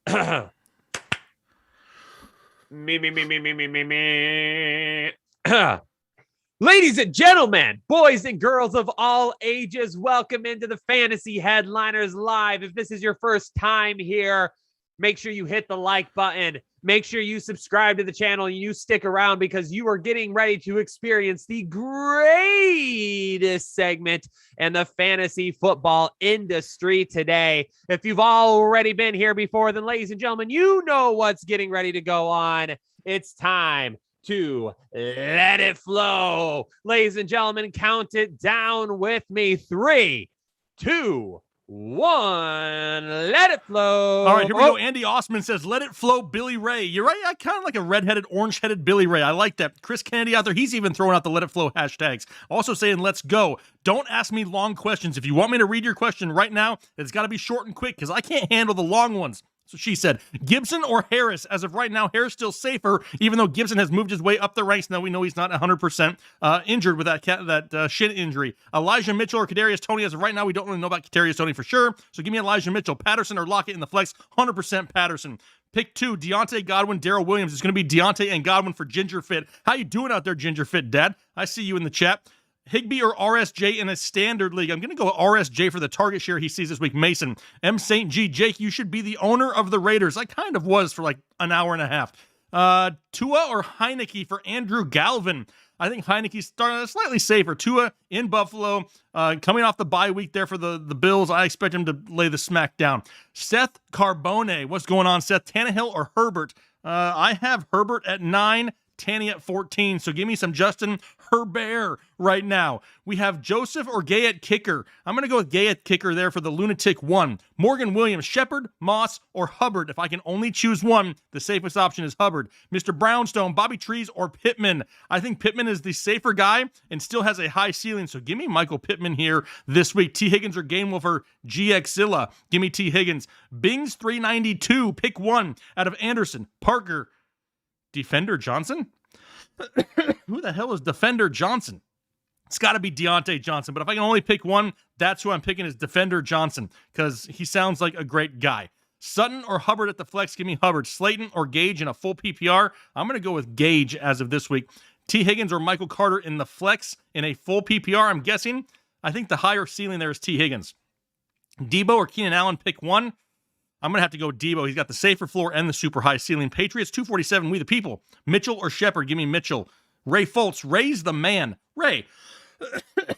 me. Ladies and gentlemen, boys and girls of all ages, welcome into the Fantasy Headliners Live. If this is your first time here, make sure you hit the like button. Make sure you subscribe to the channel and you stick around because you are getting ready to experience the greatest segment in the fantasy football industry today. If you've already been here before, then ladies and gentlemen, you know what's getting ready to go on. It's time to let it flow. Ladies and gentlemen, count it down with me. 3, 2, 1, let it flow. All right, here we go. Andy Osman says, let it flow, Billy Ray. You're right. I kind of like a redheaded, orange-headed Billy Ray. I like that. Chris Kennedy out there, he's even throwing out the let it flow hashtags. Also saying, let's go. Don't ask me long questions. If you want me to read your question right now, it's got to be short and quick because I can't handle the long ones. So she said, Gibson or Harris? As of right now, Harris still safer, even though Gibson has moved his way up the ranks. Now we know he's not 100% injured with that shin injury. Elijah Mitchell or Kadarius Toney? As of right now, we don't really know about Kadarius Toney for sure. So give me Elijah Mitchell. Patterson or Lockett in the flex? 100% Patterson. Pick 2, Deontay Godwin, Darrell Williams. It's going to be Deontay and Godwin for Ginger Fit. How you doing out there, Ginger Fit Dad? I see you in the chat. Higbee or RSJ in a standard league? I'm going to go with RSJ for the target share he sees this week. Mason. M. St. G. Jake, you should be the owner of the Raiders. I kind of was for like an hour and a half. Tua or Heineke for Andrew Galvin? I think Heineke's slightly safer. Tua in Buffalo, coming off the bye week there for the Bills. I expect him to lay the smack down. Seth Carbone. What's going on, Seth? Tannehill or Herbert? I have Herbert at 9. Tanny at 14. So give me some Justin Herbert right now. We have Joseph or Gay at kicker. I'm going to go with Gay at kicker there for the Lunatic 1. Morgan Williams, Shepard, Moss, or Hubbard. If I can only choose one, the safest option is Hubbard. Mr. Brownstone, Bobby Trees, or Pittman. I think Pittman is the safer guy and still has a high ceiling. So give me Michael Pittman here this week. T. Higgins or Gainwell for GXilla. Give me T. Higgins. Bings 392. Pick 1 out of Anderson, Parker, Defender Johnson? Who the hell is Defender Johnson? It's got to be Deontay Johnson, but if I can only pick one, that's who I'm picking is Defender Johnson because he sounds like a great guy. Sutton or Hubbard at the flex? Give me Hubbard. Slayton or Gage in a full PPR? I'm going to go with Gage as of this week. T. Higgins or Michael Carter in the flex in a full PPR? I'm guessing. I think the higher ceiling there is T. Higgins. Debo or Keenan Allen? Pick 1. I'm going to have to go Debo. He's got the safer floor and the super high ceiling. Patriots, 247, we the people. Mitchell or Shepard? Give me Mitchell. Ray Fultz, Ray's the man. Ray,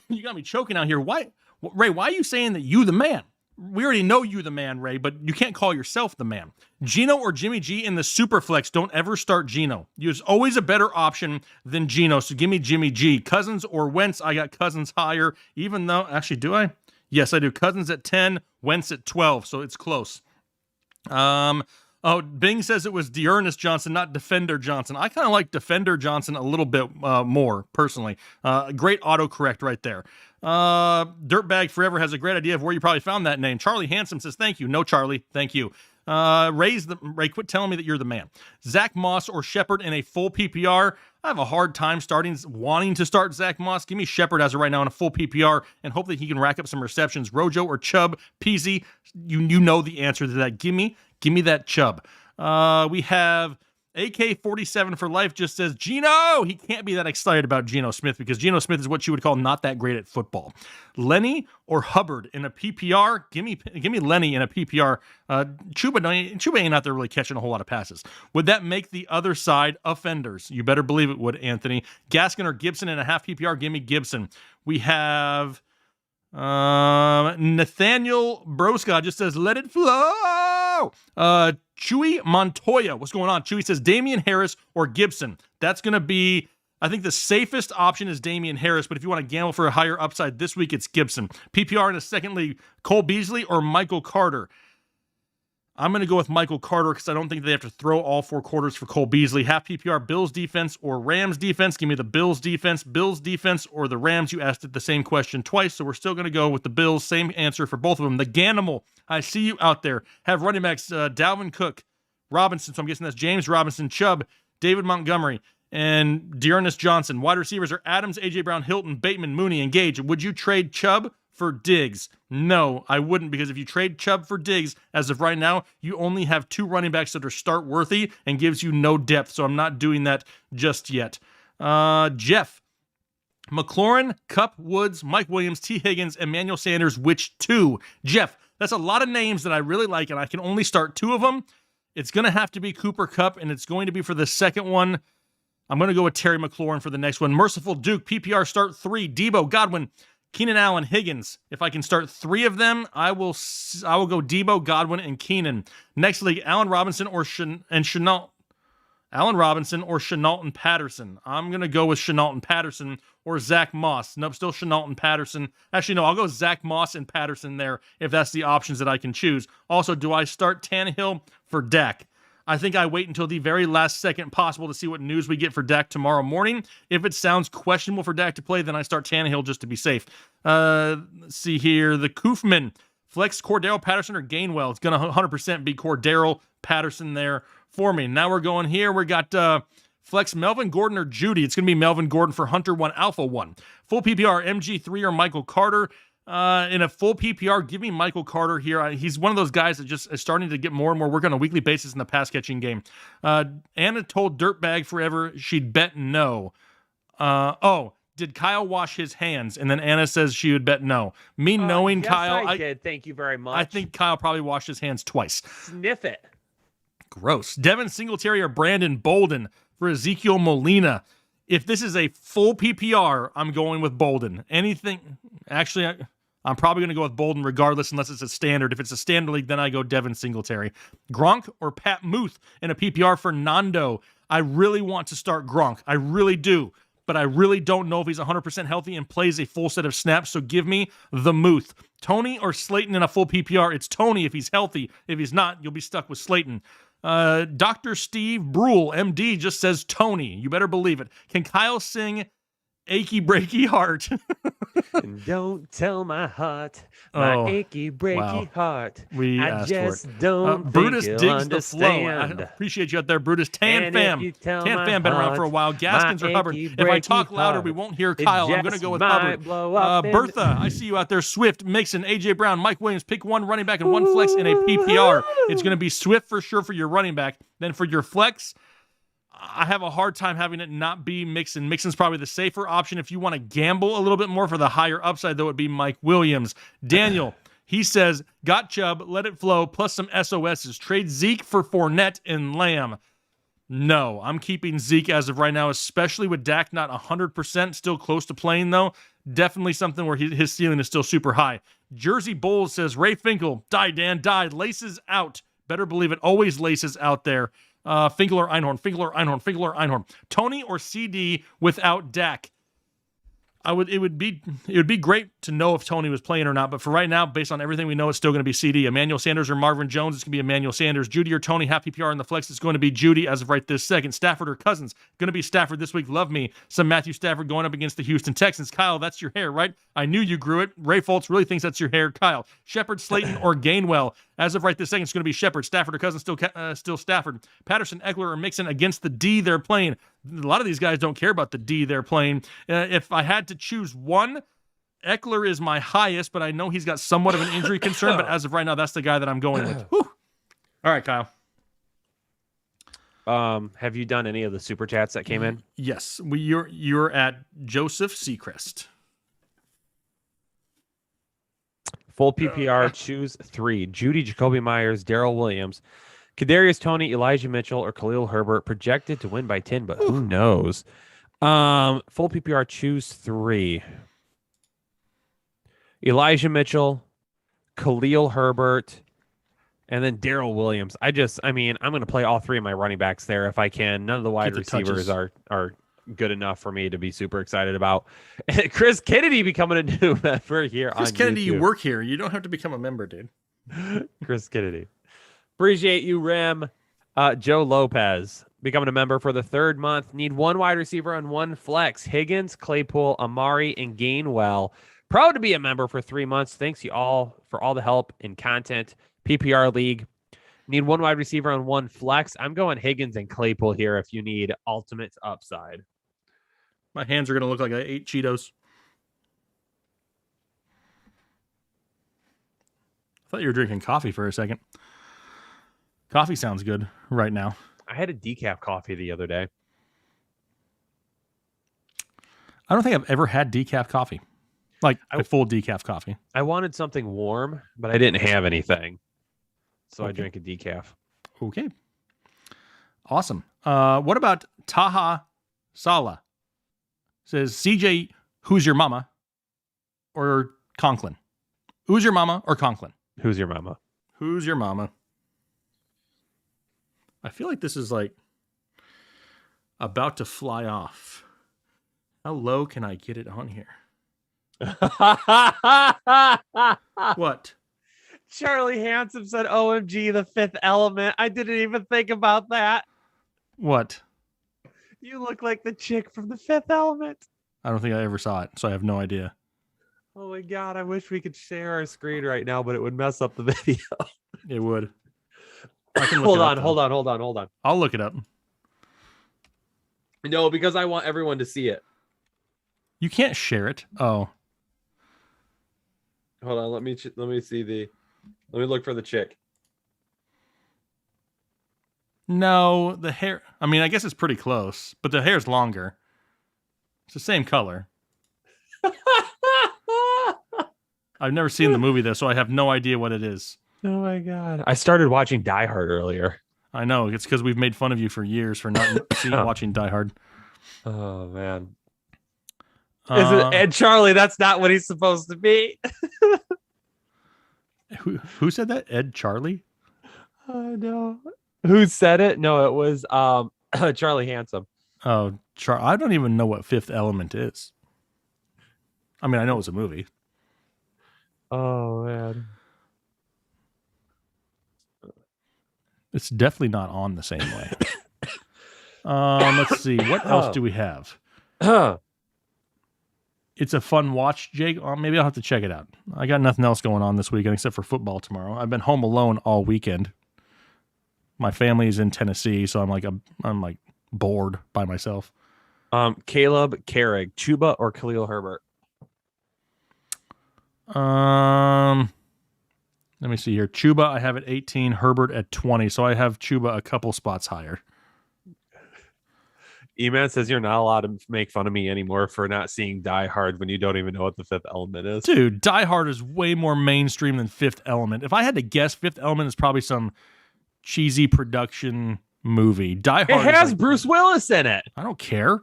you got me choking out here. Why, Ray, why are you saying that you the man? we already know you the man, Ray, but you can't call yourself the man. Geno or Jimmy G in the super flex. Don't ever start Geno. There's always a better option than Geno, so give me Jimmy G. Cousins or Wentz. I got Cousins higher, even though, actually, do I? Yes, I do. Cousins at 10, Wentz at 12, so it's close. Oh, Bing says it was Dearness Johnson, not Defender Johnson. I kind of like Defender Johnson a little bit more, personally. Great autocorrect right there. Dirtbag Forever has a great idea of where you probably found that name. Charlie Handsome says, thank you. No, Charlie, thank you. Ray, quit telling me that you're the man. Zach Moss or Shepard in a full PPR. I have a hard time wanting to start Zach Moss. Give me Shepard as of right now in a full PPR, and hopefully he can rack up some receptions. Rojo or Chubb, Peasy, you know the answer to that. Give me that Chubb. We have AK-47 for life just says, Geno! He can't be that excited about Geno Smith because Geno Smith is what you would call not that great at football. Lenny or Hubbard in a PPR? Give me Lenny in a PPR. Chuba ain't out there really catching a whole lot of passes. Would that make the other side offenders? You better believe it would, Anthony. Gaskin or Gibson in a half PPR? Give me Gibson. We have Nathaniel Broska just says, let it flow. Chewy Montoya, what's going on? Chewy says Damian Harris or Gibson. That's going to be, I think the safest option is Damian Harris, but if you want to gamble for a higher upside this week, it's Gibson. PPR in a second league, Cole Beasley or Michael Carter. I'm going to go with Michael Carter because I don't think they have to throw all 4 quarters for Cole Beasley. Half PPR, Bills defense or Rams defense. Give me the Bills defense or the Rams. You asked it the same question twice, so we're still going to go with the Bills. Same answer for both of them. The Ganimal, I see you out there. Have running backs Dalvin Cook, Robinson, so I'm guessing that's James Robinson, Chubb, David Montgomery, and Dearness Johnson. Wide receivers are Adams, A.J. Brown, Hilton, Bateman, Mooney, and Gage. Would you trade Chubb for Diggs? No, I wouldn't, because if you trade Chubb for Diggs, as of right now, you only have 2 running backs that are start worthy and gives you no depth, so I'm not doing that just yet. Jeff, McLaurin, Kupp, Woods, Mike Williams, T. Higgins, Emmanuel Sanders, which 2? Jeff, that's a lot of names that I really like, and I can only start 2 of them. It's going to have to be Cooper Kupp, and it's going to be for the second one. I'm going to go with Terry McLaurin for the next one. Merciful Duke, PPR start 3, Debo, Godwin, Keenan Allen, Higgins. If I can start 3 of them, I will go Debo, Godwin, and Keenan. Next league, Allen Robinson or Chenault. Allen Robinson or Chenault and Patterson. I'm going to go with Chenault and Patterson or Zach Moss. Nope, still Chenault and Patterson. Actually, no, I'll go Zach Moss and Patterson there if that's the options that I can choose. Also, do I start Tannehill for Dak? I think I wait until the very last second possible to see what news we get for Dak tomorrow morning. If it sounds questionable for Dak to play, then I start Tannehill just to be safe. Let's see here. The Koofman. Flex Cordero Patterson or Gainwell. It's going to 100% be Cordero Patterson there for me. Now we're going here. We got flex Melvin Gordon or Judy. It's going to be Melvin Gordon for Hunter 1, Alpha 1. Full PPR, MG3 or Michael Carter. In a full PPR, give me Michael Carter here. He's one of those guys that just is starting to get more and more work on a weekly basis in the pass-catching game. Anna told Dirtbag Forever she'd bet no. Did Kyle wash his hands? And then Anna says she would bet no. Me knowing yes, Kyle, I did. Thank you very much. I think Kyle probably washed his hands twice. Sniff it. Gross. Devin Singletary or Brandon Bolden for Ezekiel Molina. If this is a full PPR, I'm going with Bolden. Actually, I'm probably going to go with Bolden regardless unless it's a standard. If it's a standard league, then I go Devin Singletary. Gronk or Pat Muth in a PPR for Nando. I really want to start Gronk. I really do. But I really don't know if he's 100% healthy and plays a full set of snaps, so give me the Muth. Tony or Slayton in a full PPR? It's Tony if he's healthy. If he's not, you'll be stuck with Slayton. Dr. Steve Brule, MD, just says Tony. You better believe it. Can Kyle sing Achy Breaky Heart? And don't tell my heart, my achy breaky heart. We I asked just for it. don't Brutus think digs you'll the flow. I understand. appreciate you out there, Brutus. Tan And Fam. if you tell Tan my Fam been around heart, for a while. Gaskins my or Hubbard. achy If I breaky talk louder, heart, we won't hear it Kyle. I'm going to just go with might Hubbard. blow up in- Bertha, I see you out there. Swift, Mixon, AJ Brown, Mike Williams. Pick one running back and one flex in a PPR. It's going to be Swift for sure for your running back. Then for your flex, I have a hard time having it not be Mixon. Mixon's probably the safer option. If you want to gamble a little bit more for the higher upside, though, it would be Mike Williams. Daniel, he says, got Chubb, let it flow, plus some SOSs. Trade Zeke for Fournette and Lamb. No, I'm keeping Zeke as of right now, especially with Dak not 100%, still close to playing, though. Definitely something where his ceiling is still super high. Jersey Bulls says, Ray Finkel, die, Dan, die. Laces out. Better believe it. Always laces out there. Finkel or Einhorn, Finkel or Einhorn, Finkel or Einhorn. Tony or CD without Dak. It would be great to know if Tony was playing or not, but for right now, based on everything we know, it's still going to be CD. Emmanuel Sanders or Marvin Jones, it's going to be Emmanuel Sanders. Judy or Tony, half PPR in the flex, it's going to be Judy as of right this second. Stafford or Cousins, going to be Stafford this week. Love me some Matthew Stafford going up against the Houston Texans. Kyle, that's your hair, right? I knew you grew it. Ray Fultz really thinks that's your hair. Kyle, Shepard, Slayton, or Gainwell, as of right this second, it's going to be Shepard. Stafford or Cousins, still Stafford. Patterson, Eckler, or Mixon against the D they're playing. A lot of these guys don't care about the D they're playing. If I had to choose one, Eckler is my highest, but I know he's got somewhat of an injury concern. But as of right now, that's the guy that I'm going with. Whew. All right, Kyle. Have you done any of the super chats that came in? Yes, you're at Joseph Seacrest. Full PPR, choose 3. Judy, Jacoby Myers, Darrell Williams, Kadarius Toney, Elijah Mitchell, or Khalil Herbert, projected to win by 10, but who knows? Full PPR, choose 3. Elijah Mitchell, Khalil Herbert, and then Darrell Williams. I'm going to play all 3 of my running backs there if I can. None of the wide receivers are good enough for me to be super excited about. Chris Kennedy becoming a new member here on Chris Kennedy, YouTube. you work here. You don't have to become a member, dude. Chris Kennedy. Appreciate you, Rem. Joe Lopez becoming a member for the 3rd month. Need 1 wide receiver and 1 flex. Higgins, Claypool, Amari, and Gainwell. Proud to be a member for 3 months. Thanks you all for all the help and content. PPR League. Need 1 wide receiver and 1 flex. I'm going Higgins and Claypool here if you need ultimate upside. My hands are going to look like I ate Cheetos. I thought you were drinking coffee for a second. Coffee sounds good right now. I had a decaf coffee the other day. I don't think I've ever had decaf coffee. Like a full decaf coffee. I wanted something warm, but I didn't have anything. So Okay. I drank a decaf. Okay. Awesome. What about Taha Sala? Says, CJ, who's your mama? Or Conklin? Who's your mama or Conklin? Who's your mama? Who's your mama? I feel like this is like about to fly off. How low can I get it on here? What? Charlie Handsome said, OMG, the 5th element. I didn't even think about that. What? You look like the chick from the 5th element. I don't think I ever saw it, so I have no idea. Oh my God, I wish we could share our screen right now, but it would mess up the video. It would. I can look Hold it up, on, though. hold on. I'll look it up. No, because I want everyone to see it. You can't share it. Oh. Hold on, let me look for the chick. No, the hair. I mean, I guess it's pretty close, but the hair's longer. It's the same color. I've never seen the movie, though, so I have no idea what it is. Oh my God. I started watching Die Hard earlier. I know. It's because we've made fun of you for years for not watching Die Hard. Oh, man. Is it Ed Charlie? That's not what he's supposed to be. Who said that? Ed Charlie? Oh, no. Who said it? No, it was Charlie Handsome. Oh, I don't even know what Fifth Element is. I mean, I know it's a movie. Oh, man. It's definitely not on the same way. Let's see. What else do we have? It's a fun watch, Jake. Maybe I'll have to check it out. I got nothing else going on this weekend except for football tomorrow. I've been home alone all weekend. My family's in Tennessee, so I'm like bored by myself. Caleb Carrig, Chuba or Khalil Herbert? Let me see here. Chuba, I have at 18. Herbert at 20. So I have Chuba a couple spots higher. E-Man says you're not allowed to make fun of me anymore for not seeing Die Hard when you don't even know what the Fifth Element is. Dude, Die Hard is way more mainstream than Fifth Element. If I had to guess, Fifth Element is probably some cheesy production movie. Die Hard. It has like, Bruce Willis in it. I don't care.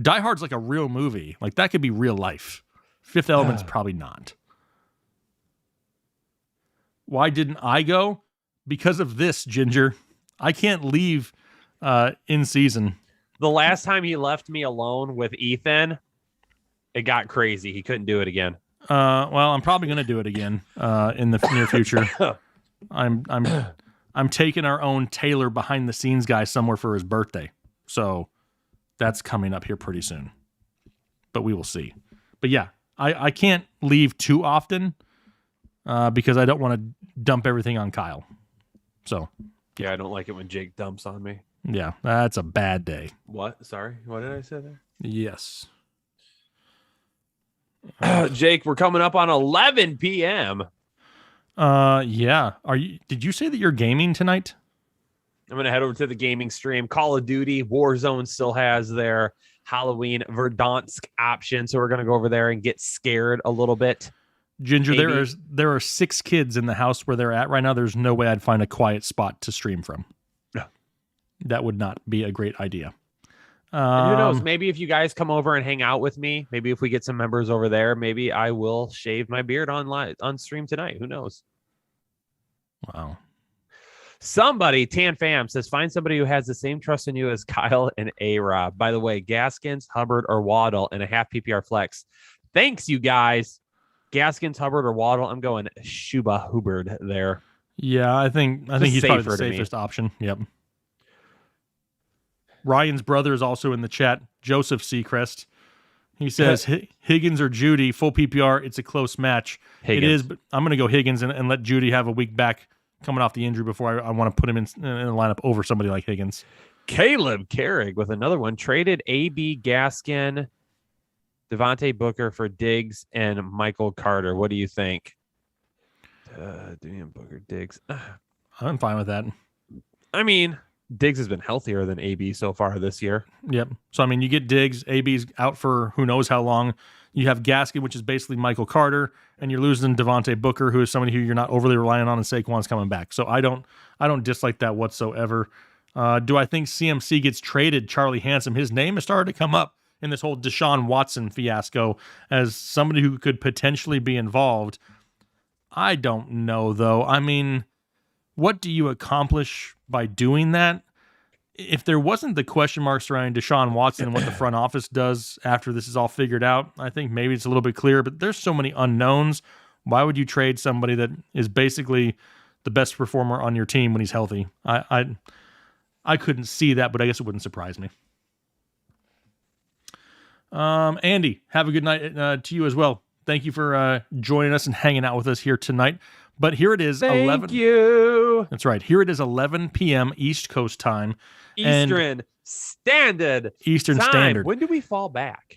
Die Hard's like a real movie. Like that could be real life. Fifth Element's probably not. Why didn't I go? Because of this, Ginger. I can't leave in season. The last time he left me alone with Ethan, it got crazy. He couldn't do it again. Well, I'm probably going to do it again in the near future. I'm taking our own Taylor behind the scenes guy somewhere for his birthday. So that's coming up here pretty soon. But we will see. But yeah, I can't leave too often because I don't want to dump everything on Kyle. So yeah, I don't like it when Jake dumps on me. Yeah, that's a bad day. What? Sorry, what did I say there? Yes. Jake, we're coming up on 11 p.m. Yeah. Did you say that you're gaming tonight? I'm gonna head over to the gaming stream. Call of Duty, Warzone still has their Halloween Verdansk option, so we're gonna go over there and get scared a little bit. Ginger, there are 6 kids in the house where they're at right now. There's no way I'd find a quiet spot to stream from. No. That would not be a great idea. And who knows? Maybe if you guys come over and hang out with me, maybe if we get some members over there, maybe I will shave my beard on stream tonight. Who knows? Wow. Somebody, Tan Fam, says find somebody who has the same trust in you as Kyle and A-Rob. By the way, Gaskins, Hubbard, or Waddle in a half PPR flex. Thanks, you guys. Gaskins, Hubbard, or Waddle. I'm going Shuba Hubbard there. Yeah, I think he's probably the safest option. Yep. Ryan's brother is also in the chat, Joseph Seacrest. He says Higgins or Judy, full PPR. It's a close match. Higgins. It is, but I'm going to go Higgins and let Judy have a week back coming off the injury before I want to put him in the lineup over somebody like Higgins. Caleb Carrig with another one. Traded A.B. Gaskin, Devontae Booker for Diggs and Michael Carter. What do you think? Damian Booker, Diggs. I'm fine with that. I mean, Diggs has been healthier than AB so far this year. Yep. So, I mean, you get Diggs. AB's out for who knows how long. You have Gaskin, which is basically Michael Carter, and you're losing Devontae Booker, who is somebody who you're not overly relying on, and Saquon's coming back. So I don't dislike that whatsoever. Do I think CMC gets traded? Charlie Handsome, his name has started to come up in this whole Deshaun Watson fiasco as somebody who could potentially be involved. I don't know, though. I mean, what do you accomplish by doing that? If there wasn't the question marks surrounding Deshaun Watson and what the front office does after this is all figured out, I think maybe it's a little bit clearer, but there's so many unknowns. Why would you trade somebody that is basically the best performer on your team when he's healthy? I couldn't see that, but I guess it wouldn't surprise me. Andy, have a good night to you as well. Thank you for joining us and hanging out with us here tonight. But here it is, Thank you. That's right. Here it is, 11 p.m. East Coast time. Eastern Standard. When do we fall back?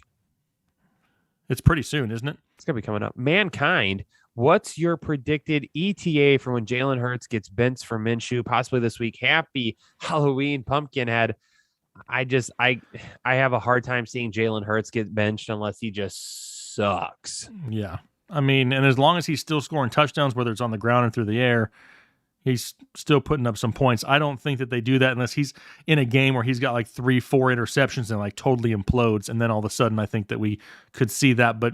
It's pretty soon, isn't it? It's going to be coming up. Mankind, what's your predicted ETA for when Jalen Hurts gets benched for Minshew, possibly this week? Happy Halloween, Pumpkinhead. I have a hard time seeing Jalen Hurts get benched unless he just sucks. Yeah. I mean, and as long as he's still scoring touchdowns, whether it's on the ground or through the air, he's still putting up some points. I don't think that they do that unless he's in a game where he's got like 3-4 interceptions and like totally implodes. And then all of a sudden I think that we could see that, but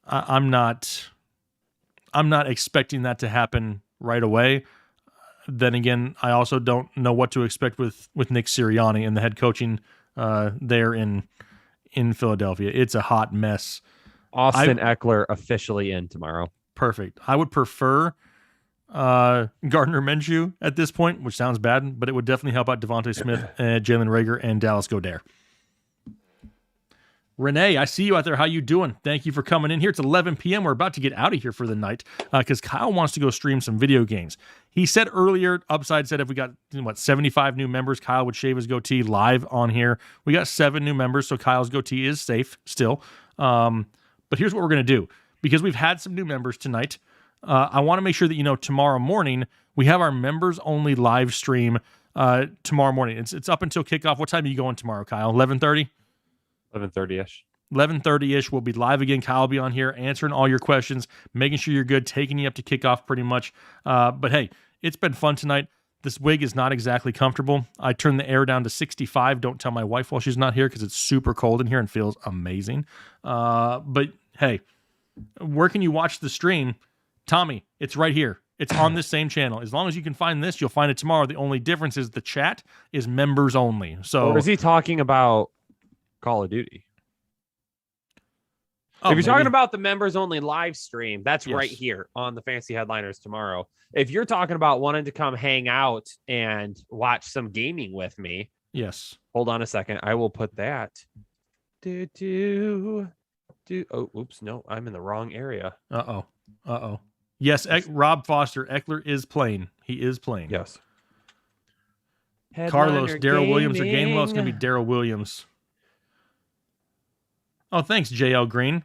I'm not expecting that to happen right away. Then again, I also don't know what to expect with Nick Sirianni and the head coaching there in Philadelphia. It's a hot mess. Austin Eckler officially in tomorrow. Perfect. I would prefer Gardner Minshew at this point, which sounds bad, but it would definitely help out Devontae Smith and Jalen Reagor and Dallas Goedert. Renee, I see you out there. How you doing? Thank you for coming in here. It's 11 p.m. We're about to get out of here for the night because Kyle wants to go stream some video games. He said earlier, Upside said if we got 75 new members, Kyle would shave his goatee live on here. We got 7 new members, so Kyle's goatee is safe still. But here's what we're going to do. Because we've had some new members tonight, I want to make sure that tomorrow morning we have our members-only live stream tomorrow morning. It's up until kickoff. What time are you going tomorrow, Kyle? 11:30? 11:30-ish. 11:30-ish. We'll be live again. Kyle will be on here answering all your questions, making sure you're good, taking you up to kickoff pretty much. But hey, it's been fun tonight. This wig is not exactly comfortable. I turned the air down to 65. Don't tell my wife while she's not here because it's super cold in here and feels amazing. But hey, where can you watch the stream? Tommy, it's right here. It's on this same channel. As long as you can find this, you'll find it tomorrow. The only difference is the chat is members only. So, Or is he talking about Call of Duty? oh, If you're talking maybe. about the members only live stream, that's Yes. right here on the Fantasy Headliners tomorrow. If you're talking about wanting to come hang out and watch some gaming with me, Yes. hold on a second. I will put that. Oh, oops. No, I'm in the wrong area. Uh-oh. Yes, Rob Foster, Eckler is playing. He is playing. Yes. Carlos, Headliner Daryl Williams, or Gaming. Gainwell. It's going to be Daryl Williams. Oh, thanks, JL Green.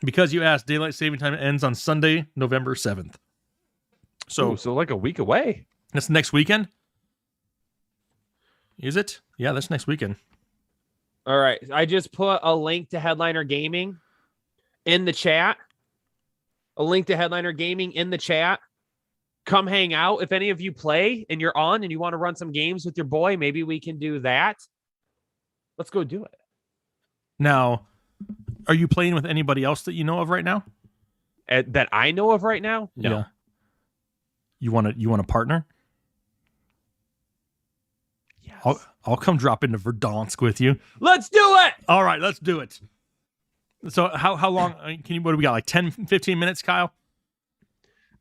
Because you asked, daylight saving time ends on Sunday, November 7th. So So like a week away. that's next weekend? Is it? Yeah, that's next weekend. All right. I just put a link to Headliner Gaming in the chat. A link to Headliner Gaming in the chat. Come hang out. If any of you play and you're on and you want to run some games with your boy, maybe we can do that. Let's go do it. Now, are you playing with anybody else that you know of right now? That I know of right now? No. Yeah. You want a partner? Yes. I'll come drop into Verdansk with you. Let's do it. All right, let's do it. So how long can you, what do we got, like 10, 15 minutes, Kyle?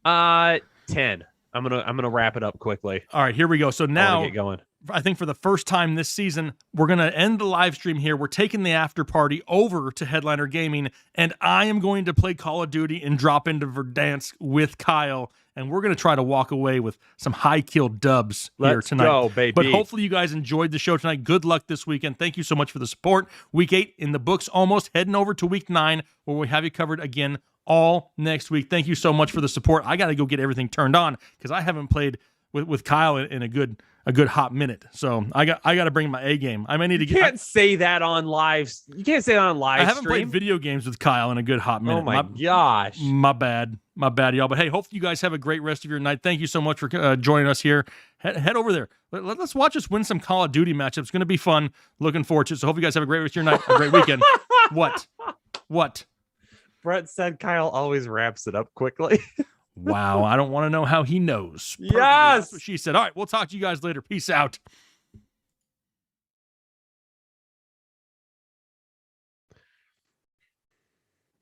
10. I'm gonna wrap it up quickly. All right, here we go. So I wanna now get going. I think for the first time this season, we're going to end the live stream here. We're taking the after party over to Headliner Gaming, and I am going to play Call of Duty and drop into Verdansk with Kyle, and we're going to try to walk away with some high kill dubs here Let's tonight. go, baby. But hopefully you guys enjoyed the show tonight. Good luck this weekend. Thank you so much for the support. Week 8 in the books almost. Heading over to week 9, where we have you covered again all next week. Thank you so much for the support. I got to go get everything turned on because I haven't played with Kyle in a good hot minute. So I got to bring my A game. I may need to You can't say that on live. You can't say that on live I haven't stream. played video games with Kyle in a good hot minute. Oh my gosh. My bad, y'all. But hey, hopefully you guys have a great rest of your night. Thank you so much for joining us here. Head over there. Let's watch us win some Call of Duty matchups. It's going to be fun. Looking forward to it. So hope you guys have a great rest of your night, a great weekend. What? Brett said Kyle always wraps it up quickly. Wow, I don't want to know how he knows. Perfect. Yes. That's what she said. All right, we'll talk to you guys later. Peace out.